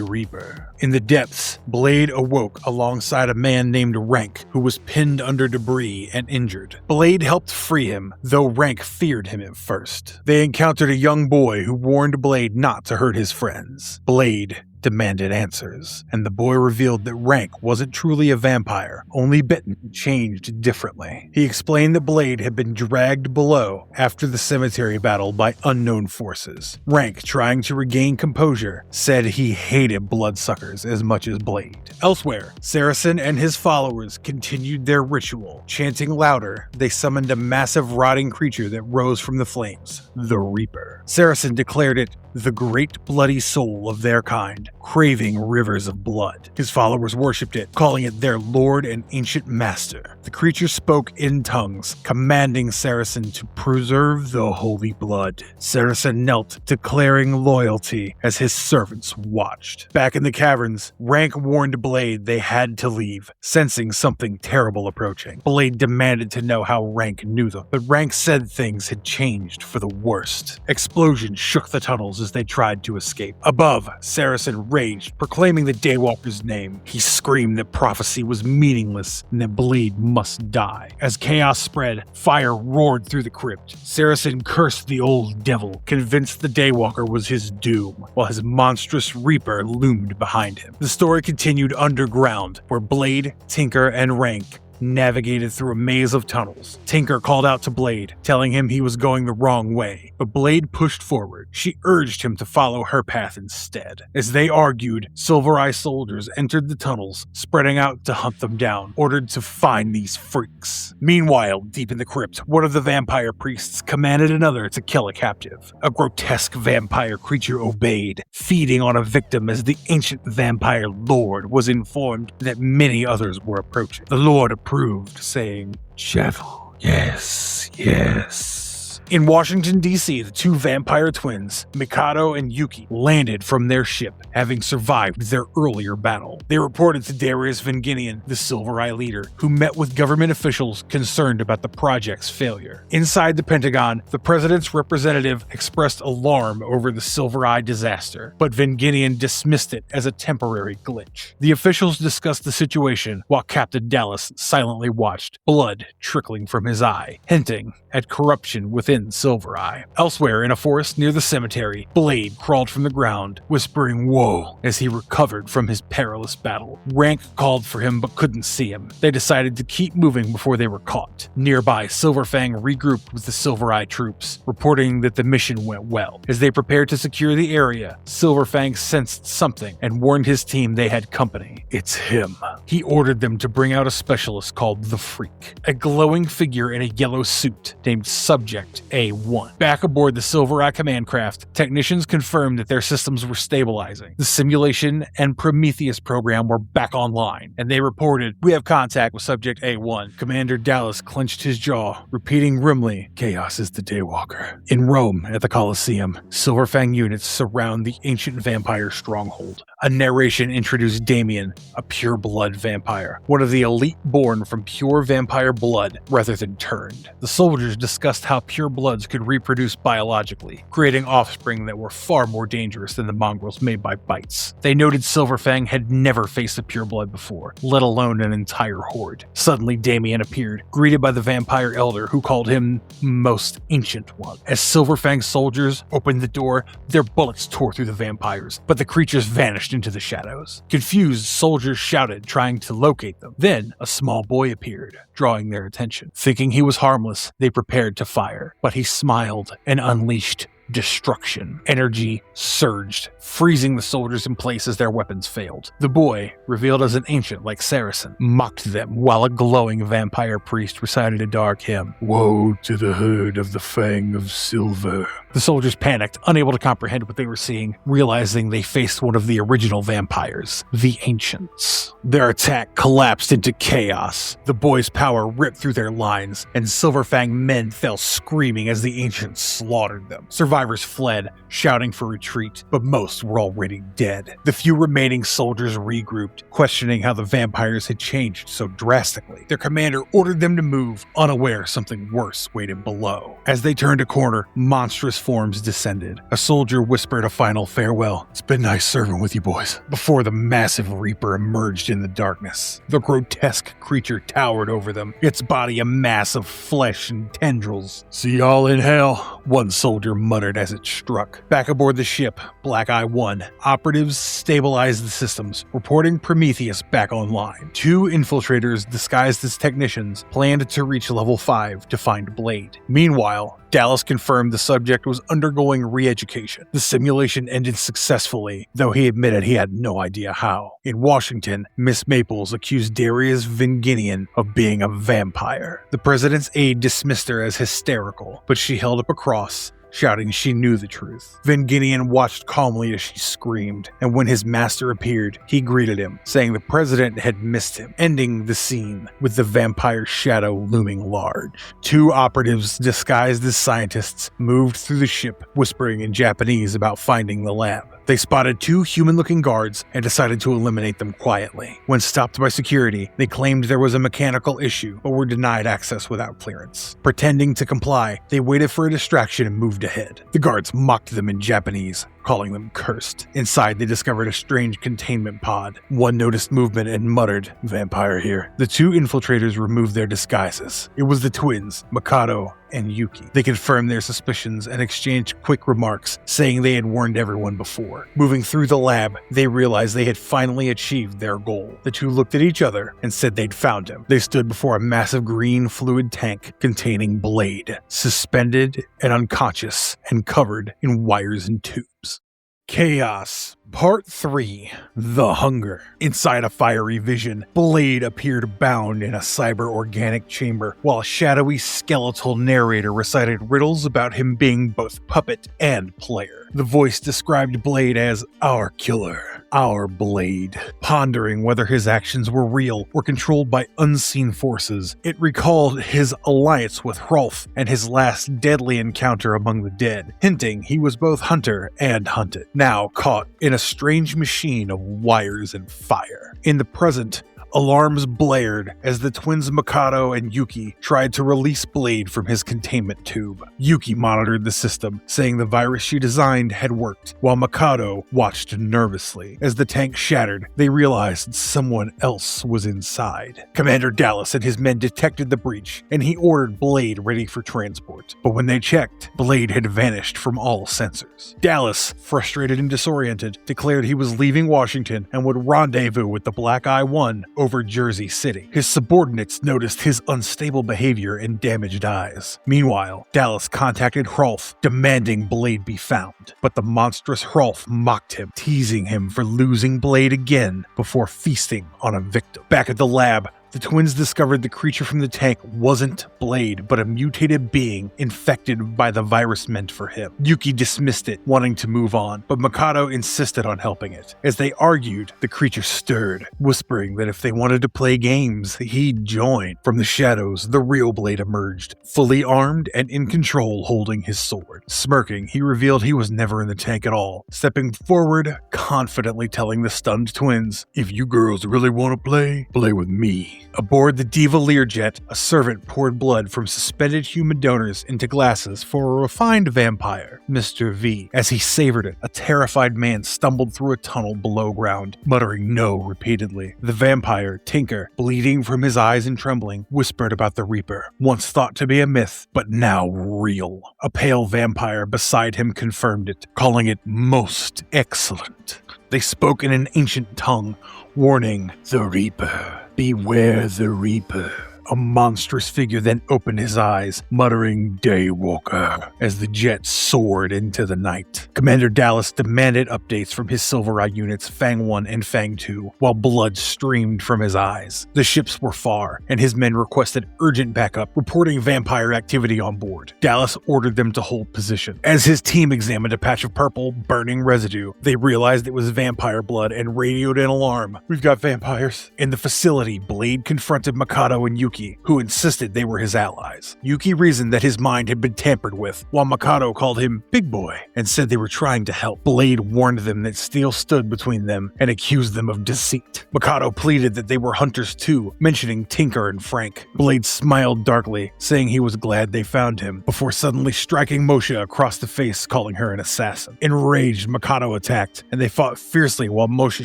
reaper. In the depths, Blade awoke alongside a man named Rank, who was pinned under debris and injured. Blade helped free him, though Rank feared him at first. They encountered a young boy who warned Blade not to hurt his friends. Blade demanded answers, and the boy revealed that Rank wasn't truly a vampire, only bitten and changed differently. He explained that Blade had been dragged below after the cemetery battle by unknown forces. Rank, trying to regain composure, said he hated bloodsuckers as much as Blade. Elsewhere, Saracen and his followers continued their ritual. Chanting louder, they summoned a massive rotting creature that rose from the flames, the Reaper. Saracen declared it the great bloody soul of their kind, craving rivers of blood. His followers worshipped it, calling it their lord and ancient master. The creature spoke in tongues, commanding Saracen to preserve the holy blood. Saracen knelt, declaring loyalty as his servants watched. Back in the caverns, Rank warned Blade they had to leave, sensing something terrible approaching. Blade demanded to know how Rank knew them, but Rank said things had changed for the worst. Explosions shook the tunnels as they tried to escape. Above, Saracen raged, proclaiming the Daywalker's name. He screamed that prophecy was meaningless and that Blade must die. As chaos spread, fire roared through the crypt. Saracen cursed the old devil, convinced the Daywalker was his doom, while his monstrous Reaper loomed behind him. The story continued underground, where Blade, Tinker, and Rank navigated through a maze of tunnels. Tinker called out to Blade, telling him he was going the wrong way, but Blade pushed forward. She urged him to follow her path instead. As they argued, Silver Eye soldiers entered the tunnels, spreading out to hunt them down, ordered to find these freaks. Meanwhile, deep in the crypt, one of the vampire priests commanded another to kill a captive. A grotesque vampire creature obeyed, feeding on a victim as the ancient vampire lord was informed that many others were approaching. The lord approved, saying, "Gentle, yes, yes." In Washington, D.C., the two vampire twins, Mikado and Yuki, landed from their ship, having survived their earlier battle. They reported to Darius Vinginian, the Silver Eye leader, who met with government officials concerned about the project's failure. Inside the Pentagon, the president's representative expressed alarm over the Silver Eye disaster, but Vinginian dismissed it as a temporary glitch. The officials discussed the situation while Captain Dallas silently watched, blood trickling from his eye, hinting at corruption within Silver Eye. Elsewhere, in a forest near the cemetery, Blade crawled from the ground, whispering "Whoa" as he recovered from his perilous battle. Rank called for him but couldn't see him. They decided to keep moving before they were caught. Nearby, Silverfang regrouped with the Silver Eye troops, reporting that the mission went well. As they prepared to secure the area, Silverfang sensed something and warned his team they had company. It's him. He ordered them to bring out a specialist called the Freak, a glowing figure in a yellow suit named Subject A1. Back aboard the Silver Eye command craft, technicians confirmed that their systems were stabilizing. The simulation and Prometheus program were back online, and they reported, "We have contact with Subject A1. Commander Dallas clenched his jaw, repeating grimly, "Chaos is the Daywalker." In Rome, at the Colosseum, Silverfang units surround the ancient vampire stronghold. A narration introduced Damien, a pure-blood vampire, one of the elite born from pure vampire blood rather than turned. The soldiers discussed how pure bloods could reproduce biologically, creating offspring that were far more dangerous than the mongrels made by bites. They noted Silverfang had never faced a pure blood before, let alone an entire horde. Suddenly, Damien appeared, greeted by the vampire elder who called him Most Ancient One. As Silverfang's soldiers opened the door, their bullets tore through the vampires, but the creatures vanished into the shadows. Confused, soldiers shouted, trying to locate them. Then, a small boy appeared, drawing their attention. Thinking he was harmless, they prepared to fire, but he smiled and unleashed destruction. Energy surged, freezing the soldiers in place as their weapons failed. The boy, revealed as an ancient like Saracen, mocked them while a glowing vampire priest recited a dark hymn. Woe to the herd of the Fang of Silver. The soldiers panicked, unable to comprehend what they were seeing, realizing they faced one of the original vampires, the Ancients. Their attack collapsed into chaos. The boy's power ripped through their lines, and Silverfang men fell screaming as the Ancients slaughtered them. Survivors fled, shouting for retreat, but most were already dead. The few remaining soldiers regrouped, questioning how the vampires had changed so drastically. Their commander ordered them to move, unaware something worse waited below. As they turned a corner, monstrous forms descended. A soldier whispered a final farewell. "It's been nice serving with you boys," before the massive Reaper emerged in the darkness. The grotesque creature towered over them, its body a mass of flesh and tendrils. "See y'all in hell," one soldier muttered as it struck. Back aboard the ship, Black Eye 1, operatives stabilized the systems, reporting Prometheus back online. Two infiltrators disguised as technicians planned to reach level 5 to find Blade. Meanwhile, Dallas confirmed the subject was undergoing re-education. The simulation ended successfully, though he admitted he had no idea how. In Washington, Miss Maples accused Darius Vinginian of being a vampire. The president's aide dismissed her as hysterical, but she held up a cross, shouting she knew the truth. Vinginian watched calmly as she screamed, and when his master appeared, he greeted him, saying the president had missed him, ending the scene with the vampire shadow looming large. Two operatives disguised as scientists moved through the ship, whispering in Japanese about finding the lab. They spotted two human-looking guards and decided to eliminate them quietly. When stopped by security, they claimed there was a mechanical issue, but were denied access without clearance. Pretending to comply, they waited for a distraction and moved ahead. The guards mocked them in Japanese, calling them cursed. Inside, they discovered a strange containment pod. One noticed movement and muttered, "Vampire here." The two infiltrators removed their disguises. It was the twins, Mikado and Yuki. They confirmed their suspicions and exchanged quick remarks, saying they had warned everyone before. Moving through the lab, they realized they had finally achieved their goal. The two looked at each other and said they'd found him. They stood before a massive green fluid tank containing Blade, suspended and unconscious and covered in wires and tubes. Chaos. Part 3. The Hunger. Inside a fiery vision, Blade appeared bound in a cyber-organic chamber, while a shadowy skeletal narrator recited riddles about him being both puppet and player. The voice described Blade as our killer, our Blade. Pondering whether his actions were real or controlled by unseen forces, it recalled his alliance with Hrolf and his last deadly encounter among the dead, hinting he was both hunter and hunted, now caught in a strange machine of wires and fire. In the present, alarms blared as the twins Makoto and Yuki tried to release Blade from his containment tube. Yuki monitored the system, saying the virus she designed had worked, while Makoto watched nervously. As the tank shattered, they realized someone else was inside. Commander Dallas and his men detected the breach, and he ordered Blade ready for transport. But when they checked, Blade had vanished from all sensors. Dallas, frustrated and disoriented, declared he was leaving Washington and would rendezvous with the Black Eye One over Jersey City. His subordinates noticed his unstable behavior and damaged eyes. Meanwhile, Dallas contacted Hrolf, demanding Blade be found. But the monstrous Hrolf mocked him, teasing him for losing Blade again before feasting on a victim. Back at the lab, the twins discovered the creature from the tank wasn't Blade, but a mutated being infected by the virus meant for him. Yuki dismissed it, wanting to move on, but Makoto insisted on helping it. As they argued, the creature stirred, whispering that if they wanted to play games, he'd join. From the shadows, the real Blade emerged, fully armed and in control, holding his sword. Smirking, he revealed he was never in the tank at all, stepping forward, confidently telling the stunned twins, "If you girls really want to play with me." Aboard the Diva Learjet, a servant poured blood from suspended human donors into glasses for a refined vampire, Mr. V. As he savored it, a terrified man stumbled through a tunnel below ground, muttering no repeatedly. The vampire, Tinker, bleeding from his eyes and trembling, whispered about the Reaper, once thought to be a myth, but now real. A pale vampire beside him confirmed it, calling it most excellent. They spoke in an ancient tongue, warning, "The Reaper. Beware the Reaper." A monstrous figure then opened his eyes, muttering "Daywalker" as the jet soared into the night. Commander Dallas demanded updates from his Silver Eye units Fang 1 and Fang 2, while blood streamed from his eyes. The ships were far, and his men requested urgent backup, reporting vampire activity on board. Dallas ordered them to hold position. As his team examined a patch of purple, burning residue, they realized it was vampire blood and radioed an alarm. "We've got vampires." In the facility, Blade confronted Makoto and Yuki, who insisted they were his allies. Yuki reasoned that his mind had been tampered with, while Makoto called him Big Boy and said they were trying to help. Blade warned them that steel stood between them and accused them of deceit. Makoto pleaded that they were hunters too, mentioning Tinker and Frank. Blade smiled darkly, saying he was glad they found him, before suddenly striking Moshe across the face, calling her an assassin. Enraged, Makoto attacked, and they fought fiercely while Moshe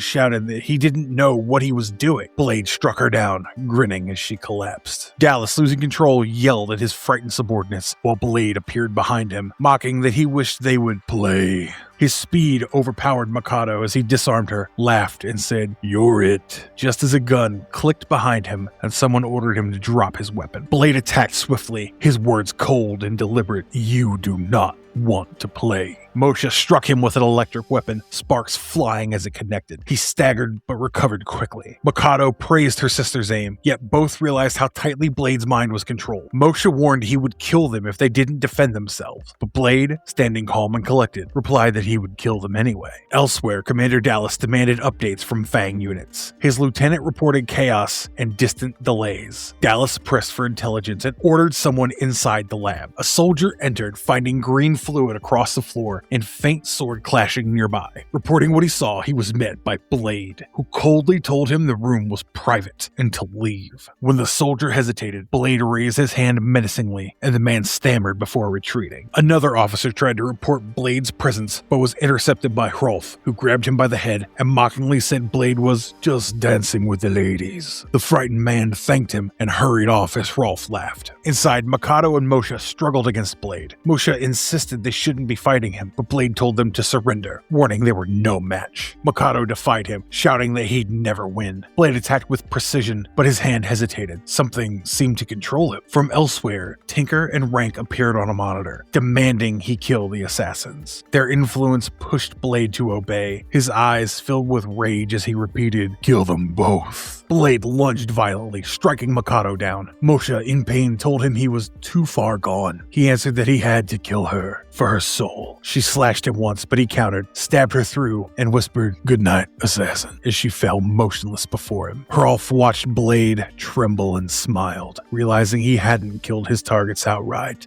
shouted that he didn't know what he was doing. Blade struck her down, grinning as she collapsed. Dallas, losing control, yelled at his frightened subordinates, while Blade appeared behind him, mocking that he wished they would play. His speed overpowered Makoto as he disarmed her, laughed, and said, "You're it," just as a gun clicked behind him and someone ordered him to drop his weapon. Blade attacked swiftly, his words cold and deliberate. "You do not want to play." Moshe struck him with an electric weapon, sparks flying as it connected. He staggered but recovered quickly. Makoto praised her sister's aim, yet both realized how tightly Blade's mind was controlled. Moshe warned he would kill them if they didn't defend themselves, but Blade, standing calm and collected, replied that he would kill them anyway. Elsewhere, Commander Dallas demanded updates from Fang units. His lieutenant reported chaos and distant delays. Dallas pressed for intelligence and ordered someone inside the lab. A soldier entered, finding green fluid across the floor and faint sword clashing nearby. Reporting what he saw, he was met by Blade, who coldly told him the room was private and to leave. When the soldier hesitated, Blade raised his hand menacingly, and the man stammered before retreating. Another officer tried to report Blade's presence, but was intercepted by Hrolf, who grabbed him by the head and mockingly said Blade was just dancing with the ladies. The frightened man thanked him and hurried off as Hrolf laughed. Inside, Makoto and Moshe struggled against Blade. Moshe insisted they shouldn't be fighting him, but Blade told them to surrender, warning they were no match. Makoto defied him, shouting that he'd never win. Blade attacked with precision, but his hand hesitated. Something seemed to control him. From elsewhere, Tinker and Rank appeared on a monitor, demanding he kill the assassins. Their influence pushed Blade to obey, his eyes filled with rage as he repeated, "Kill them both." Blade lunged violently, striking Makoto down. Moshe, in pain, told him he was too far gone. He answered that he had to kill her. for her soul. She slashed him once, but he countered, stabbed her through, and whispered, "Good night, assassin," as she fell motionless before him. Hrolf watched Blade tremble and smiled, realizing he hadn't killed his targets outright.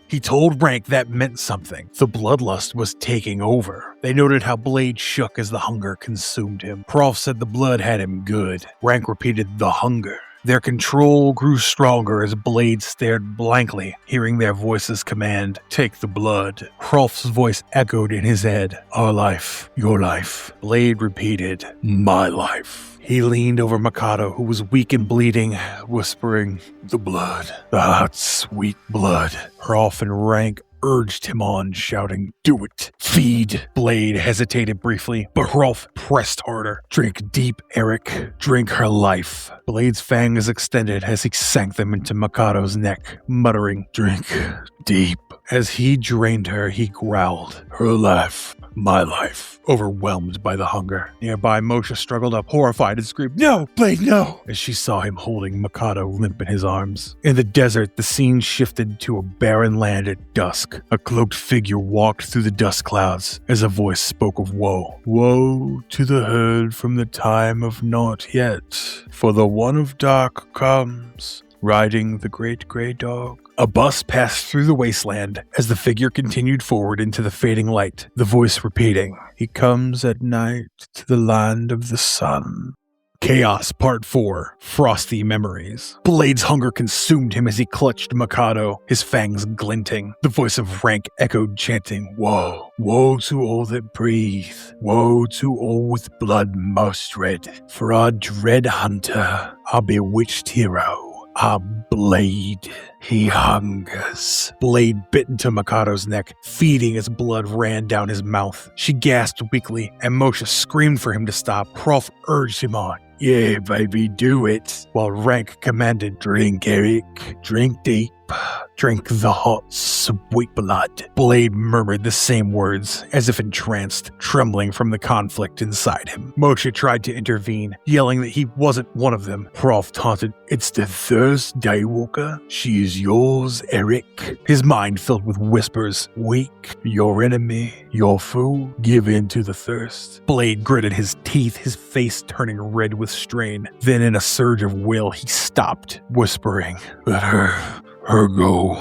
He told Rank that meant something. The bloodlust was taking over. They noted how Blade shook as the hunger consumed him. Hrolf said the blood had him good. Rank repeated, "The hunger." Their control grew stronger as Blade stared blankly, hearing their voices command, "Take the blood." Hrolf's voice echoed in his head, "Our life, your life." Blade repeated, "My life." He leaned over Mikado, who was weak and bleeding, whispering, "The blood, the hot, sweet blood." Hrolf and Rank urged him on, shouting, "Do it! Feed!" Blade hesitated briefly, but Hrolf pressed harder. "Drink deep, Eric. Drink her life." Blade's fangs extended as he sank them into Mikado's neck, muttering, "Drink deep." As he drained her, he growled, "Her life, my life," overwhelmed by the hunger. Nearby, Moshe struggled up, horrified, and screamed, "No, Blade, no!" as she saw him holding Mikado limp in his arms. In the desert, the scene shifted to a barren land at dusk. A cloaked figure walked through the dust clouds as a voice spoke of woe. "Woe to the herd from the time of not yet, for the one of dark comes, riding the great grey dog." A bus passed through the wasteland as the figure continued forward into the fading light, the voice repeating, "He comes at night to the land of the sun." Chaos Part 4, Frosty Memories. Blade's hunger consumed him as he clutched Mikado, his fangs glinting. The voice of Rank echoed, chanting, "Woe, woe to all that breathe, woe to all with blood most red, for our dread hunter, our bewitched hero, our Blade, he hungers." Blade bit into Mikado's neck, feeding as blood ran down his mouth. She gasped weakly, and Moshe screamed for him to stop. Hrolf urged him on. "Yeah, baby, do it," while Rank commanded, "Drink, Eric, drink deep. Drink the hot, sweet blood." Blade murmured the same words, as if entranced, trembling from the conflict inside him. Moshe tried to intervene, yelling that he wasn't one of them. Hrolf taunted, "It's the thirst, Daywalker. She is yours, Eric." His mind filled with whispers, "Weak, your enemy, your foe, give in to the thirst." Blade gritted his teeth, his face turning red with strain. Then in a surge of will, he stopped, whispering, "Let her go."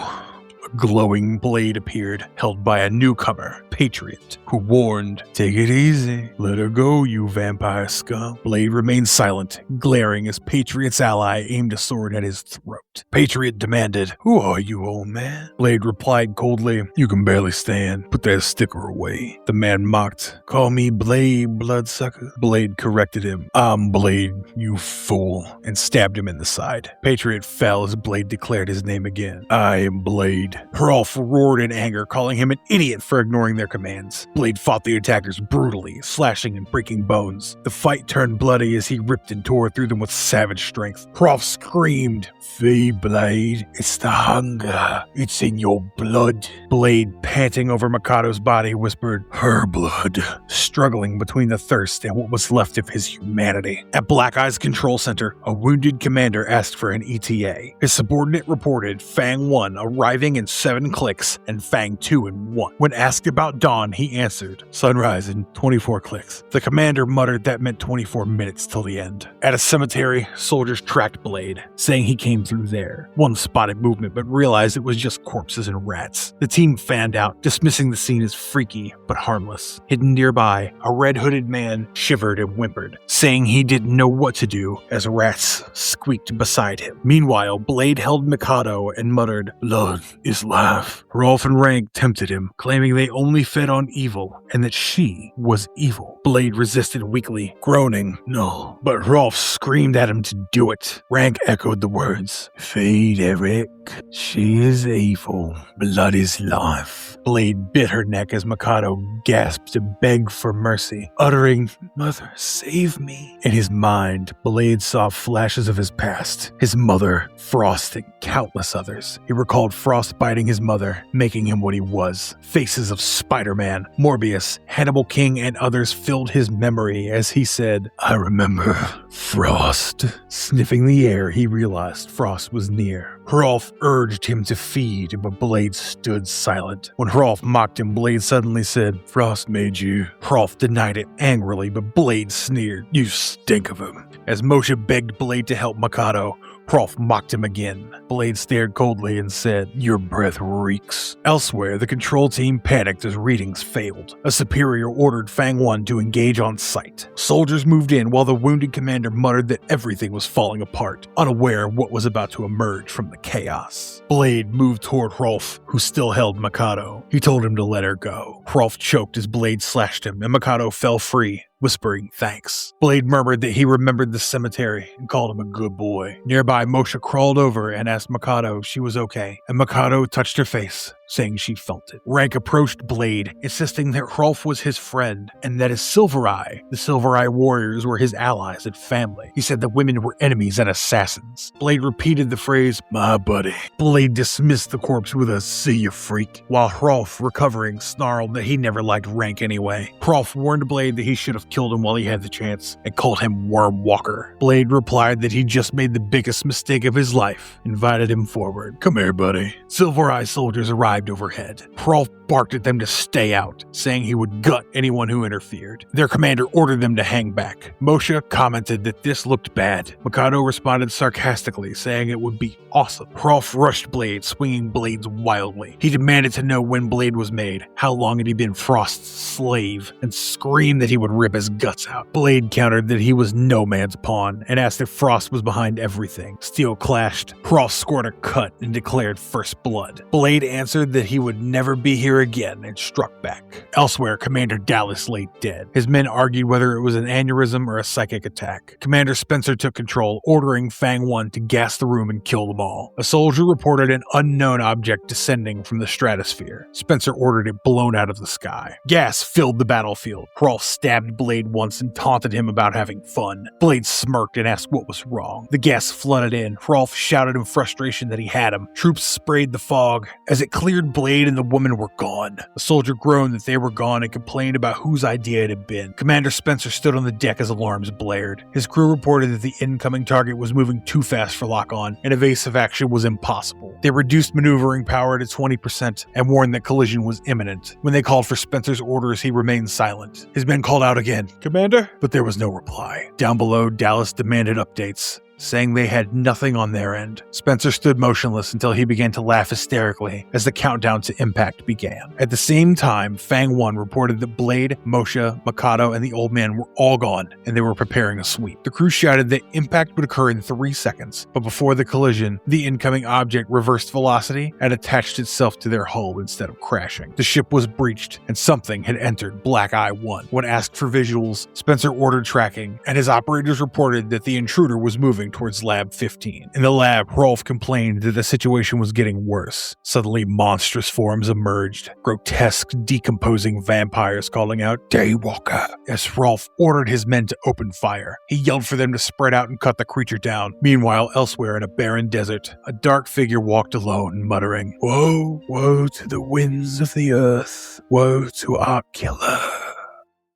A glowing blade appeared, held by a newcomer, Patriot, who warned, "Take it easy. Let her go, you vampire scum." Blade remained silent, glaring as Patriot's ally aimed a sword at his throat. Patriot demanded, "Who are you, old man?" Blade replied coldly, "You can barely stand. Put that sticker away." The man mocked, "Call me Blade, bloodsucker." Blade corrected him, "I'm Blade, you fool," and stabbed him in the side. Patriot fell as Blade declared his name again. "I am Blade." Hrolf roared in anger, calling him an idiot for ignoring their commands. Blade fought the attackers brutally, slashing and breaking bones. The fight turned bloody as he ripped and tore through them with savage strength. Hrolf screamed, "Feed, Blade. It's the hunger. It's in your blood." Blade, panting over Mikado's body, whispered, "Her blood," struggling between the thirst and what was left of his humanity. At Black Eye's control center, a wounded commander asked for an ETA. His subordinate reported Fang 1 arriving in 7 clicks and Fang 2 in 1. When asked about Dawn, he answered, "Sunrise in 24 clicks." The commander muttered that meant 24 minutes till the end. At a cemetery, soldiers tracked Blade, saying he came through there. One spotted movement, but realized it was just corpses and rats. The team fanned out, dismissing the scene as freaky but harmless. Hidden nearby, a red-hooded man shivered and whimpered, saying he didn't know what to do as rats squeaked beside him. Meanwhile, Blade held Mikado and muttered, "Blood is life." Hrolf and Rank tempted him, claiming they only fed on evil and that she was evil. Blade resisted weakly, groaning, "No," but Hrolf screamed at him to do it. Rank echoed the words, "Feed, Eric. She is evil. Blood is life." Blade bit her neck as Mikado gasped and begged for mercy, uttering, "Mother, save me." In his mind, Blade saw flashes of his past, his mother, Frost, and countless others. He recalled Frost biting his mother, making him what he was. Faces of Spider-Man, Morbius, Hannibal King, and others filled his memory as he said, "I remember Frost." Sniffing the air, he realized Frost was near. Hrolf urged him to feed, but Blade stood silent. When Hrolf mocked him, Blade suddenly said, "Frost made you." Hrolf denied it angrily, but Blade sneered, "You stink of him." As Moshe begged Blade to help Mikado, Hrolf mocked him again. Blade stared coldly and said, "Your breath reeks." Elsewhere, the control team panicked as readings failed. A superior ordered Fang 1 to engage on sight. Soldiers moved in while the wounded commander muttered that everything was falling apart, unaware of what was about to emerge from the chaos. Blade moved toward Hrolf, who still held Mikado. He told him to let her go. Hrolf choked as Blade slashed him, and Mikado fell free, whispering thanks. Blade murmured that he remembered the cemetery and called him a good boy. Nearby, Moshe crawled over and asked Mikado if she was okay, and Mikado touched her face, saying she felt it. Rank approached Blade, insisting that Hrolf was his friend, and that his the Silver Eye warriors, were his allies and family. He said the women were enemies and assassins. Blade repeated the phrase, "My buddy." Blade dismissed the corpse with a "see ya, freak," while Hrolf, recovering, snarled that he never liked Rank anyway. Hrolf warned Blade that he should have killed him while he had the chance, and called him Worm Walker. Blade replied that he just made the biggest mistake of his life, invited him forward. "Come here, buddy." Silver Eye soldiers arrived overhead. Hrolf barked at them to stay out, saying he would gut anyone who interfered. Their commander ordered them to hang back. Moshe commented that this looked bad. Mikado responded sarcastically, saying it would be awesome. Hrolf rushed Blade, swinging blades wildly. He demanded to know when Blade was made, how long had he been Frost's slave, and screamed that he would rip his guts out. Blade countered that he was no man's pawn, and asked if Frost was behind everything. Steel clashed. Hrolf scored a cut and declared first blood. Blade answered that he would never be here again and struck back. Elsewhere, Commander Dallas lay dead. His men argued whether it was an aneurysm or a psychic attack. Commander Spencer took control, ordering Fang 1 to gas the room and kill them all. A soldier reported an unknown object descending from the stratosphere. Spencer ordered it blown out of the sky. Gas filled the battlefield. Hrolf stabbed Blade once and taunted him about having fun. Blade smirked and asked what was wrong. The gas flooded in. Hrolf shouted in frustration that he had him. Troops sprayed the fog. As it cleared, Blade and the woman were gone. The soldier groaned that they were gone and complained about whose idea it had been. Commander Spencer stood on the deck as alarms blared. His crew reported that the incoming target was moving too fast for lock-on, and evasive action was impossible. They reduced maneuvering power to 20% and warned that collision was imminent. When they called for Spencer's orders, he remained silent. His men called out again, "Commander?" But there was no reply. Down below, Dallas demanded updates, saying they had nothing on their end. Spencer stood motionless until he began to laugh hysterically as the countdown to impact began. At the same time, Fang 1 reported that Blade, Moshe, Mikado, and the old man were all gone, and they were preparing a sweep. The crew shouted that impact would occur in 3 seconds, but before the collision, the incoming object reversed velocity and attached itself to their hull instead of crashing. The ship was breached, and something had entered Black Eye 1. When asked for visuals, Spencer ordered tracking, and his operators reported that the intruder was moving towards Lab 15. In the lab, Hrolf complained that the situation was getting worse. Suddenly, monstrous forms emerged, grotesque, decomposing vampires calling out, "Daywalker!" as Hrolf ordered his men to open fire. He yelled for them to spread out and cut the creature down. Meanwhile, elsewhere in a barren desert, a dark figure walked alone, muttering, "Woe, woe to the winds of the earth, woe to our killer."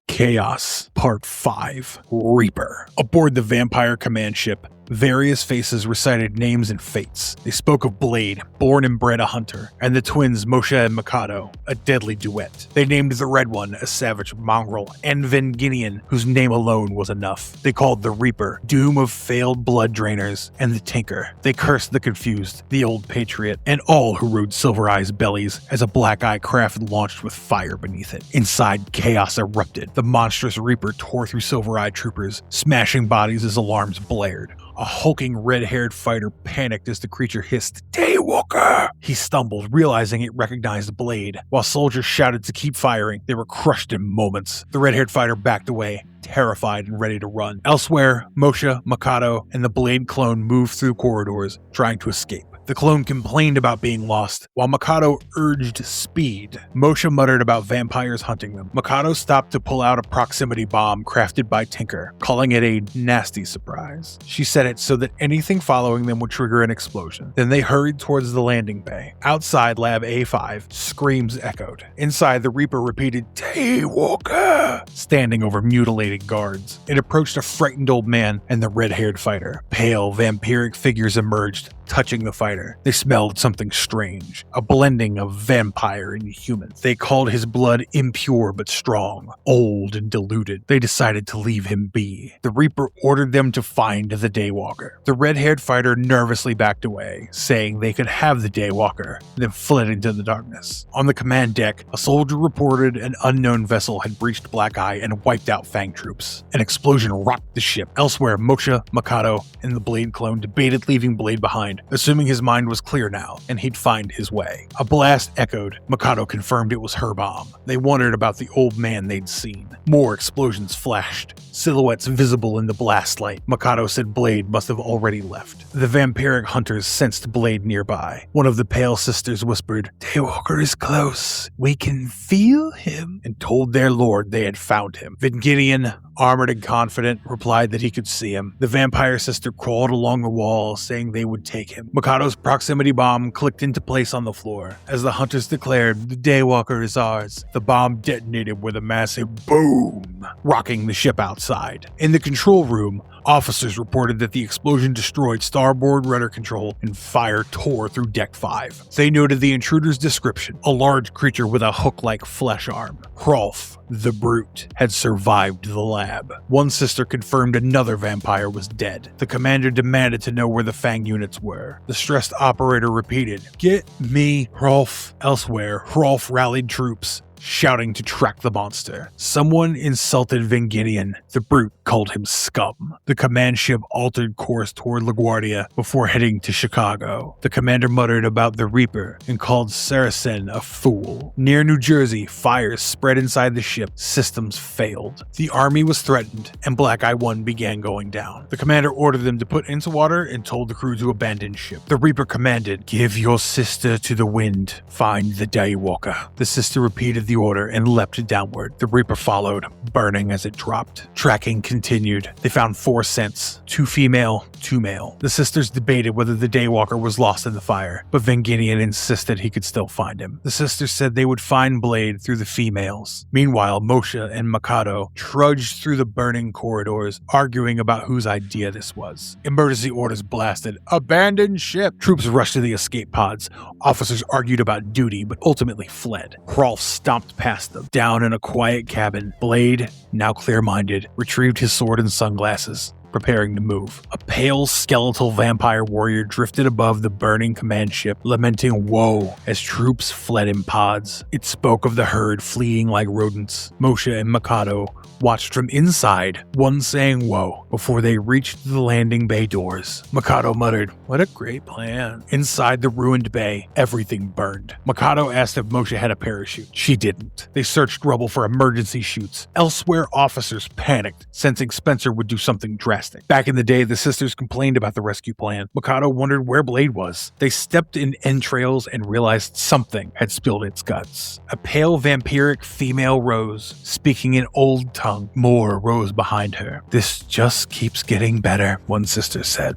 Chaos, Part 5, Reaper. Aboard the Vampire command ship, various faces recited names and fates. They spoke of Blade, born and bred a hunter, and the twins Moshe and Mikado, a deadly duet. They named the Red One a savage mongrel, and Venginian, whose name alone was enough. They called the Reaper, doom of failed blood drainers, and the Tinker. They cursed the confused, the old patriot, and all who rode Silver Eye's bellies as a Black Eye craft launched with fire beneath it. Inside, chaos erupted. The monstrous Reaper tore through Silver Eye troopers, smashing bodies as alarms blared. A hulking red-haired fighter panicked as the creature hissed, "Daywalker!" He stumbled, realizing it recognized Blade. While soldiers shouted to keep firing, they were crushed in moments. The red-haired fighter backed away, terrified and ready to run. Elsewhere, Moshe, Mikado, and the Blade clone moved through corridors, trying to escape. The clone complained about being lost, while Mikado urged speed. Moshe muttered about vampires hunting them. Mikado stopped to pull out a proximity bomb crafted by Tinker, calling it a nasty surprise. She said it so that anything following them would trigger an explosion. Then they hurried towards the landing bay. Outside Lab A5, screams echoed. Inside, the Reaper repeated, "Daywalker!" standing over mutilated guards. It approached a frightened old man and the red-haired fighter. Pale, vampiric figures emerged, touching the fighter. They smelled something strange, a blending of vampire and human. They called his blood impure but strong, old and diluted. They decided to leave him be. The Reaper ordered them to find the Daywalker. The red-haired fighter nervously backed away, saying they could have the Daywalker, then fled into the darkness. On the command deck, a soldier reported an unknown vessel had breached Black Eye and wiped out Fang troops. An explosion rocked the ship. Elsewhere, Moshe, Mikado, and the Blade clone debated leaving Blade behind, assuming his mind was clear now, and he'd find his way. A blast echoed. Mikado confirmed it was her bomb. They wondered about the old man they'd seen. More explosions flashed, silhouettes visible in the blast light. Mikado said Blade must have already left. The vampiric hunters sensed Blade nearby. One of the Pale Sisters whispered, "Daywalker is close. We can feel him," and told their lord they had found him. Vingideon, armored and confident, replied that he could see him. The vampire sister crawled along the wall, saying they would take him. Mikado's proximity bomb clicked into place on the floor. As the hunters declared, "The Daywalker is ours," the bomb detonated with a massive boom, rocking the ship outside. In the control room, officers reported that the explosion destroyed starboard rudder control and fire tore through Deck 5. They noted the intruder's description, a large creature with a hook-like flesh arm. Hrolf, the brute, had survived the lab. One sister confirmed another vampire was dead. The commander demanded to know where the Fang units were. The stressed operator repeated, "Get me Hrolf." Elsewhere, Hrolf rallied troops, shouting to track the monster. Someone insulted Vingideon. The brute called him scum. The command ship altered course toward LaGuardia before heading to Chicago. The commander muttered about the Reaper and called Saracen a fool. Near New Jersey, fires spread inside the ship. Systems failed. The army was threatened, and Black Eye 1 began going down. The commander ordered them to put into water and told the crew to abandon ship. The Reaper commanded, "Give your sister to the wind. Find the Daywalker." The sister repeated the order and leapt downward. The Reaper followed, burning as it dropped. Tracking continued. They found 4 scents, 2 female, 2 male. The sisters debated whether the Daywalker was lost in the fire, but Vingideon insisted he could still find him. The sisters said they would find Blade through the females. Meanwhile, Moshe and Mikado trudged through the burning corridors, arguing about whose idea this was. Emergency orders blasted. "Abandon ship!" Troops rushed to the escape pods. Officers argued about duty, but ultimately fled. Hrolf stomped past them. Down in a quiet cabin, Blade, now clear-minded, retrieved his sword and sunglasses, preparing to move. A pale, skeletal vampire warrior drifted above the burning command ship, lamenting woe as troops fled in pods. It spoke of the herd fleeing like rodents. Moshe and Mikado watched from inside, one saying whoa, before they reached the landing bay doors. Mikado muttered, "What a great plan." Inside the ruined bay, everything burned. Mikado asked if Moshe had a parachute. She didn't. They searched rubble for emergency chutes. Elsewhere, officers panicked, sensing Spencer would do something drastic. Back in the day, the sisters complained about the rescue plan. Mikado wondered where Blade was. They stepped in entrails and realized something had spilled its guts. A pale vampiric female rose, speaking in old tongue. More rose behind her. "This just keeps getting better," one sister said.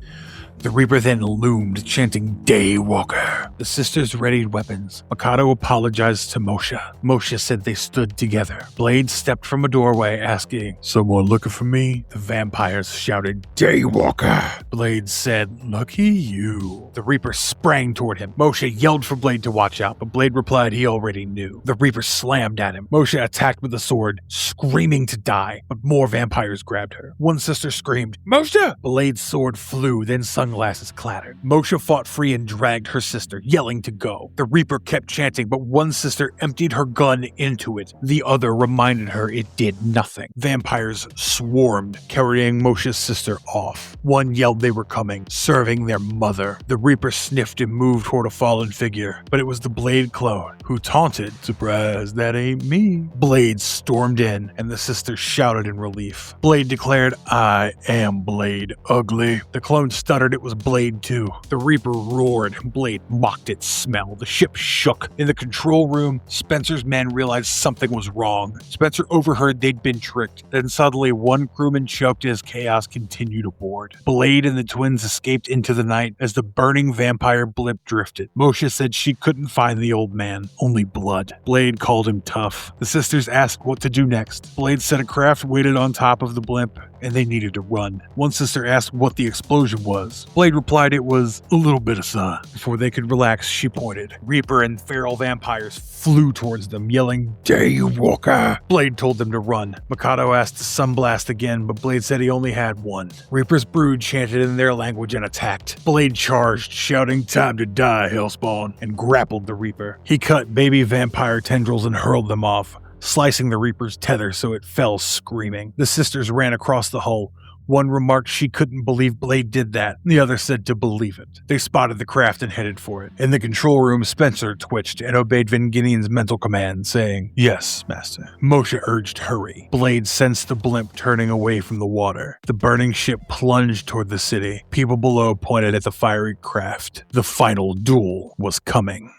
The Reaper then loomed, chanting Daywalker. The sisters readied weapons. Mikado apologized to Moshe. Moshe said they stood together. Blade stepped from a doorway, asking, "Someone looking for me?" The vampires shouted, "Daywalker!" Blade said, "Lucky you." The Reaper sprang toward him. Moshe yelled for Blade to watch out, but Blade replied he already knew. The Reaper slammed at him. Moshe attacked with a sword, screaming to die, but more vampires grabbed her. One sister screamed, "Moshe!" Blade's sword flew, then sunglasses clattered. Moshe fought free and dragged her sister, yelling to go. The Reaper kept chanting, but one sister emptied her gun into it. The other reminded her it did nothing. Vampires swarmed, carrying Moshe's sister off. One yelled they were coming, serving their mother. The Reaper sniffed and moved toward a fallen figure, but it was the Blade clone, who taunted, "Surprise, that ain't me." Blade stormed in, and the sisters shouted in relief. Blade declared, "I am Blade, ugly." The clone stuttered it was Blade too. The Reaper roared, and Blade mocked its smell. The ship shook. In the control room, Spencer's men realized something was wrong. Spencer overheard they'd been tricked. Then suddenly, one crewman choked as chaos continued aboard. Blade and the twins escaped into the night as the burning vampire blimp drifted. Moshe said she couldn't find the old man, only blood. Blade called him tough. The sisters asked what to do next. Blade said a craft waited on top of the blimp, and they needed to run. One sister asked what the explosion was. Controls. Blade replied it was a little bit of sun. Before they could relax, she pointed. Reaper and feral vampires flew towards them, yelling, Daywalker! Blade told them to run. Mikado asked to sunblast again, but Blade said he only had one. Reaper's brood chanted in their language and attacked. Blade charged, shouting, time to die, Hellspawn, and grappled the Reaper. He cut baby vampire tendrils and hurled them off, slicing the Reaper's tether so it fell screaming. The sisters ran across the hull. One remarked she couldn't believe Blade did that. The other said to believe it. They spotted the craft and headed for it. In the control room, Spencer twitched and obeyed Vinginian's mental command, saying, Yes, Master. Moshe urged hurry. Blade sensed the blimp turning away from the water. The burning ship plunged toward the city. People below pointed at the fiery craft. The final duel was coming.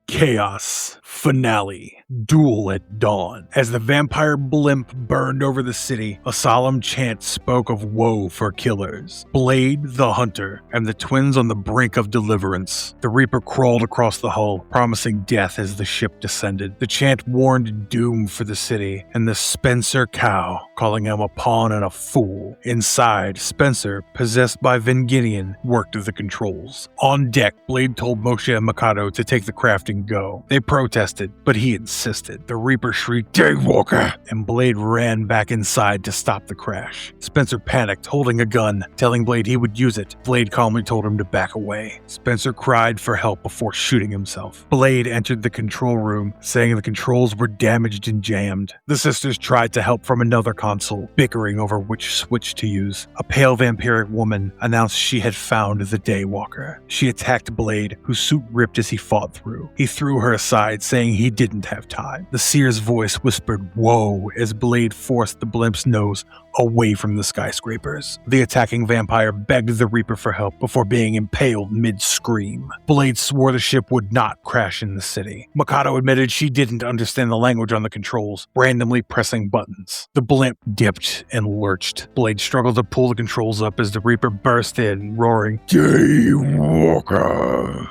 Chaos. Finale. Duel at dawn. As the vampire blimp burned over the city, a solemn chant spoke of woe for killers. Blade, the hunter, and the twins on the brink of deliverance. The Reaper crawled across the hull, promising death as the ship descended. The chant warned doom for the city, and the Spencer cow, calling him a pawn and a fool. Inside, Spencer, possessed by Vinginian, worked the controls. On deck, Blade told Moshe and Mikado to take the craft and go. They protested, but he insisted. The Reaper shrieked, Daywalker! And Blade ran back inside to stop the crash. Spencer panicked, holding a gun, telling Blade he would use it. Blade calmly told him to back away. Spencer cried for help before shooting himself. Blade entered the control room, saying the controls were damaged and jammed. The sisters tried to help from another console, bickering over which switch to use. A pale vampiric woman announced she had found the Daywalker. She attacked Blade, whose suit ripped as he fought through. He threw her aside, saying he didn't have time. The seer's voice whispered, Whoa, as Blade forced the blimp's nose away from the skyscrapers. The attacking vampire begged the Reaper for help before being impaled mid-scream. Blade swore the ship would not crash in the city. Mikado admitted she didn't understand the language on the controls, randomly pressing buttons. The blimp dipped and lurched. Blade struggled to pull the controls up as the Reaper burst in, roaring, Daywalker!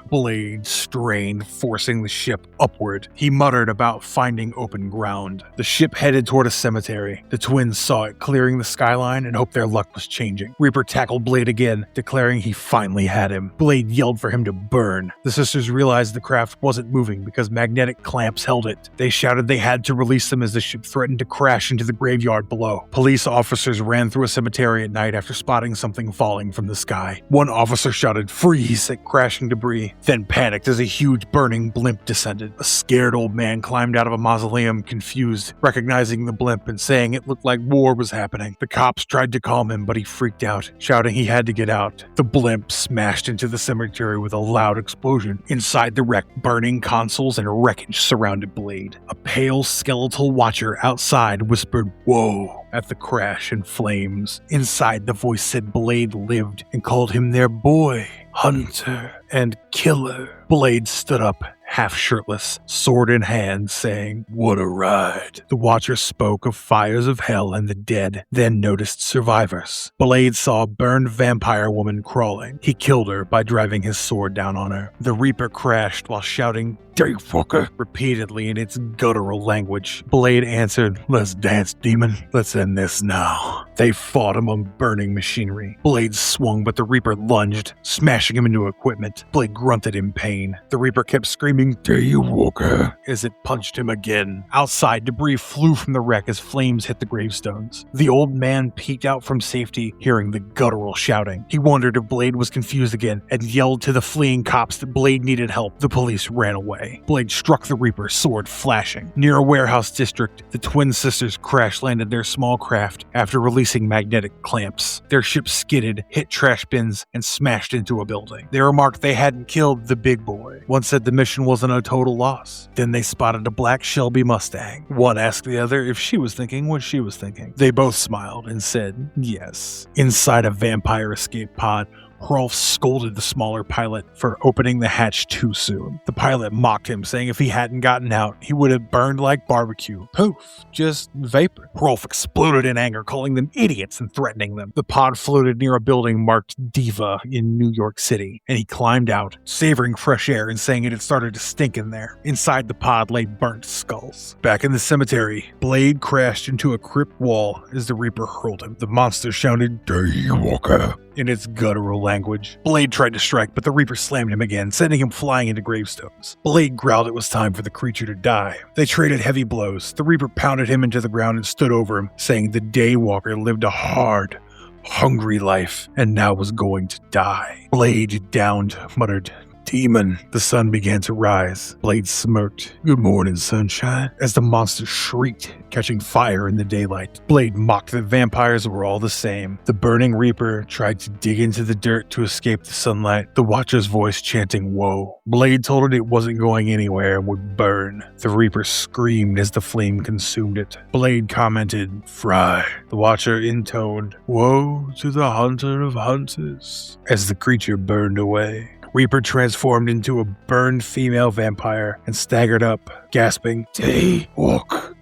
Blade strained, forcing the ship upward. He muttered about finding open ground. The ship headed toward a cemetery. The twins saw it clearing the skyline and hoped their luck was changing. Reaper tackled Blade again, declaring he finally had him. Blade yelled for him to burn. The sisters realized the craft wasn't moving because magnetic clamps held it. They shouted they had to release them as the ship threatened to crash into the graveyard below. Police officers ran through a cemetery at night after spotting something falling from the sky. One officer shouted, Freeze! At crashing debris, then panicked as a huge burning blimp descended. A scared old man climbed out of a mausoleum, confused, recognizing the blimp and saying it looked like war was happening. The cops tried to calm him, but he freaked out, shouting he had to get out. The blimp smashed into the cemetery with a loud explosion. Inside the wreck, burning consoles and wreckage surrounded Blade. A pale skeletal watcher outside whispered, Whoa! At the crash and flames. Inside, the voice said Blade lived and called him their boy, hunter, and killer. Blade stood up, half shirtless, sword in hand, saying, What a ride. The Watcher spoke of fires of hell and the dead, then noticed survivors. Blade saw a burned vampire woman crawling. He killed her by driving his sword down on her. The Reaper crashed while shouting, Daywalker, repeatedly in its guttural language. Blade answered, Let's dance, demon. Let's end this now. They fought among burning machinery. Blade swung, but the Reaper lunged, smashing him into equipment. Blade grunted in pain. The Reaper kept screaming, Daywalker, as it punched him again. Outside, debris flew from the wreck as flames hit the gravestones. The old man peeked out from safety, hearing the guttural shouting. He wondered if Blade was confused again and yelled to the fleeing cops that Blade needed help. The police ran away. Blade struck the Reaper, sword flashing. Near a warehouse district, the twin sisters crash-landed their small craft after releasing magnetic clamps. Their ship skidded, hit trash bins, and smashed into a building. They remarked they hadn't killed the big boy. One said the mission wasn't a total loss. Then they spotted a black Shelby Mustang. One asked the other if she was thinking what she was thinking. They both smiled and said, yes. Inside a vampire escape pod, Rolf scolded the smaller pilot for opening the hatch too soon. The pilot mocked him, saying if he hadn't gotten out, he would have burned like barbecue. Poof, just vapor. Rolf exploded in anger, calling them idiots and threatening them. The pod floated near a building marked Diva in New York City, and he climbed out, savoring fresh air and saying it had started to stink in there. Inside the pod lay burnt skulls. Back in the cemetery, Blade crashed into a crypt wall as the Reaper hurled him. The monster shouted, Daywalker, in its guttural language. Blade tried to strike, but the Reaper slammed him again, sending him flying into gravestones. Blade growled it was time for the creature to die. They traded heavy blows. The Reaper pounded him into the ground and stood over him, saying the Daywalker lived a hard, hungry life and now was going to die. Blade downed, muttered, "Demon." The sun began to rise. Blade smirked. "Good morning, sunshine," as the monster shrieked, catching fire in the daylight. Blade mocked that vampires were all the same. The burning Reaper tried to dig into the dirt to escape the sunlight, the Watcher's voice chanting woe. Blade told it it wasn't going anywhere and would burn. The Reaper screamed as the flame consumed it. Blade commented, "Fry." The Watcher intoned, "Woe to the hunter of hunters," as the creature burned away. Reaper transformed into a burned female vampire and staggered up, gasping, "Daywalk."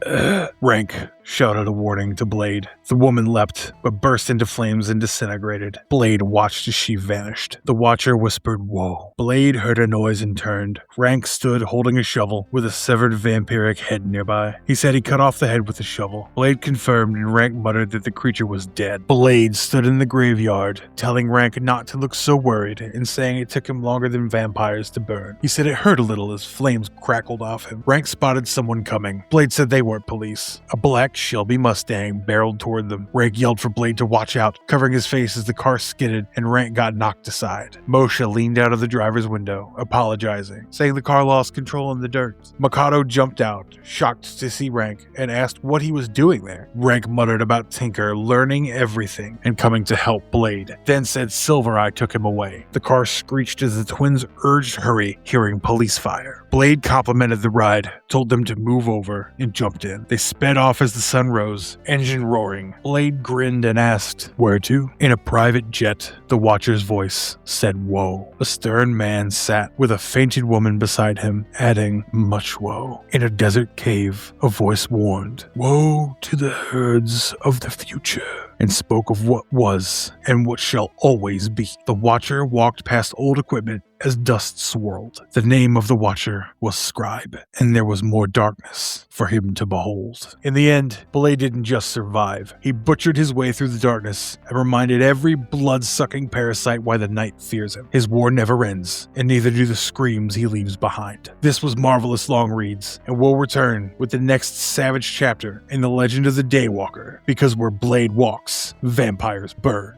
Rank shouted a warning to Blade. The woman leapt, but burst into flames and disintegrated. Blade watched as she vanished. The Watcher whispered, "Whoa." Blade heard a noise and turned. Rank stood holding a shovel with a severed vampiric head nearby. He said he cut off the head with the shovel. Blade confirmed, and Rank muttered that the creature was dead. Blade stood in the graveyard, telling Rank not to look so worried and saying it took him longer than vampires to burn. He said it hurt a little as flames crackled off him. Rank spotted someone coming. Blade said they weren't police. A black Shelby Mustang barreled toward them. Rank yelled for Blade to watch out, covering his face as the car skidded and Rank got knocked aside. Moshe leaned out of the driver's window, apologizing, saying the car lost control in the dirt. Mikado jumped out, shocked to see Rank, and asked what he was doing there. Rank muttered about Tinker learning everything and coming to help Blade, then said Silvereye took him away. The car screeched as the twins urged hurry, hearing police fire. Blade complimented the ride, told them to move over, and jumped in. They sped off as the sun rose, engine roaring. Blade grinned and asked, "Where to?" In a private jet, the Watcher's voice said, "Woe." A stern man sat with a fainted woman beside him, adding, "Much woe." In a desert cave, a voice warned, "Woe to the herds of the future," and spoke of what was and what shall always be. The Watcher walked past old equipment as dust swirled. The name of the Watcher was Scribe, and there was more darkness for him to behold. In the end, Blade didn't just survive. He butchered his way through the darkness and reminded every blood-sucking parasite why the night fears him. His war never ends, and neither do the screams he leaves behind. This was Marvelous Long Reads, and we'll return with the next savage chapter in the legend of the Daywalker, because where Blade walks, vampires burn.